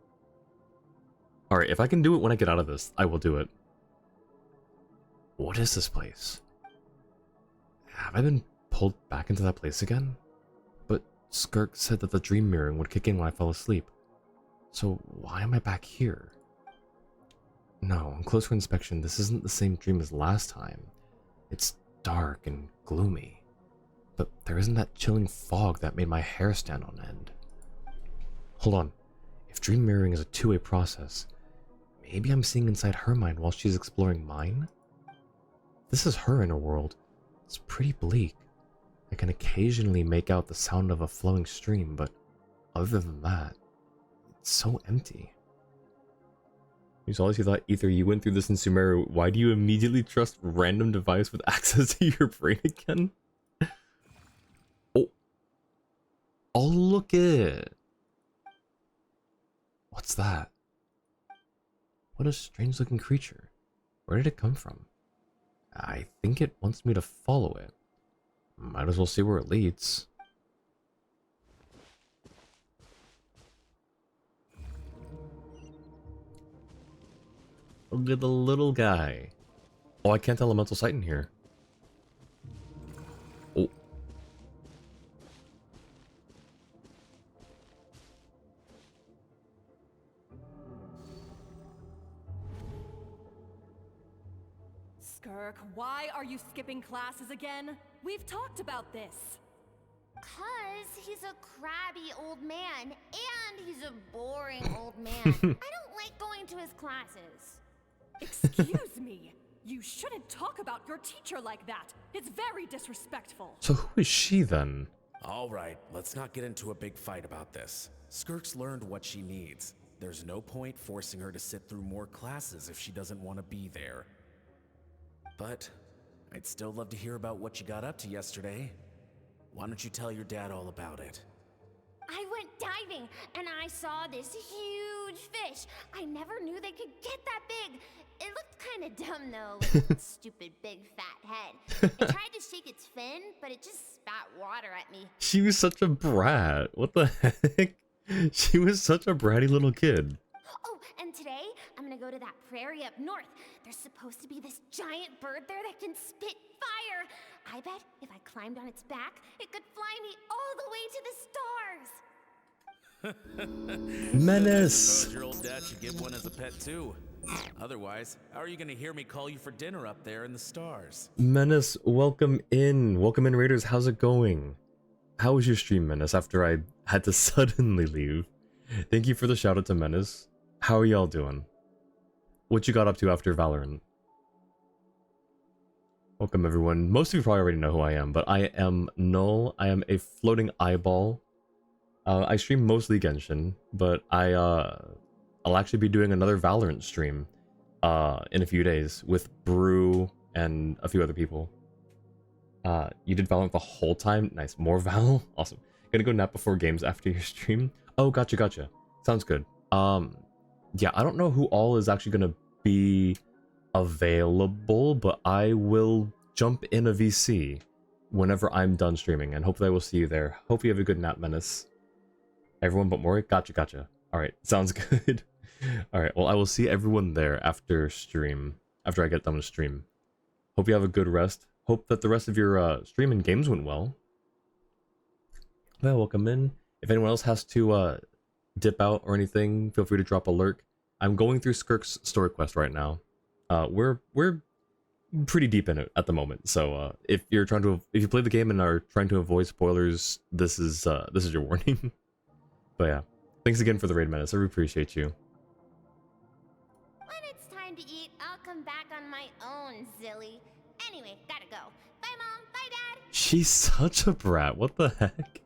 Alright, if I can do it when I get out of this, I will do it. What is this place? Have I been pulled back into that place again? But Skirk said that the dream mirroring would kick in when I fell asleep. So why am I back here? No, on closer inspection, this isn't the same dream as last time. It's dark and gloomy. But there isn't that chilling fog that made my hair stand on end. Hold on. If dream mirroring is a two-way process, maybe I'm seeing inside her mind while she's exploring mine? This is her inner world. It's pretty bleak. I can occasionally make out the sound of a flowing stream, but other than that, it's so empty. So all you thought, Ether, you went through this in Sumeru. Why do you immediately trust random device with access to your brain again? Oh. Oh, look it. What's that? What a strange looking creature. Where did it come from? I think it wants me to follow it. Might as well see where it leads. Look at the little guy. Oh, I can't elemental sight in here. Oh. Skirk, why are you skipping classes again? We've talked about this. 'Cause he's a crabby old man, and he's a boring old man. I don't like going to his classes. Excuse me. You shouldn't talk about your teacher like that. It's very disrespectful. So who is she then? All right, let's not get into a big fight about this. Skirk's learned what she needs. There's no point forcing her to sit through more classes if she doesn't want to be there. But I'd still love to hear about what you got up to yesterday. Why don't you tell your dad all about it? I went diving, and I saw this huge fish. I never knew they could get that big. It looked kind of dumb, though, with its stupid big fat head. I tried to shake its fin, but it just spat water at me. She was such a brat. What the heck? She was such a bratty little kid. Oh, and today, I'm gonna go to that prairie up north. There's supposed to be this giant bird there that can spit fire. I bet if I climbed on its back, it could fly me all the way to the stars. Menace! Suppose your old dad should get one as a pet too. Otherwise, how are you gonna hear me call you for dinner up there in the stars? Menace, welcome in. Welcome in, Raiders. How's it going? How was your stream, Menace, after I had to suddenly leave? Thank you for the shout out to Menace. How are y'all doing? What you got up to after Valorant? Welcome, everyone. Most of you probably already know who I am, but I am Null. I am a floating eyeball. I stream mostly Genshin, but I'll actually be doing another Valorant stream in a few days with Brew and a few other people. You did Valorant the whole time? Nice. More Val? Awesome. Gonna go nap before games after your stream? Oh, gotcha. Sounds good. Yeah, I don't know who all is actually gonna be available, but I will jump in a VC whenever I'm done streaming, and hopefully I will see you there. Hope you have a good nap, Menace. Everyone but Mori? Gotcha. Alright, sounds good. Alright, well, I will see everyone there after stream, after I get done with stream. Hope you have a good rest. Hope that the rest of your stream and games went well. Well, welcome in. If anyone else has to dip out or anything, feel free to drop a lurk. I'm going through Skirk's story quest right now. We're pretty deep in it at the moment, so if you play the game and are trying to avoid spoilers, this is your warning. But yeah, thanks again for the raid, Menace. I really appreciate you. When it's time to eat, I'll come back on my own, Zilly. Anyway, gotta go. Bye, Mom. Bye, Dad. She's such a brat. What the heck?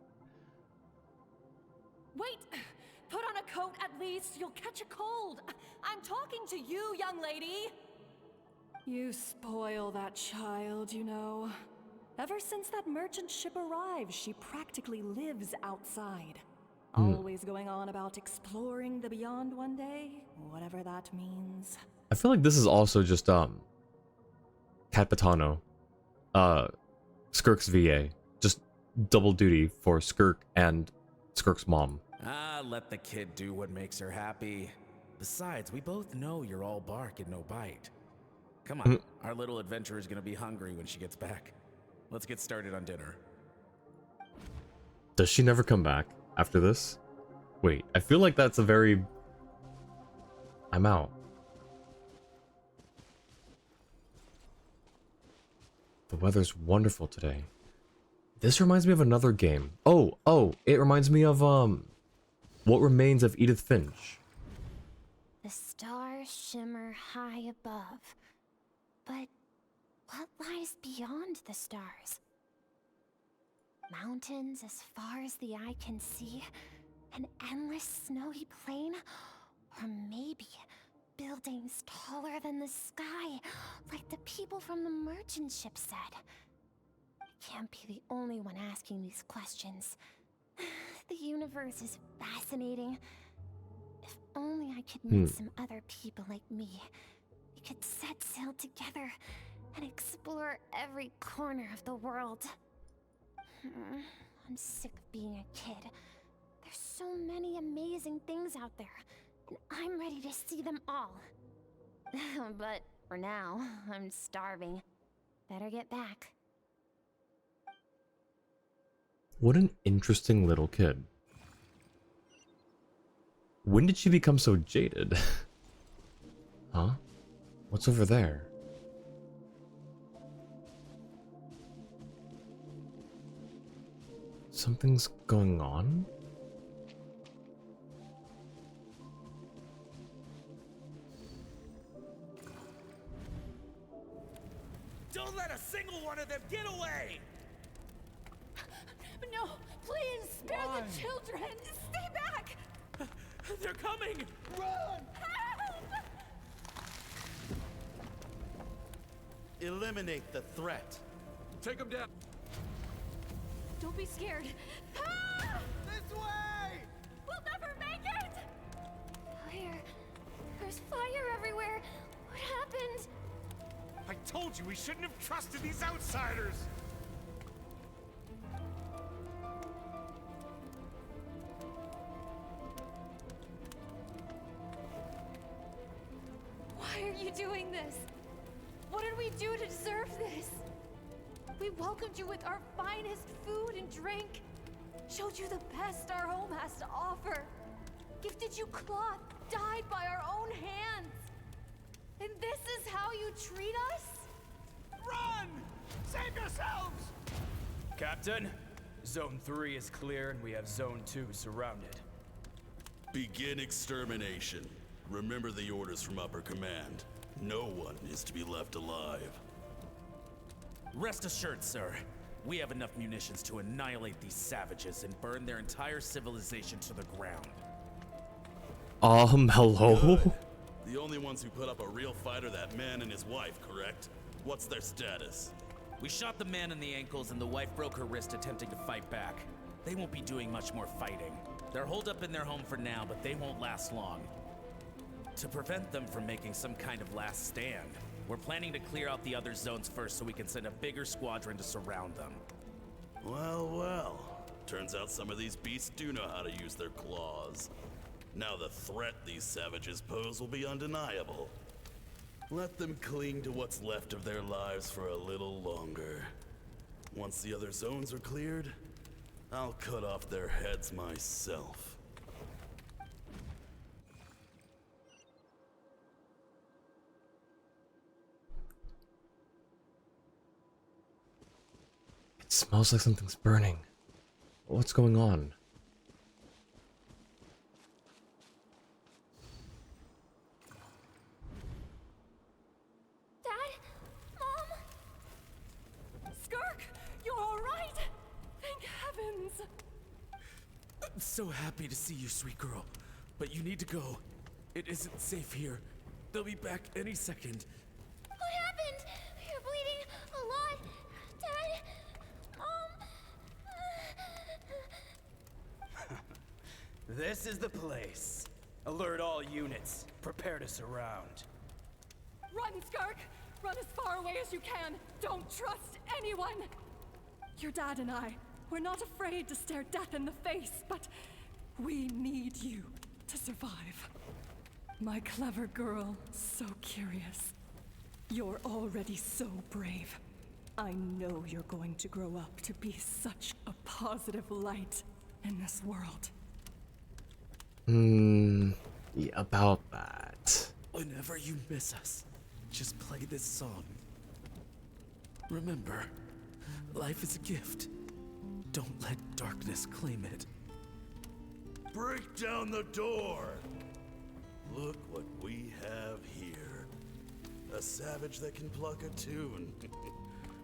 Wait! Put on a coat at least. You'll catch a cold. I'm talking to you, young lady. You spoil that child, you know. Ever since that merchant ship arrived, she practically lives outside. Always going on about exploring the beyond one day, whatever that means. I feel like this is also just Capitano, Skirk's VA, just double duty for Skirk and Skirk's mom. Let the kid do what makes her happy. Besides, we both know you're all bark and no bite. Come on, our little adventurer is gonna be hungry when she gets back. Let's get started on dinner. Does she never come back after this? Wait, I feel like that's a very... I'm out. The weather's wonderful today. This reminds me of another game. Oh, it reminds me of, What Remains of Edith Finch. The stars shimmer high above. But what lies beyond the stars? Mountains as far as the eye can see, An endless snowy plain? Or maybe buildings taller than the sky, like the people from the merchant ship said. I can't be the only one asking these questions. The universe is fascinating. If only I could meet some other people like me. We could set sail together and explore every corner of the world. I'm sick of being a kid. There's so many amazing things out there, and I'm ready to see them all. But for now, I'm starving. Better get back. What an interesting little kid. When did she become so jaded? Huh? What's over there? Something's going on? Don't let a single one of them get away! No, please, spare the children! Stay back! They're coming! Run! Help! Eliminate the threat. Take them down! Don't be scared. Ah! This way! We'll never make it! Fire. There's fire everywhere. What happened? I told you we shouldn't have trusted these outsiders! Why are you doing this? What did we do to deserve this? We welcomed you with our finest food and drink, showed you the best our home has to offer, gifted you cloth dyed by our own hands. And this is how you treat us? Run! Save yourselves! Captain, Zone 3 is clear and we have Zone 2 surrounded. Begin extermination. Remember the orders from upper command. No one is to be left alive. Rest assured, sir. We have enough munitions to annihilate these savages and burn their entire civilization to the ground. Hello? Good. The only ones who put up a real fight are that man and his wife, correct? What's their status? We shot the man in the ankles and the wife broke her wrist attempting to fight back. They won't be doing much more fighting. They're holed up in their home for now, but they won't last long. To prevent them from making some kind of last stand, we're planning to clear out the other zones first so we can send a bigger squadron to surround them. Well, well. Turns out some of these beasts do know how to use their claws. Now the threat these savages pose will be undeniable. Let them cling to what's left of their lives for a little longer. Once the other zones are cleared, I'll cut off their heads myself. It smells like something's burning. What's going on? Dad? Mom? Skirk, you're all right? Thank heavens. I'm so happy to see you, sweet girl. But you need to go. It isn't safe here. They'll be back any second. What happened? You're bleeding a lot. Dad? Mom? This is the place. Alert all units. Prepare to surround. Run, Skirk! Run as far away as you can. Don't trust anyone. Your dad and I, we're not afraid to stare death in the face, but we need you to survive. My clever girl, so curious. You're already so brave. I know you're going to grow up to be such a positive light in this world. Yeah, about that. Whenever you miss us, just play this song. Remember, life is a gift. Don't let darkness claim it. Break down the door! Look what we have here. A savage that can pluck a tune.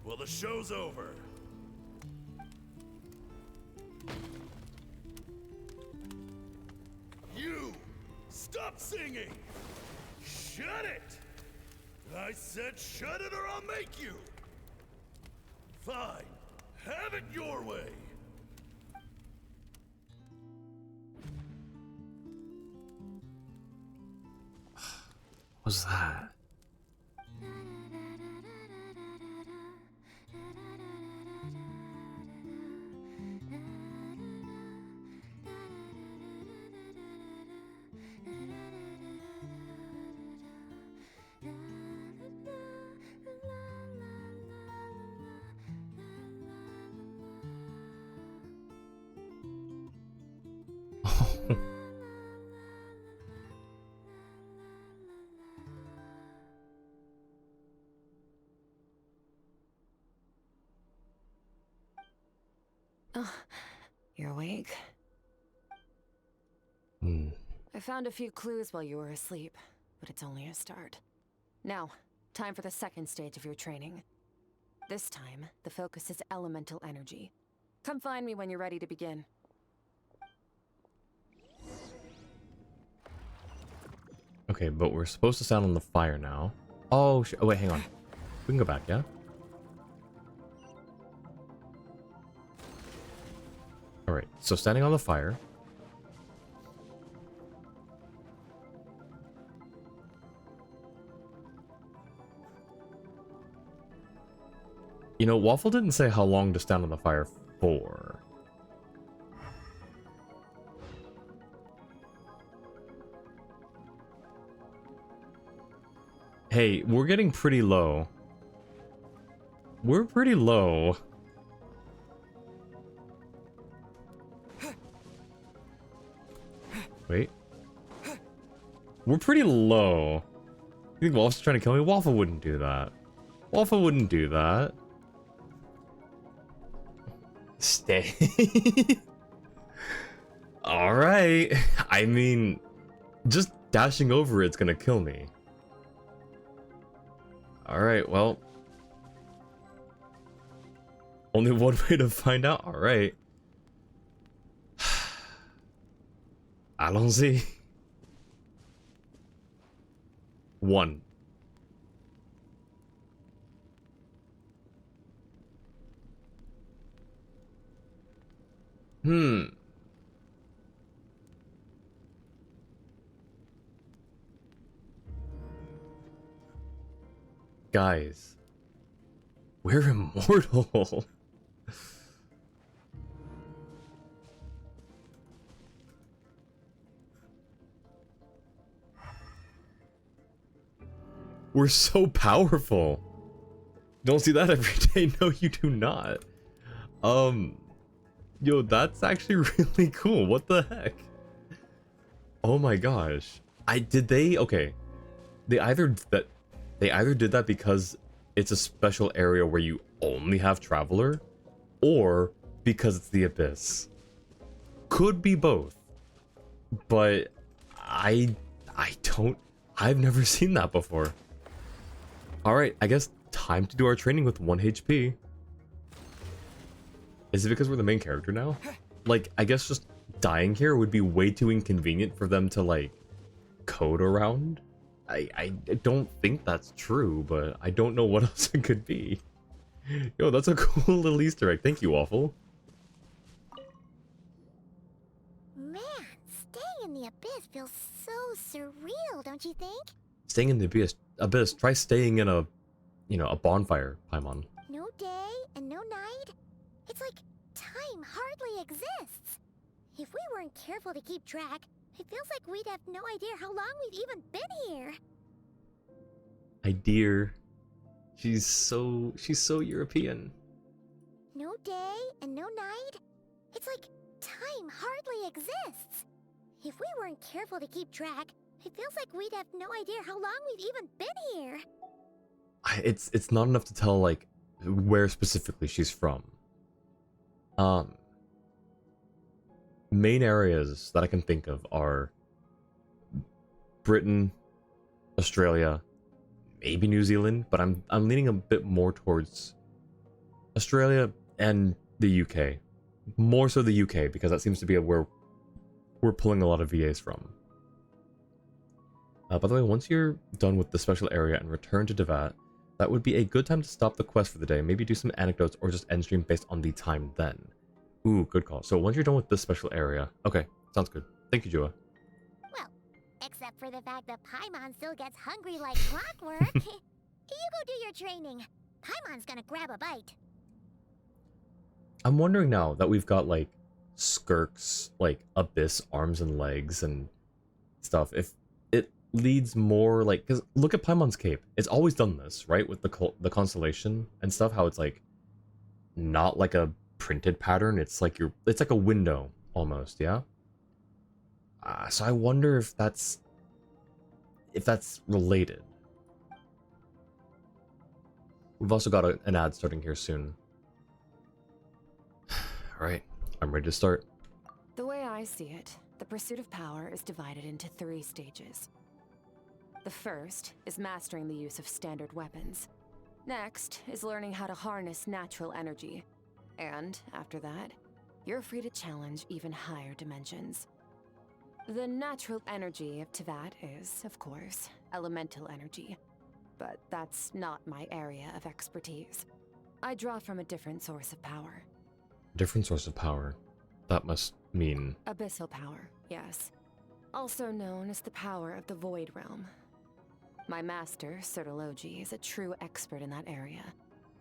Well, the show's over. Stop singing! Shut it! I said shut it or I'll make you! Fine. Have it your way. What was that? Oh, you're awake? I found a few clues while you were asleep, but it's only a start. Now, time for the second stage of your training. This time, the focus is elemental energy. Come find me when you're ready to begin. Okay, but we're supposed to stand on the fire now. Oh, oh wait, hang on. We can go back, yeah? Alright, so standing on the fire. You know, Waffle didn't say how long to stand on the fire for. Hey, we're getting pretty low. We're pretty low. Wait. We're pretty low. You think Waffle's trying to kill me? Waffle wouldn't do that. Waffle wouldn't do that. Stay. Alright. I mean, just dashing over it's gonna kill me. Alright, well. Only one way to find out. Alright. Allons-y. 1. Guys. We're immortal. We're so powerful. Don't see that every day. No, you do not. Yo, that's actually really cool. What the heck? Oh my gosh. Okay. They either did that because it's a special area where you only have Traveler, or because it's the Abyss. Could be both. But I've never seen that before. Alright, I guess time to do our training with 1 HP. Is it because we're the main character now? Like, I guess just dying here would be way too inconvenient for them to, like, code around? I don't think that's true, but I don't know what else it could be. Yo, that's a cool little Easter egg. Thank you, Waffle. Man, staying in the Abyss feels so surreal, don't you think? Staying in the Abyss, try staying in a, a bonfire, Paimon. No day and no night? It's like time hardly exists. If we weren't careful to keep track, it feels like we'd have no idea how long we've even been here. Idea. She's so European. No day and no night? It's like time hardly exists. If we weren't careful to keep track, it feels like we'd have no idea how long we've even been here. It's not enough to tell, like, where specifically she's from. Main areas that I can think of are Britain, Australia, maybe New Zealand, but I'm leaning a bit more towards Australia and the UK. More so the UK, because that seems to be where we're pulling a lot of VAs from. By the way, once you're done with the special area and return to Devat, that would be a good time to stop the quest for the day. Maybe do some anecdotes or just end stream based on the time then. Ooh, good call. So once you're done with this special area... Okay, sounds good. Thank you, Jua. Well, except for the fact that Paimon still gets hungry like clockwork. You go do your training. Paimon's gonna grab a bite. I'm wondering now that we've got, like, Skirk's, like, Abyss arms and legs and stuff, if it leads more, like... Because look at Paimon's cape. It's always done this, right? With the constellation and stuff, how it's, like, not like a printed pattern. It's like it's like a window, almost, yeah? So I wonder if that's related. We've also got an ad starting here soon. Alright, I'm ready to start. The way I see it, the pursuit of power is divided into 3 stages. The first is mastering the use of standard weapons. Next is learning how to harness natural energy. And after that, you're free to challenge even higher dimensions. The natural energy of Tevat is, of course, elemental energy. But that's not my area of expertise. I draw from a different source of power. Different source of power. That must mean... Abyssal power, yes. Also known as the power of the Void Realm. My master, Sertologi, is a true expert in that area.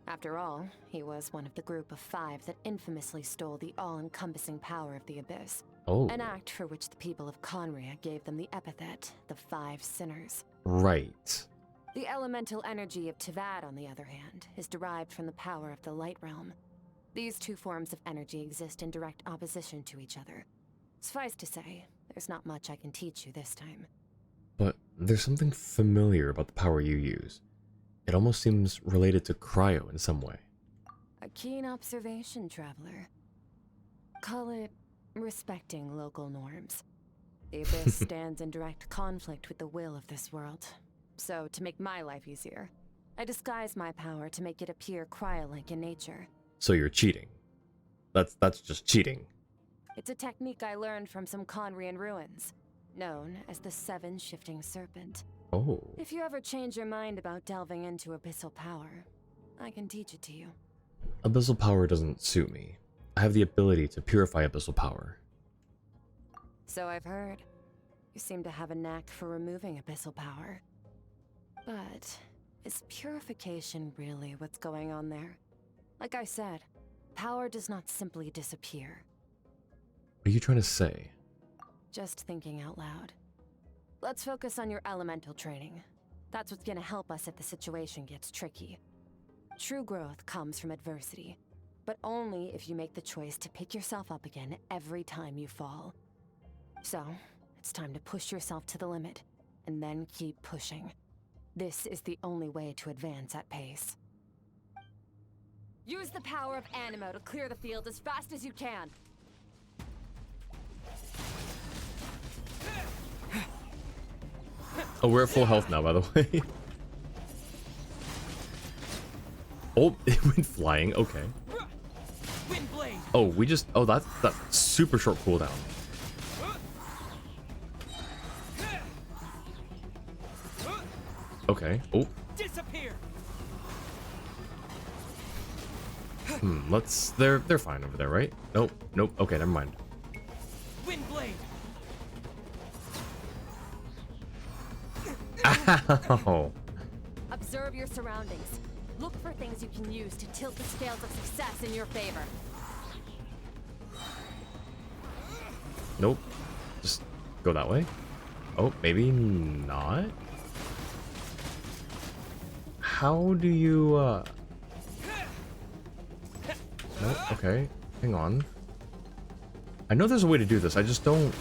After all, he was one of the group of 5 that infamously stole the all-encompassing power of the Abyss. Oh. An act for which the people of Conria gave them the epithet, the 5 Sinners. Right. The elemental energy of Tevat, on the other hand, is derived from the power of the Light Realm. These 2 forms of energy exist in direct opposition to each other. Suffice to say, there's not much I can teach you this time. But there's something familiar about the power you use. It almost seems related to cryo in some way. A keen observation, traveler. Call it respecting local norms. The Abyss stands in direct conflict with the will of this world. So, to make my life easier, I disguise my power to make it appear cryo-like in nature. So you're cheating. That's just cheating. It's a technique I learned from some Conrian ruins, known as the 7 Shifting Serpent. Oh. If you ever change your mind about delving into abyssal power, I can teach it to you. Abyssal power doesn't suit me. I have the ability to purify abyssal power. So I've heard. You seem to have a knack for removing abyssal power. But is purification really what's going on there? Like I said, power does not simply disappear. What are you trying to say? Just thinking out loud. Let's focus on your elemental training. That's what's gonna help us if the situation gets tricky. True growth comes from adversity, but only if you make the choice to pick yourself up again every time you fall. So, it's time to push yourself to the limit, and then keep pushing. This is the only way to advance at pace. Use the power of Animo to clear the field as fast as you can. Oh, we're at full health now, by the way. Oh, it went flying. Okay. Oh, we just... Oh, that's super short cooldown. Okay. Oh. Disappear. Let's... They're fine over there, right? Nope. Nope. Okay, never mind. Windblade. Ow. Observe your surroundings. Look for things you can use to tilt the scales of success in your favor. Nope. Just go that way. Oh, maybe not? How do you, Nope, okay. Hang on. I know there's a way to do this, I just don't...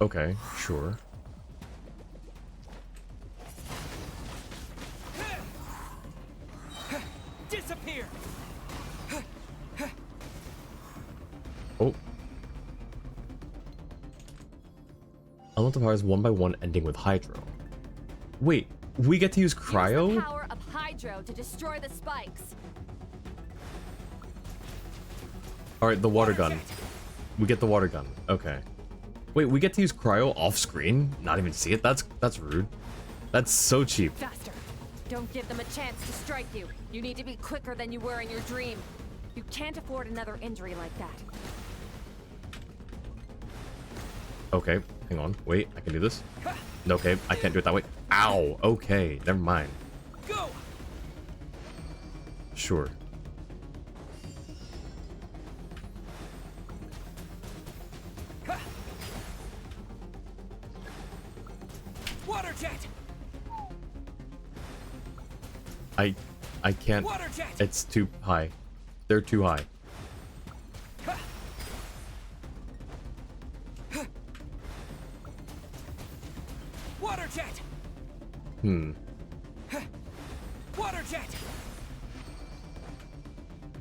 Okay, sure. Disappear. Oh. Elemental power is 1 by 1 ending with Hydro. Wait, we get to use cryo? Use the power of Hydro to destroy the spikes. Alright, the water gun. We get the water gun. Okay. Wait, we get to use cryo off screen? Not even see it? That's rude. That's so cheap. Faster. Don't give them a chance to strike you. You need to be quicker than you were in your dream. You can't afford another injury like that. Okay, hang on. Wait, I can do this? Okay, I can't do it that way. Ow! Okay, never mind. Go! Sure. Water jet! I can't. Water jet! It's too high. They're too high. Water jet! Water jet!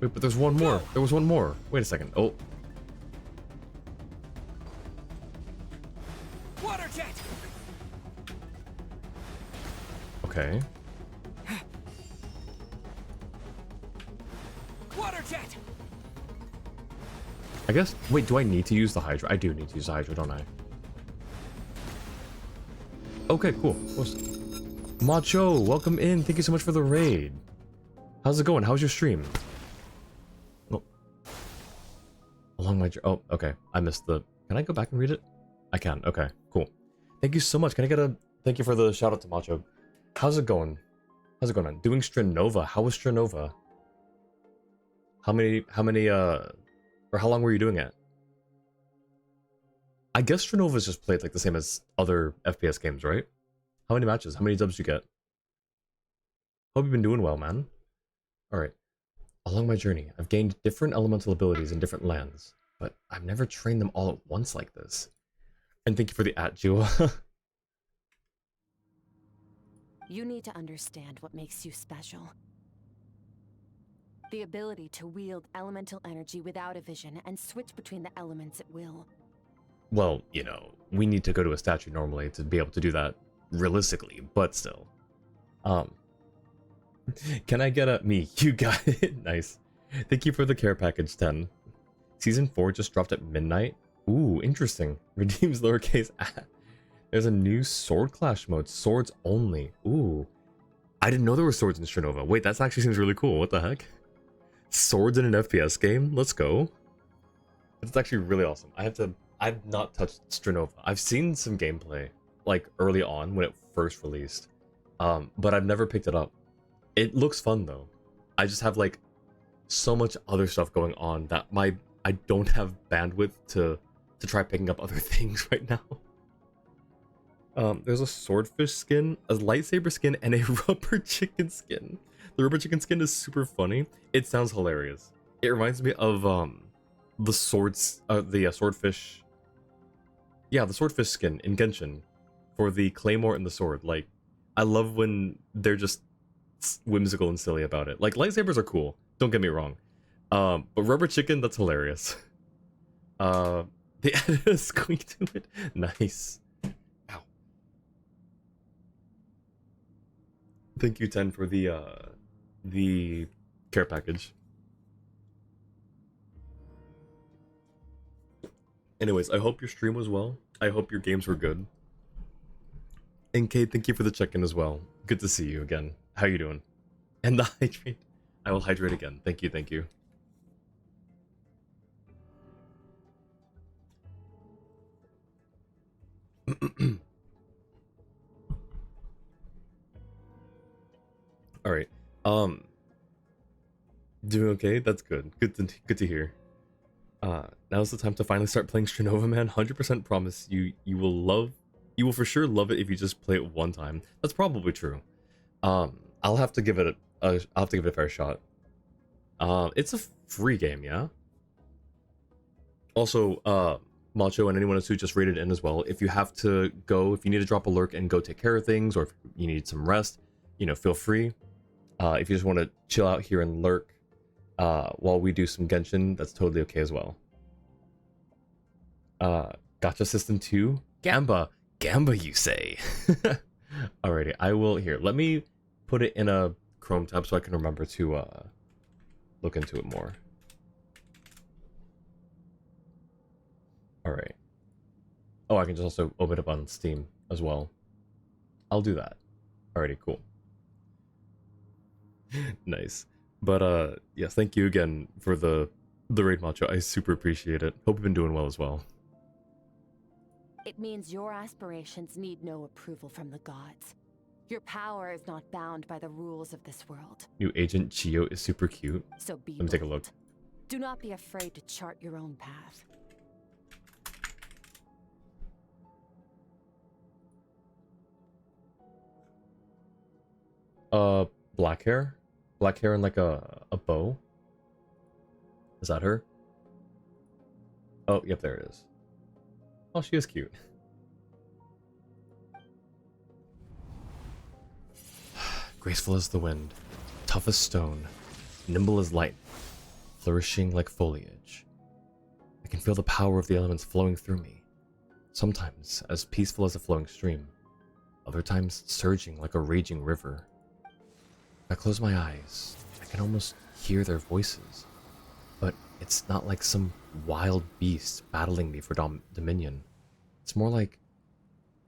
Wait, but there's one more. There was one more. Wait a second. Oh. Water jet! Okay. Water jet! I guess. Wait, do I need to use the Hydra? I do need to use the Hydra, don't I? Okay, cool. Macho, welcome in. Thank you so much for the raid. How's it going? How's your stream? Oh. Along my... Oh, okay. I missed the... Can I go back and read it? I can. Okay, cool. Thank you so much. Can I get a... Thank you for the shout out to Macho. How's it going? How's it going on? Doing Strinova. How was Strinova? How many, or how long were you doing it? I guess Stranova's just played like the same as other FPS games, right? How many matches? How many dubs you get? Hope you've been doing well, man. Alright. Along my journey, I've gained different elemental abilities in different lands, but I've never trained them all at once like this. And thank you for the Jewel. You need to understand what makes you special. The ability to wield elemental energy without a vision and switch between the elements at will. Well, you know, we need to go to a statue normally to be able to do that realistically, but still. Can I get a... Me, you got it. Nice. Thank you for the care package 10. Season 4 just dropped at midnight. Ooh, interesting. Redeems lowercase at. There's a new sword clash mode. Swords only. Ooh. I didn't know there were swords in Strinova. Wait, that actually seems really cool. What the heck? Swords in an FPS game? Let's go. It's actually really awesome. I've not touched Strinova. I've seen some gameplay, like early on when it first released. But I've never picked it up. It looks fun though. I just have like so much other stuff going on that I don't have bandwidth to try picking up other things right now. There's a swordfish skin, a lightsaber skin, and a rubber chicken skin. The rubber chicken skin is super funny. It sounds hilarious. It reminds me of the swordfish. Yeah, the swordfish skin in Genshin for the claymore and the sword. Like, I love when they're just whimsical and silly about it. Like, lightsabers are cool. Don't get me wrong. But rubber chicken, that's hilarious. They added a squeak to it. Nice. Ow. Thank you, 10, for the care package. Anyways, I hope your stream was well. I hope your games were good. And Kate, thank you for the check-in as well. Good to see you again. How you doing? And the hydrate. I will hydrate again. Thank you, thank you. All right. Doing okay? That's good. Good to hear. Now's the time to finally start playing Strinova, man. 100% promise you will for sure love it if you just play it one time. That's probably true. I'll have to give it a fair shot. It's a free game, yeah. Also, Macho and anyone else who just rated in as well. If you have to go, if you need to drop a lurk and go take care of things, or if you need some rest, you know, feel free. If you just want to chill out here and lurk while we do some Genshin, that's totally okay as well. Gacha System 2? Gamba, you say? Alrighty, I will here. Let me put it in a Chrome tab so I can remember to look into it more. Alright. Oh, I can just also open it up on Steam as well. I'll do that. Alrighty, cool. Nice. But yes, thank you again for the raid, Macho. I super appreciate it. Hope you've been doing well as well. It means your aspirations need no approval from the gods. Your power is not bound by the rules of this world. New agent Chio is super cute. So be Let me take a look. bold. Do not be afraid to chart your own path. Black hair? Black hair and like a bow? Is that her? Oh, yep, there it is. Oh, she is cute. Graceful as the wind, tough as stone, nimble as light, flourishing like foliage. I can feel the power of the elements flowing through me, sometimes as peaceful as a flowing stream, other times surging like a raging river. If I close my eyes, I can almost hear their voices, but it's not like some wild beast battling me for dominion. It's more like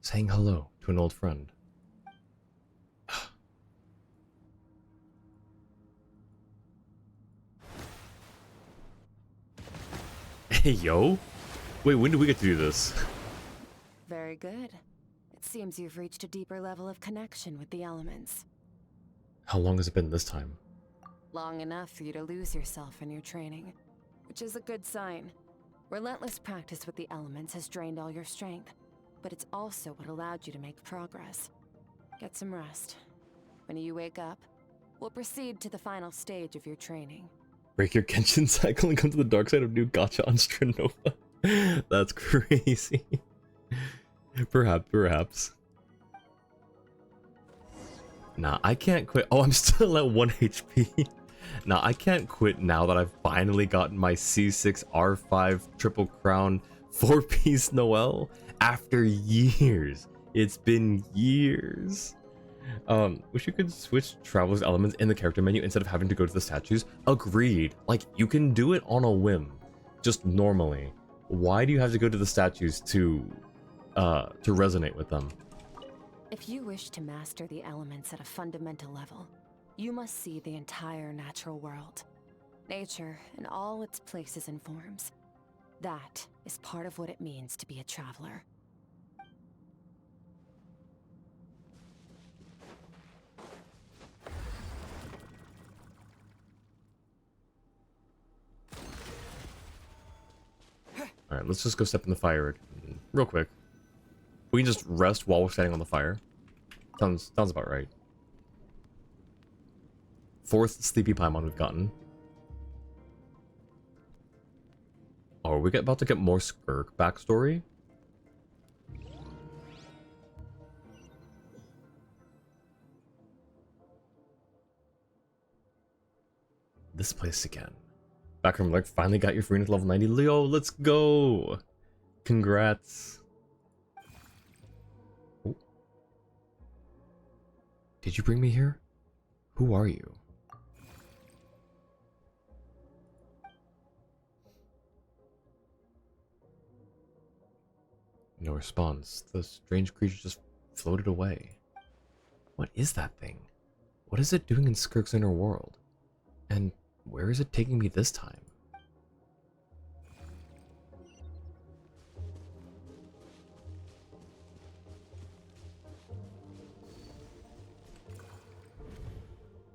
saying hello to an old friend. Hey, yo! Wait, when did we get to do this? Very good. It seems you've reached a deeper level of connection with the elements. How long has it been this time? Long enough for you to lose yourself in your training, which is a good sign. Relentless practice with the elements has drained all your strength, but it's also what allowed you to make progress. Get some rest. When you wake up, we'll proceed to the final stage of your training. Break your Genshin cycle and come to the dark side of new gacha on Strenova. That's crazy. Perhaps. Nah, I can't quit. Oh, I'm still at 1 HP. Nah, I can't quit now that I've finally gotten my C6 R5 Triple Crown 4-piece Noel after years. It's been years. Wish you could switch Traveler's Elements in the character menu instead of having to go to the statues. Agreed. Like, you can do it on a whim. Just normally. Why do you have to go to the statues to resonate with them? If you wish to master the elements at a fundamental level, you must see the entire natural world. Nature in all its places and forms. That is part of what it means to be a traveler. Alright, let's just go step in the fire real quick. We can just rest while we're standing on the fire. Sounds about right. 4th Sleepy Paimon we've gotten. Oh, are we about to get more Skirk backstory? This place again. Backroom Lurk finally got your free to level 90. Leo, let's go! Congrats. Oh. Did you bring me here? Who are you? No response. The strange creature just floated away. What is that thing? What is it doing in Skirk's inner world? And where is it taking me this time?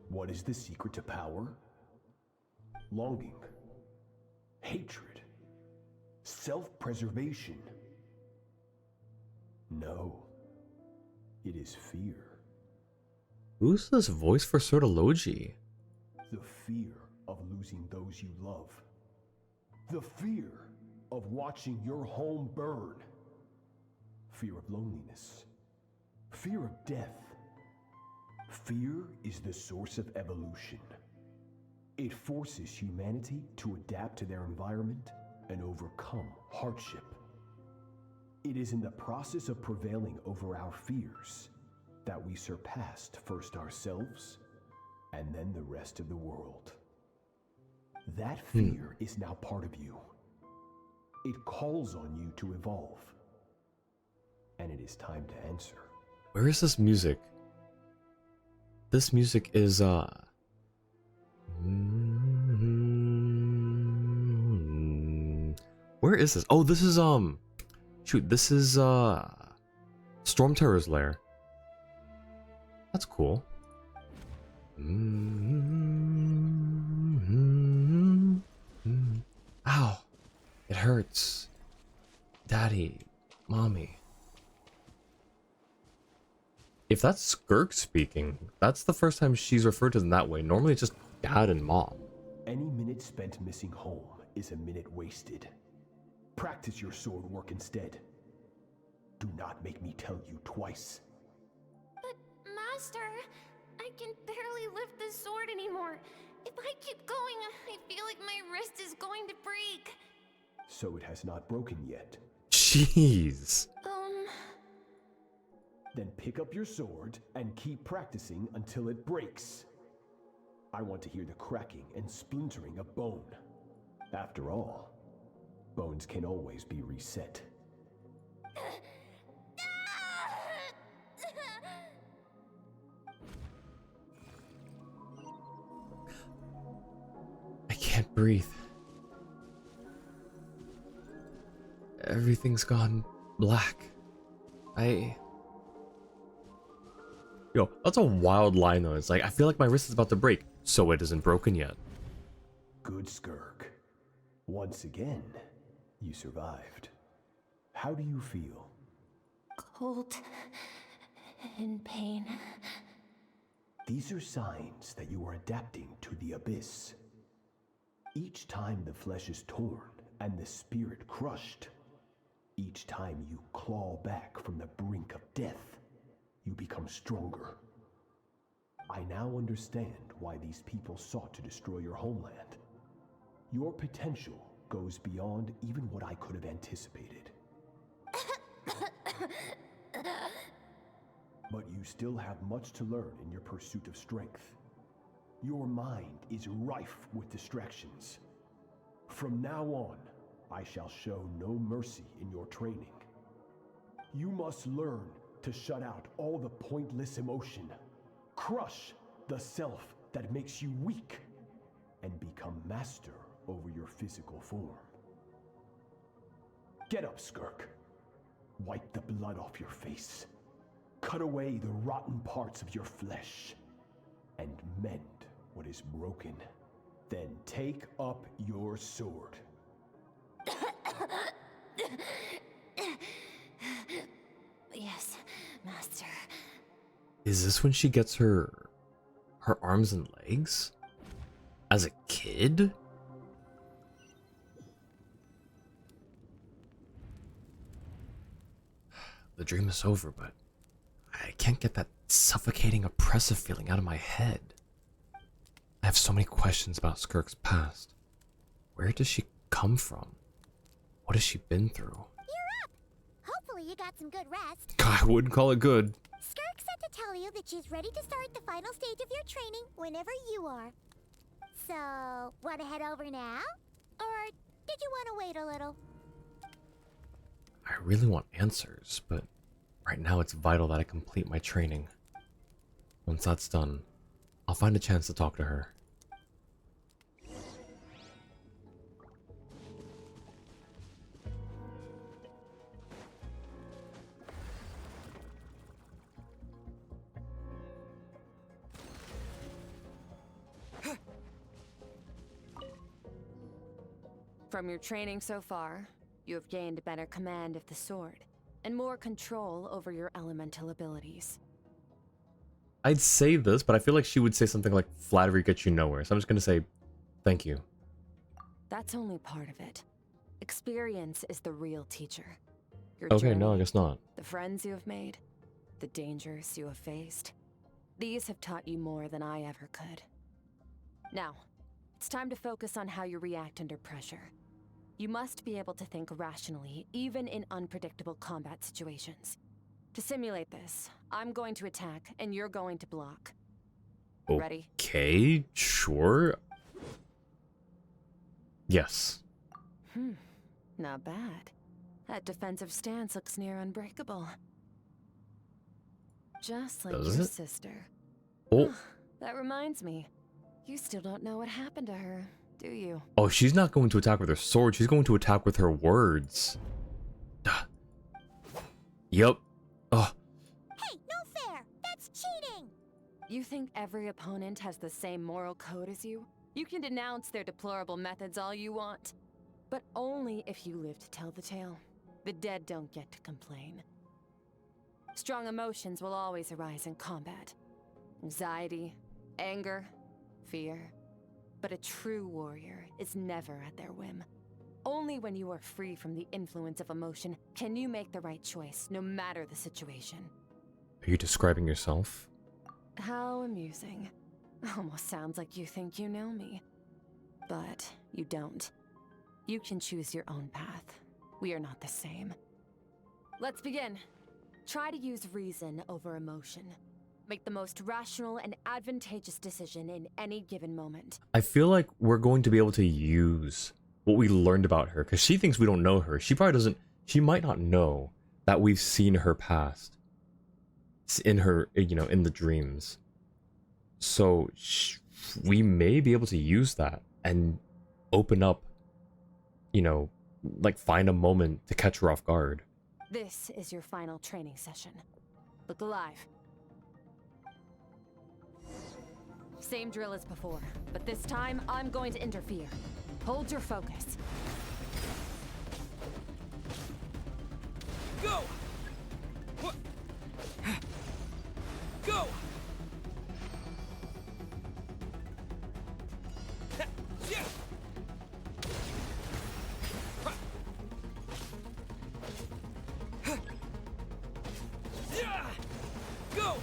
What is the secret to power? Longing, hatred, self-preservation. No, it is fear. Who's this voice for Sortology? The fear of losing those you love. The fear of watching your home burn. Fear of loneliness. Fear of death. Fear is the source of evolution. It forces humanity to adapt to their environment and overcome hardship. It is in the process of prevailing over our fears that we surpassed first ourselves and then the rest of the world. That fear is now part of you. It calls on you to evolve. And it is time to answer. Where is this music? This music is where is this? Oh, this is shoot, this is Storm Terror's lair. That's cool. Ow. It hurts. Daddy, mommy. If that's Skirk speaking, that's the first time she's referred to them that way. Normally it's just dad and mom. Any minute spent missing home is a minute wasted. Practice your sword work instead. Do not make me tell you twice. But, Master, I can barely lift the sword anymore. If I keep going, I feel like my wrist is going to break. So it has not broken yet. Jeez. Then pick up your sword and keep practicing until it breaks. I want to hear the cracking and splintering of bone. After all, bones can always be reset. I can't breathe. Everything's gone black. Yo, that's a wild line though. It's like, I feel like my wrist is about to break, so it isn't broken yet. Good, Skirk. Once again, you survived. How do you feel? Cold. In pain. These are signs that you are adapting to the abyss. Each time the flesh is torn and the spirit crushed, each time you claw back from the brink of death, you become stronger. I now understand why these people sought to destroy your homeland. Your potential goes beyond even what I could have anticipated. But you still have much to learn in your pursuit of strength. Your mind is rife with distractions. From now on, I shall show no mercy in your training. You must learn to shut out all the pointless emotion, crush the self that makes you weak, and become master over your physical form. Get up, Skirk. Wipe the blood off your face. Cut away the rotten parts of your flesh, and mend what is broken. Then take up your sword. Yes, Master. Is this when she gets her arms and legs? As a kid? The dream is over, but I can't get that suffocating, oppressive feeling out of my head. I have so many questions about Skirk's past. Where does she come from? What has she been through? You're up! Hopefully you got some good rest. I wouldn't call it good. Skirk said to tell you that she's ready to start the final stage of your training whenever you are. So, wanna head over now? Or did you wanna wait a little? I really want answers, but right now it's vital that I complete my training. Once that's done, I'll find a chance to talk to her. From your training so far, you have gained better command of the sword, and more control over your elemental abilities. I'd say this, but I feel like she would say something like, flattery gets you nowhere, so I'm just gonna say, thank you. That's only part of it. Experience is the real teacher. Your Okay, journey, no, I guess not. the friends you have made, the dangers you have faced. These have taught you more than I ever could. Now, it's time to focus on how you react under pressure. You must be able to think rationally, even in unpredictable combat situations. To simulate this, I'm going to attack, and you're going to block. Ready? Okay, sure. Yes. Not bad. That defensive stance looks near unbreakable. Just like Does your it? sister. Oh. That reminds me. You still don't know what happened to her, do you? Oh, she's not going to attack with her sword. She's going to attack with her words. Yup. Oh. Hey, no fair! That's cheating! You think every opponent has the same moral code as you? You can denounce their deplorable methods all you want. But only if you live to tell the tale. The dead don't get to complain. Strong emotions will always arise in combat. Anxiety, anger, fear. But a true warrior is never at their whim. Only when you are free from the influence of emotion can you make the right choice, no matter the situation. Are you describing yourself? How amusing. Almost sounds like you think you know me. But you don't. You can choose your own path. We are not the same. Let's begin. Try to use reason over emotion. Make the most rational and advantageous decision in any given moment. I feel like we're going to be able to use what we learned about her, because she thinks we don't know her. She probably doesn't. She might not know that we've seen her past. It's in her, you know, in the dreams. So we may be able to use that and open up, you know, like find a moment to catch her off guard. This is your final training session. Look alive. Same drill as before, but this time I'm going to interfere. Hold your focus. Go! What? Go! Yeah! Yeah! Go!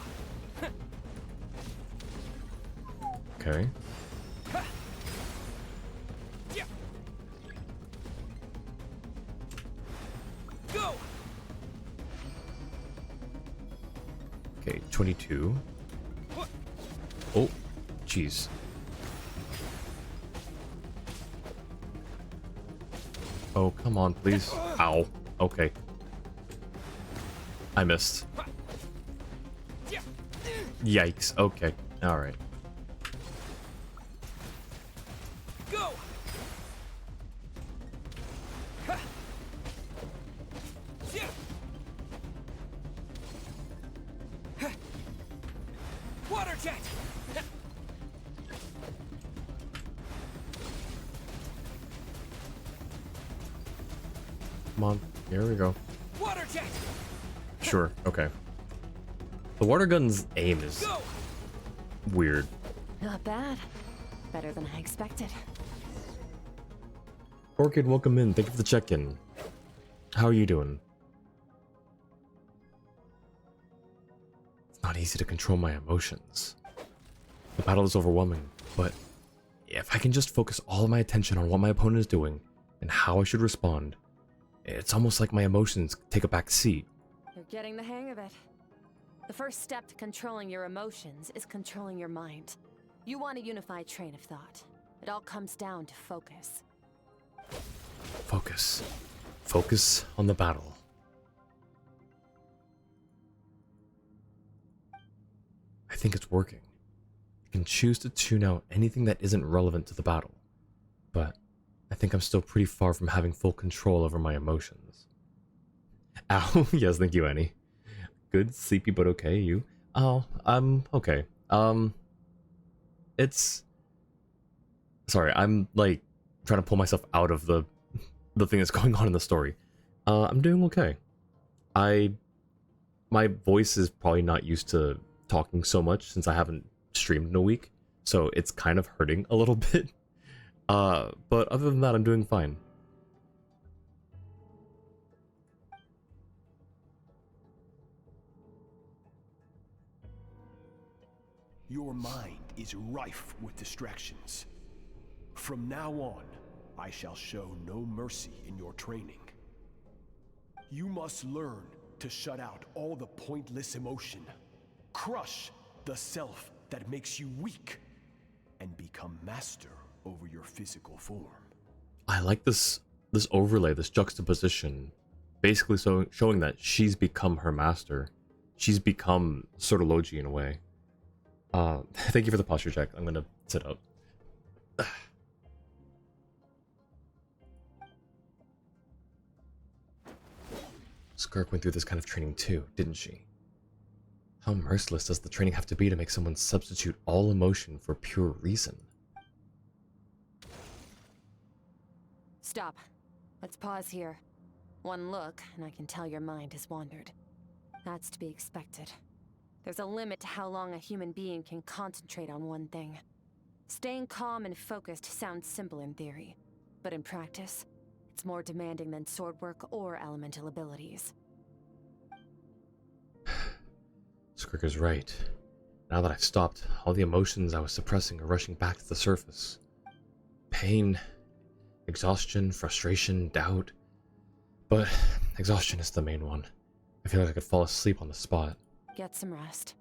Okay. Yeah! Go! Okay, 22. Oh, jeez. Oh, come on, please. Ow. Okay. I missed. Yikes. Okay. Alright. Go! Yeah! Water jet! Come on. Here we go. Water jet! Sure. Okay. The water gun's aim is Go! weird. Not bad. Better than I expected. Orchid, welcome in. Thank you for the check-in. How are you doing? It's not easy to control my emotions. The battle is overwhelming, but if I can just focus all of my attention on what my opponent is doing and how I should respond, it's almost like my emotions take a back seat. You're getting the hang of it. The first step to controlling your emotions is controlling your mind. You want a unified train of thought. It all comes down to focus. Focus. Focus on the battle. I think it's working. I can choose to tune out anything that isn't relevant to the battle, but I think I'm still pretty far from having full control over my emotions. Ow, yes, thank you, Annie. Good, sleepy, but okay, you? Oh, I'm okay. It's... Sorry, I'm, like, trying to pull myself out of the thing that's going on in the story. I'm doing okay. My voice is probably not used to talking so much since I haven't streamed in a week, so it's kind of hurting a little bit. But other than that, I'm doing fine. Your mind is rife with distractions. From now on, I shall show no mercy in your training. You must learn to shut out all the pointless emotion, crush the self that makes you weak, and become master over your physical form. I like this this overlay, this juxtaposition, basically showing that she's become her master. She's become Sordology in a way. Thank you for the posture check. I'm gonna sit up. Skirk went through this kind of training too, didn't she? How merciless does the training have to be to make someone substitute all emotion for pure reason? Stop. Let's pause here. One look, and I can tell your mind has wandered. That's to be expected. There's a limit to how long a human being can concentrate on one thing. Staying calm and focused sounds simple in theory, but in practice, it's more demanding than sword work or elemental abilities. Skirk is right. Now that I've stopped, all the emotions I was suppressing are rushing back to the surface. Pain, exhaustion, frustration, doubt. But exhaustion is the main one. I feel like I could fall asleep on the spot. Get some rest.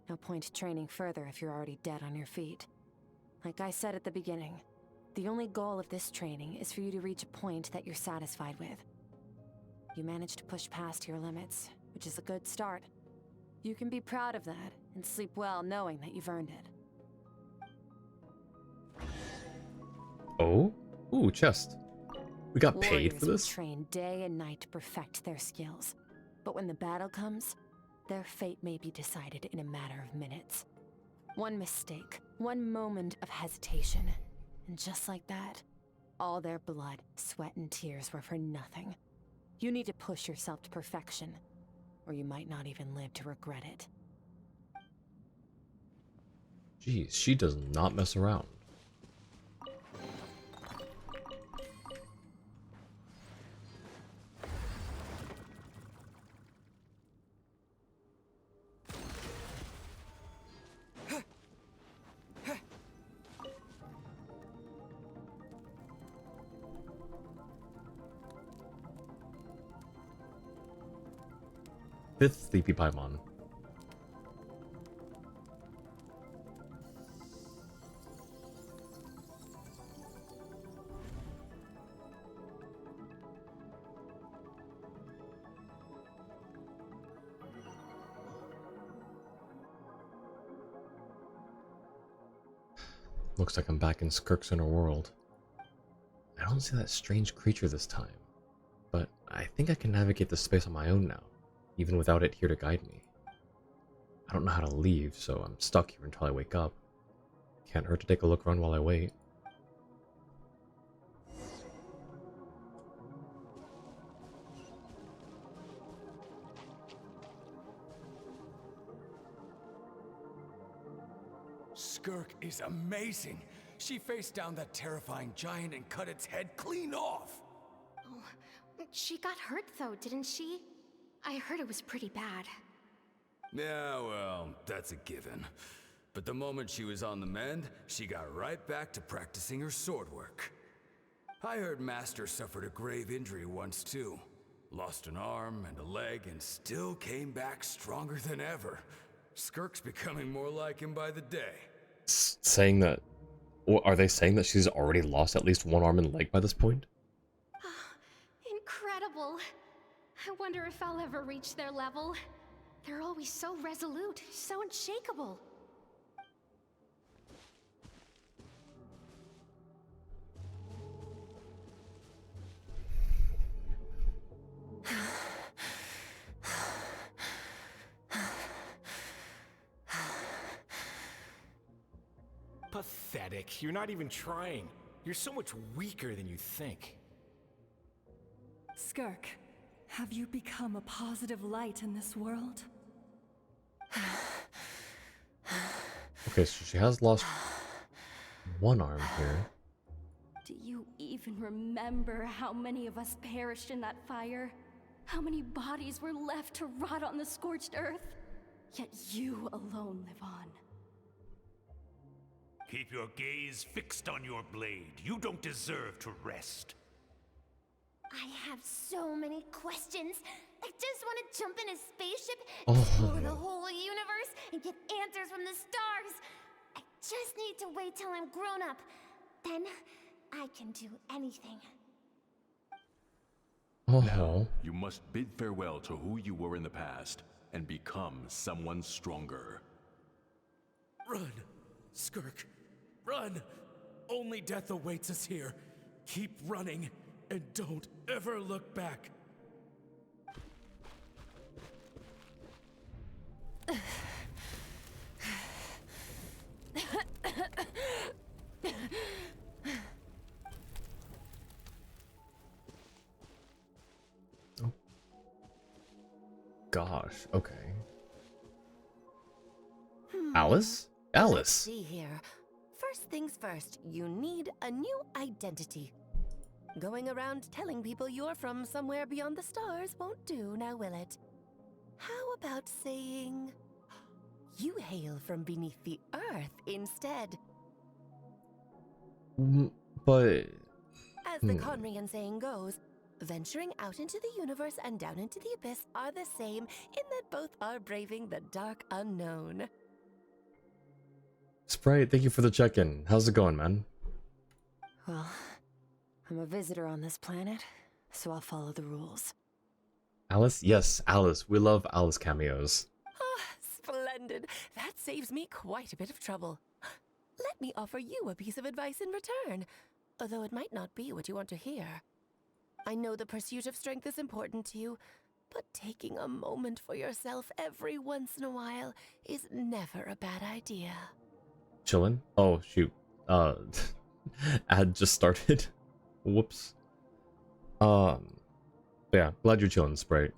No point training further if you're already dead on your feet. Like I said at the beginning, the only goal of this training is for you to reach a point that you're satisfied with. You managed to push past your limits, which is a good start. You can be proud of that and sleep well knowing that you've earned it. Oh? Ooh, chest. We got paid Warriors for this? will train day and night to perfect their skills. But when the battle comes, their fate may be decided in a matter of minutes. One mistake, one moment of hesitation, and just like that, all their blood, sweat, and tears were for nothing. You need to push yourself to perfection, or you might not even live to regret it. Jeez, she does not mess around. Fifth Sleepy Paimon. Looks like I'm back in Skirk's inner world. I don't see that strange creature this time, but I think I can navigate the space on my own now, even without it here to guide me. I don't know how to leave, so I'm stuck here until I wake up. Can't hurt to take a look around while I wait. Skirk is amazing. She faced down that terrifying giant and cut its head clean off. Oh, she got hurt though, didn't she? I heard it was pretty bad. Yeah, well, that's a given. But the moment she was on the mend, she got right back to practicing her sword work. I heard Master suffered a grave injury once too. Lost an arm and a leg and still came back stronger than ever. Skirk's becoming more like him by the day. Saying that... Well, are they saying that she's already lost at least one arm and leg by this point? Incredible. I wonder if I'll ever reach their level. They're always so resolute, so unshakable. Pathetic. You're not even trying. You're so much weaker than you think. Skirk, have you become a positive light in this world? Okay, so she has lost one arm here. Do you even remember how many of us perished in that fire? How many bodies were left to rot on the scorched earth? Yet you alone live on. Keep your gaze fixed on your blade. You don't deserve to rest. I have so many questions. I just want to jump in a spaceship, explore the whole universe, and get answers from the stars. I just need to wait till I'm grown up. Then I can do anything. Oh. You must bid farewell to who you were in the past and become someone stronger. Run, Skirk, run! Only death awaits us here. Keep running, and don't ever look back. Oh. Gosh, okay. Alice? Let's Alice! see here. First things first, you need a new identity. Going around telling people you're from somewhere beyond the stars won't do, now will it? How about saying you hail from beneath the earth instead? But... As the Conrian saying goes, venturing out into the universe and down into the abyss are the same in that both are braving the dark unknown. Sprite, thank you for the check-in. How's it going, man? Well, I'm a visitor on this planet, so I'll follow the rules. Alice? Yes, Alice. We love Alice cameos. Ah, splendid. That saves me quite a bit of trouble. Let me offer you a piece of advice in return, although it might not be what you want to hear. I know the pursuit of strength is important to you, but taking a moment for yourself every once in a while is never a bad idea. Chillin'? Oh, shoot. Ad just started. Whoops. Yeah, glad you're chillin', Sprite.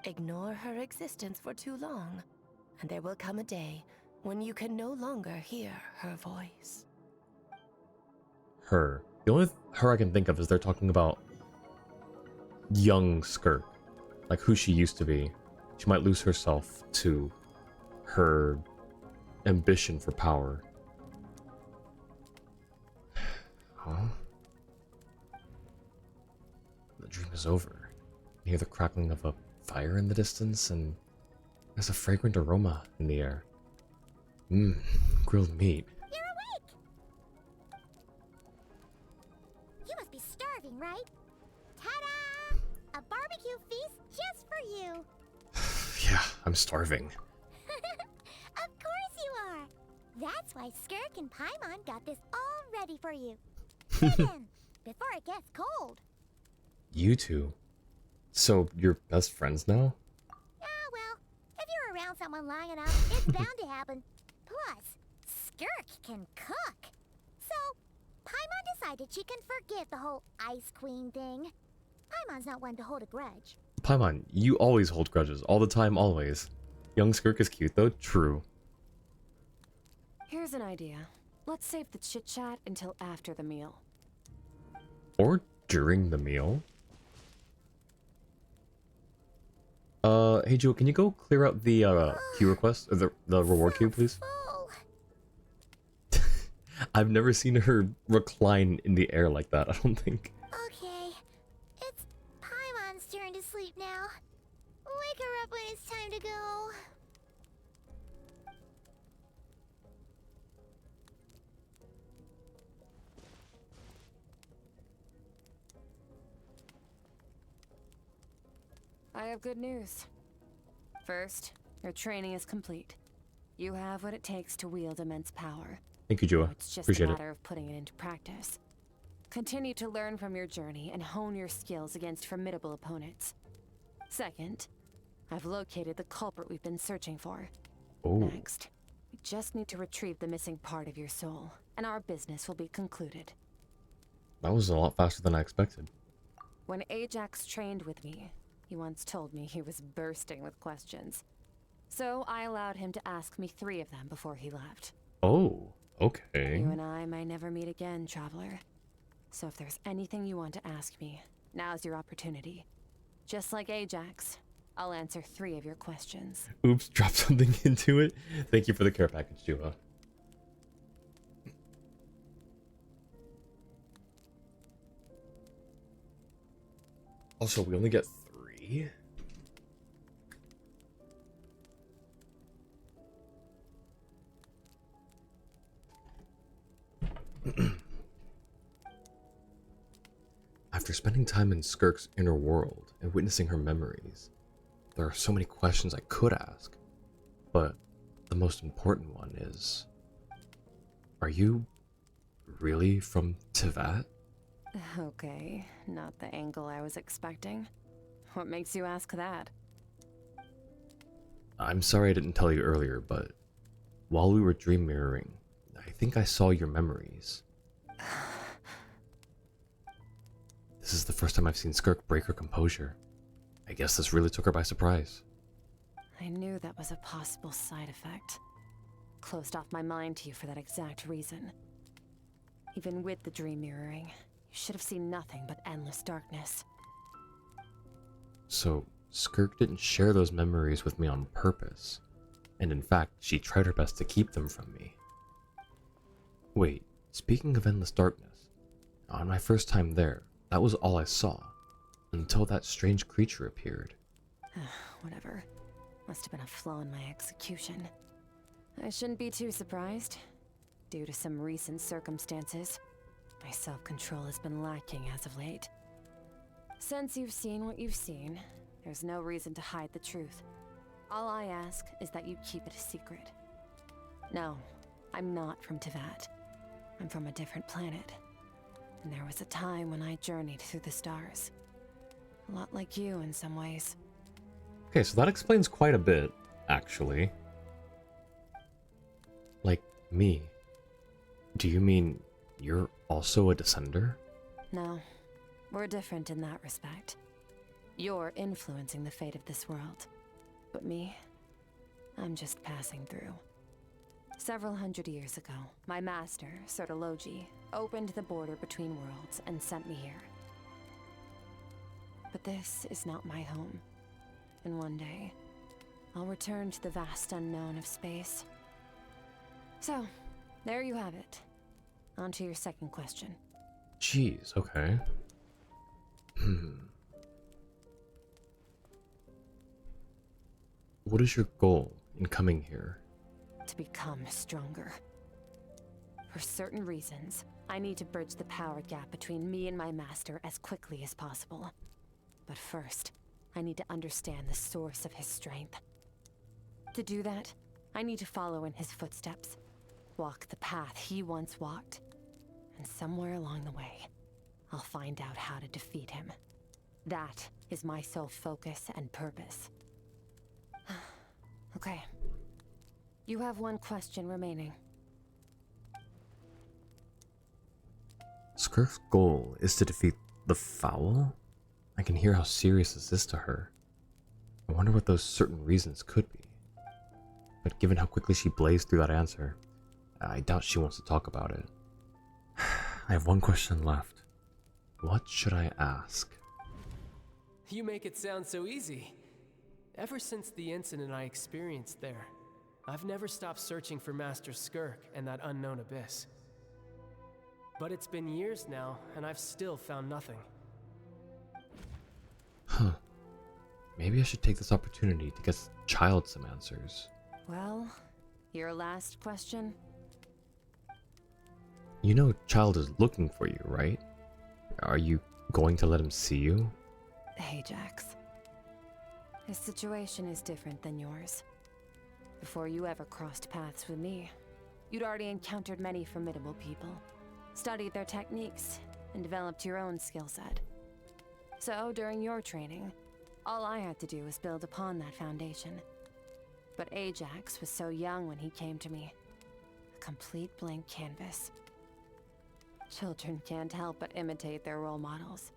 Ignore her existence for too long, and there will come a day when you can no longer hear her voice. Her. The only her I can think of is they're talking about young Skirk. Like who she used to be. She might lose herself to her ambition for power. Huh? The dream is over. You hear the crackling of a fire in the distance, and there's a fragrant aroma in the air. Mmm, grilled meat. You're awake! You must be starving, right? Ta-da! A barbecue feast just for you! Yeah, I'm starving. Of course you are! That's why Skirk and Paimon got this all ready for you. Then, before it gets cold. You two? So, you're best friends now? Ah, well, if you're around someone long enough, it's bound to happen. Plus, Skirk can cook. So, Paimon decided she can forgive the whole Ice Queen thing. Paimon's not one to hold a grudge. Paimon, you always hold grudges. All the time, always. Young Skirk is cute, though. True. Here's an idea. Let's save the chit-chat until after the meal. Or during the meal. Hey Jewel, can you go clear out the queue request, or the reward queue, please? I've never seen her recline in the air like that, I don't think. Okay, it's Paimon's turn to sleep now. Wake her up when it's time to go. I have good news. First, your training is complete. You have what it takes to wield immense power. Thank you, Jewel. It's just Appreciate a it. matter of putting it into practice. Continue to learn from your journey and hone your skills against formidable opponents. Second, I've located the culprit we've been searching for. Oh. Next, we just need to retrieve the missing part of your soul, and our business will be concluded. That was a lot faster than I expected. When Ajax trained with me, he once told me he was bursting with questions. So I allowed him to ask me 3 of them before he left. Oh, okay. You and I might never meet again, Traveler. So if there's anything you want to ask me, now's your opportunity. Just like Ajax, I'll answer 3 of your questions. Oops, dropped something into it. Thank you for the care package, Jewel. Also, we only get 3? After spending time in Skirk's inner world and witnessing her memories, there are so many questions I could ask, but the most important one is, are you really from Tivat? Okay, not the angle I was expecting. What makes you ask that? I'm sorry I didn't tell you earlier, but while we were dream mirroring, I think I saw your memories. This is the first time I've seen Skirk break her composure. I guess this really took her by surprise. I knew that was a possible side effect. Closed off my mind to you for that exact reason. Even with the dream mirroring, you should have seen nothing but endless darkness. So, Skirk didn't share those memories with me on purpose, and in fact, she tried her best to keep them from me. Wait, speaking of endless darkness, on my first time there, that was all I saw, until that strange creature appeared. Whatever. Must have been a flaw in my execution. I shouldn't be too surprised. Due to some recent circumstances, my self-control has been lacking as of late. Since you've seen what you've seen, there's no reason to hide the truth. All I ask is that you keep it a secret. No, I'm not from Tivat. I'm from a different planet. And there was a time when I journeyed through the stars. A lot like you in some ways. Okay, so that explains quite a bit, actually. Like me. Do you mean you're also a descender? No, we're different in that respect. You're influencing the fate of this world. But me, I'm just passing through. Several hundred years ago, my master, Sertologi, opened the border between worlds and sent me here. But this is not my home. And one day, I'll return to the vast unknown of space. So, there you have it. On to your second question. Jeez, okay. What is your goal in coming here? To become stronger. For certain reasons, I need to bridge the power gap between me and my master as quickly as possible. But first, I need to understand the source of his strength. To do that, I need to follow in his footsteps. Walk the path he once walked. And somewhere along the way, I'll find out how to defeat him. That is my sole focus and purpose. Okay. You have one question remaining. Skirk's goal is to defeat the Foul? I can hear how serious this is to her. I wonder what those certain reasons could be. But given how quickly she blazed through that answer, I doubt she wants to talk about it. I have one question left. What should I ask? You make it sound so easy. Ever since the incident I experienced there, I've never stopped searching for Master Skirk and that unknown abyss. But it's been years now, and I've still found nothing. Huh. Maybe I should take this opportunity to get Child some answers. Well, your last question? You know Child is looking for you, right? Are you going to let him see you? Ajax. His situation is different than yours. Before you ever crossed paths with me, you'd already encountered many formidable people, studied their techniques, and developed your own skill set. So, during your training, all I had to do was build upon that foundation. But Ajax was so young when he came to me. A complete blank canvas. Children can't help but imitate their role models.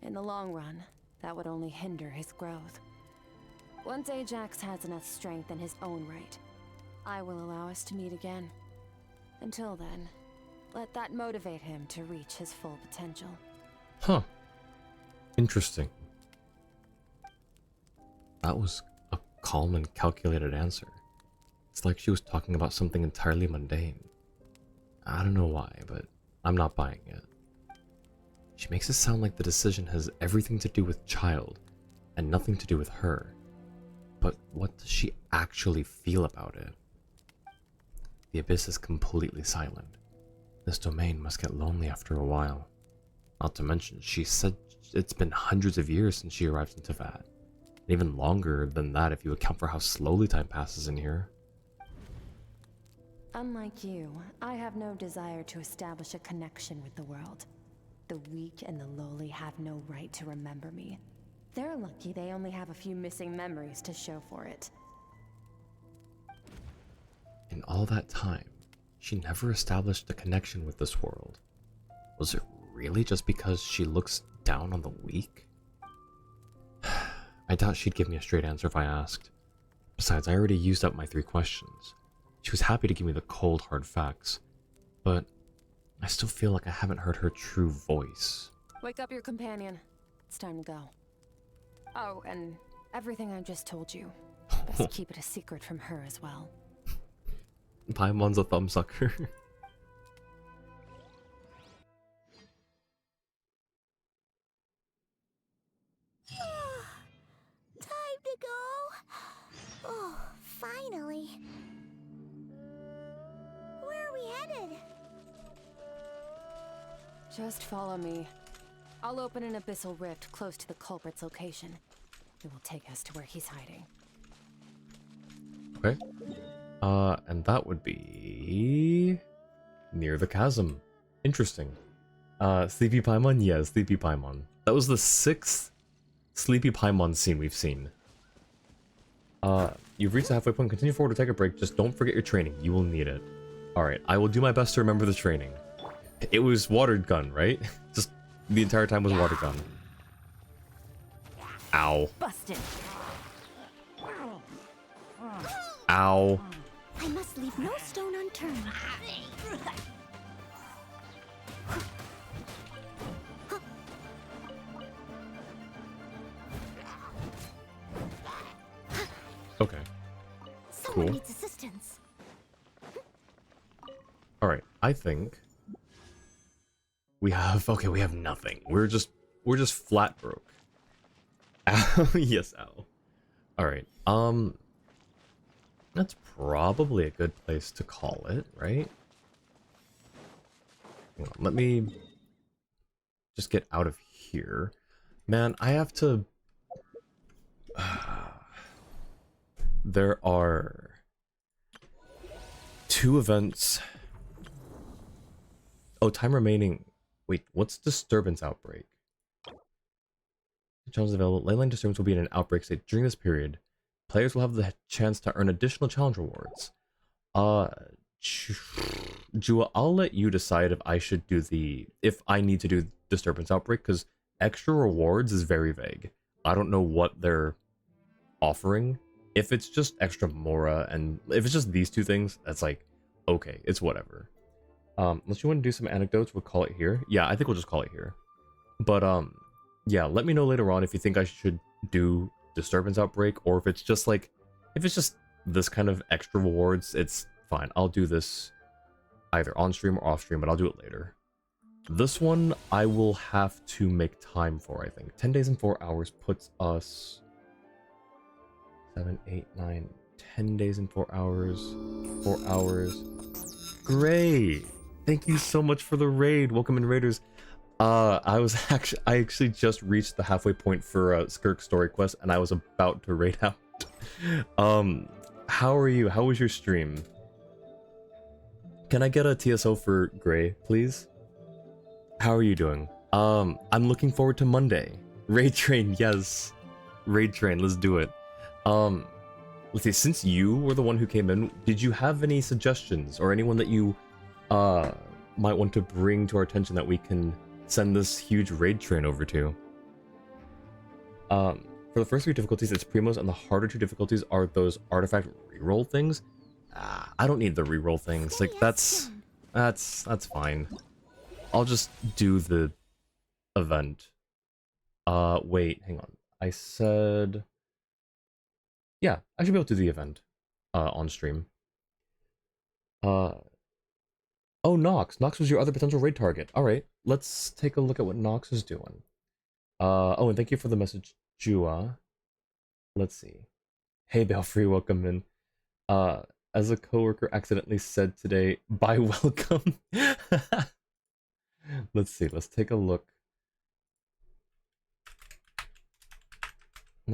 In the long run, that would only hinder his growth. Once Ajax has enough strength in his own right, I will allow us to meet again. Until then, let that motivate him to reach his full potential. Huh. Interesting. That was a calm and calculated answer. It's like she was talking about something entirely mundane. I don't know why, but I'm not buying it. She makes it sound like the decision has everything to do with Child and nothing to do with her. But what does she actually feel about it? The abyss is completely silent. This domain must get lonely after a while. Not to mention, she said it's been hundreds of years since she arrived in Teyvat. And even longer than that if you account for how slowly time passes in here. Unlike you, I have no desire to establish a connection with the world. The weak and the lowly have no right to remember me. They're lucky they only have a few missing memories to show for it. In all that time, she never established a connection with this world. Was it really just because she looks down on the weak? I doubt she'd give me a straight answer if I asked. Besides, I already used up my 3 questions. She was happy to give me the cold, hard facts, but I still feel like I haven't heard her true voice. Wake up your companion. It's time to go. Oh, and everything I just told you. Best keep it a secret from her as well. Paimon's a thumbsucker. Time to go. Oh, finally. Where are we headed? Just follow me. I'll open an abyssal rift close to the culprit's location. It will take us to where he's hiding. Okay. And that would be near the chasm. Interesting. Sleepy Paimon? Yeah, Sleepy Paimon. That was the 6th Sleepy Paimon scene we've seen. You've reached the halfway point. Continue forward or take a break. Just don't forget your training. You will need it. Alright, I will do my best to remember the training. It was water gun, right? Just the entire time was water gun. Ow. Busted. Ow. I must leave no stone unturned. Okay. Someone Cool. needs assistance. Alright, I think we have nothing. We're just flat broke. Ow, yes, ow. Alright, that's probably a good place to call it, right? Hang on, let me just get out of here. Man, I have to... There are 2 events. Oh, time remaining. Wait, what's disturbance outbreak? Challenges available. Leyline disturbance will be in an outbreak state. During this period, players will have the chance to earn additional challenge rewards. Jua, I'll let you decide if I should do if I need to do disturbance outbreak, because extra rewards is very vague. I don't know what they're offering. If it's just extra Mora, and if it's just these 2 things, that's like, okay, it's whatever. Unless you want to do some anecdotes, we'll call it here. Yeah, I think we'll just call it here. But, yeah, let me know later on if you think I should do disturbance outbreak, or if it's just like, if it's just this kind of extra rewards, it's fine. I'll do this either on stream or off stream, but I'll do it later. This one, I will have to make time for, I think. 10 days and 4 hours puts us... 7, 8, 9, 10 days and 4 hours. 4 hours. Great! Thank you so much for the raid. Welcome in, raiders. I actually just reached the halfway point for Skirk story quest, and I was about to raid out. How are you? How was your stream? Can I get a TSO for Gray, please? How are you doing? I'm looking forward to Monday. Raid train, yes. Raid train, let's do it. Let's see, since you were the one who came in, did you have any suggestions or anyone that you might want to bring to our attention that we can send this huge raid train over to? For the first 3 difficulties, it's Primos, and the harder 2 difficulties are those artifact reroll things. I don't need the reroll things. Like, that's fine. I'll just do the event. Wait, hang on. I said... Yeah, I should be able to do the event on stream. Oh, Nox. Nox was your other potential raid target. Alright, let's take a look at what Nox is doing. Oh, and thank you for the message, Jua. Let's see. Hey, Balfree, welcome in. As a coworker accidentally said today, bye welcome. Let's see, let's take a look.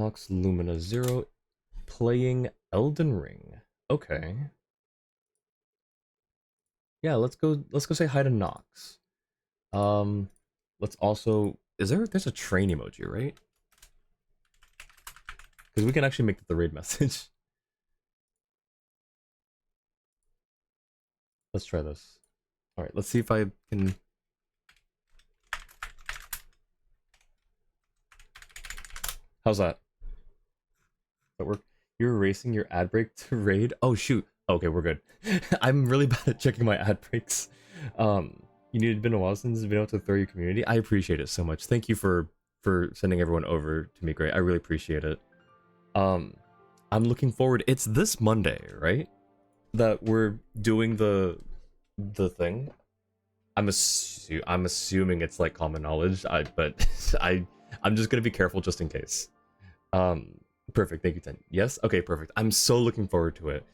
Nox Lumina 0 playing Elden Ring. Okay. Yeah, let's go say hi to Nox. Let's also there's a train emoji, right? Because we can actually make the raid message. Let's try this. Alright, let's see if I can. How's that? Does that work? You're erasing your ad break to raid? Oh shoot. Okay, we're good. I'm really bad at checking my ad breaks. It's been a while since you've been able to throw your community. I appreciate it so much. Thank you for sending everyone over to me. Great. I really appreciate it. I'm looking forward. It's this Monday, right? That we're doing the thing. I'm assuming it's like common knowledge. But I'm just gonna be careful just in case. Perfect. Thank you, Ten. Yes. Okay. Perfect. I'm so looking forward to it.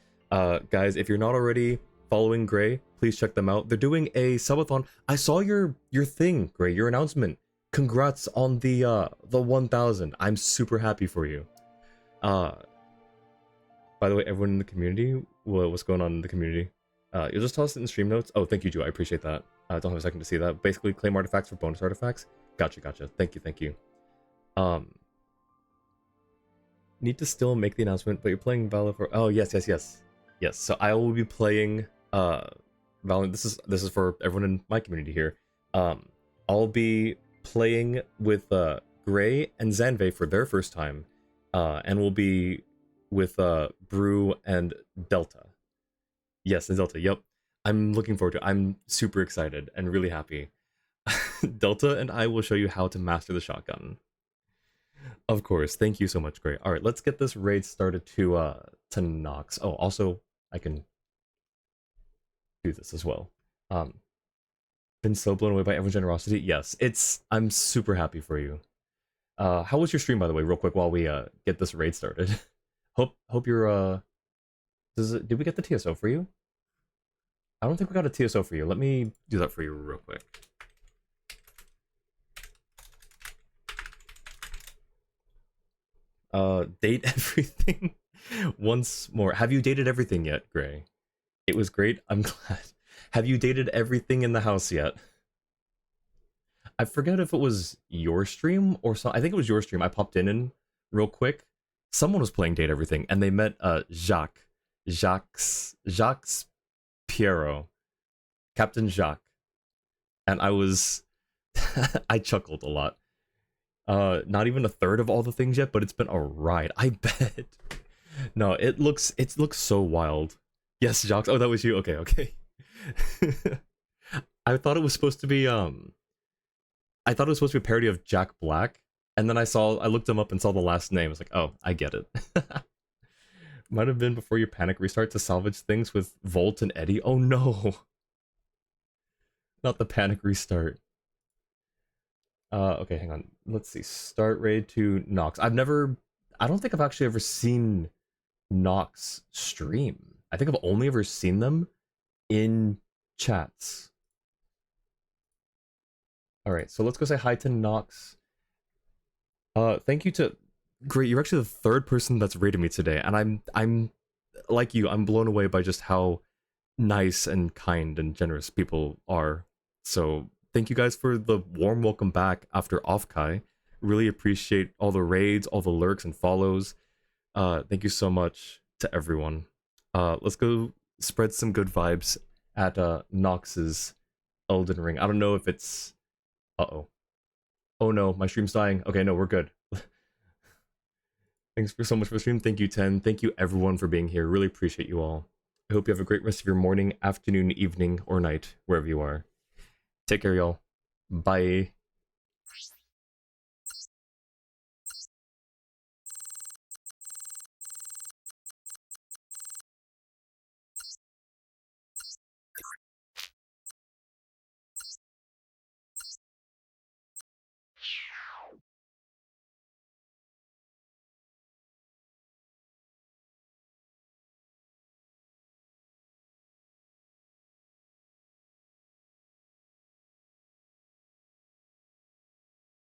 Guys, if you're not already following Gray, please check them out. They're doing a subathon. I saw your thing, Gray. Your announcement. Congrats on the 1,000. I'm super happy for you. By the way, everyone in the community, what's going on in the community? You'll just tell us in the stream notes. Oh, thank you, Joe. I appreciate that. I don't have a second to see that. Basically, claim artifacts for bonus artifacts. Gotcha. Thank you. Need to still make the announcement, but you're playing Valor for. Oh, yes. So I will be playing Valorant. This is for everyone in my community here. I'll be playing with Gray and Zanvey for their first time, and we'll be with Brew and Delta. Yes, and Delta. Yep. I'm looking forward to it. I'm super excited and really happy. Delta and I will show you how to master the shotgun. Of course. Thank you so much, Gray. All right, let's get this raid started to Nox. Oh, also I can do this as well. Been so blown away by everyone's generosity. Yes, I'm super happy for you. How was your stream, by the way, real quick, while we get this raid started? hope you're did we get the TSO for you? I don't think we got a TSO for you. Let me do that for you real quick. Date everything once more. Have you dated everything yet, Gray? It was great. I'm glad. Have you dated everything in the house yet? I forget if it was your stream or so. I think it was your stream. I popped in real quick. Someone was playing Date Everything, and they met Jacques Piero, Captain Jacques, and I was I chuckled a lot. Not even a third of all the things yet, but it's been a ride. I bet. No, it looks so wild. Yes, Jacques. Oh, that was you. Okay. I thought it was supposed to be a parody of Jack Black, and then I looked him up and saw the last name. I was like, oh, I get it. Might have been before your panic restart to salvage things with Volt and Eddie. Oh no. Not the panic restart. Okay, hang on. Let's see. Start raid to Nox. I don't think I've actually ever seen Nox stream. I think I've only ever seen them in chats. Alright, so let's go say hi to Nox. Thank you to... Great, you're actually the third person that's raided me today, and I'm like you, I'm blown away by just how nice and kind and generous people are. So thank you guys for the warm welcome back after OffKai. Really appreciate all the raids, all the lurks and follows. Thank you so much to everyone. Let's go spread some good vibes at Nox's Elden Ring. I don't know if it's... Uh-oh. Oh no, my stream's dying. Okay, no, we're good. Thanks so much for the stream. Thank you, Ten. Thank you, everyone, for being here. Really appreciate you all. I hope you have a great rest of your morning, afternoon, evening, or night, wherever you are. Take care, y'all. Bye.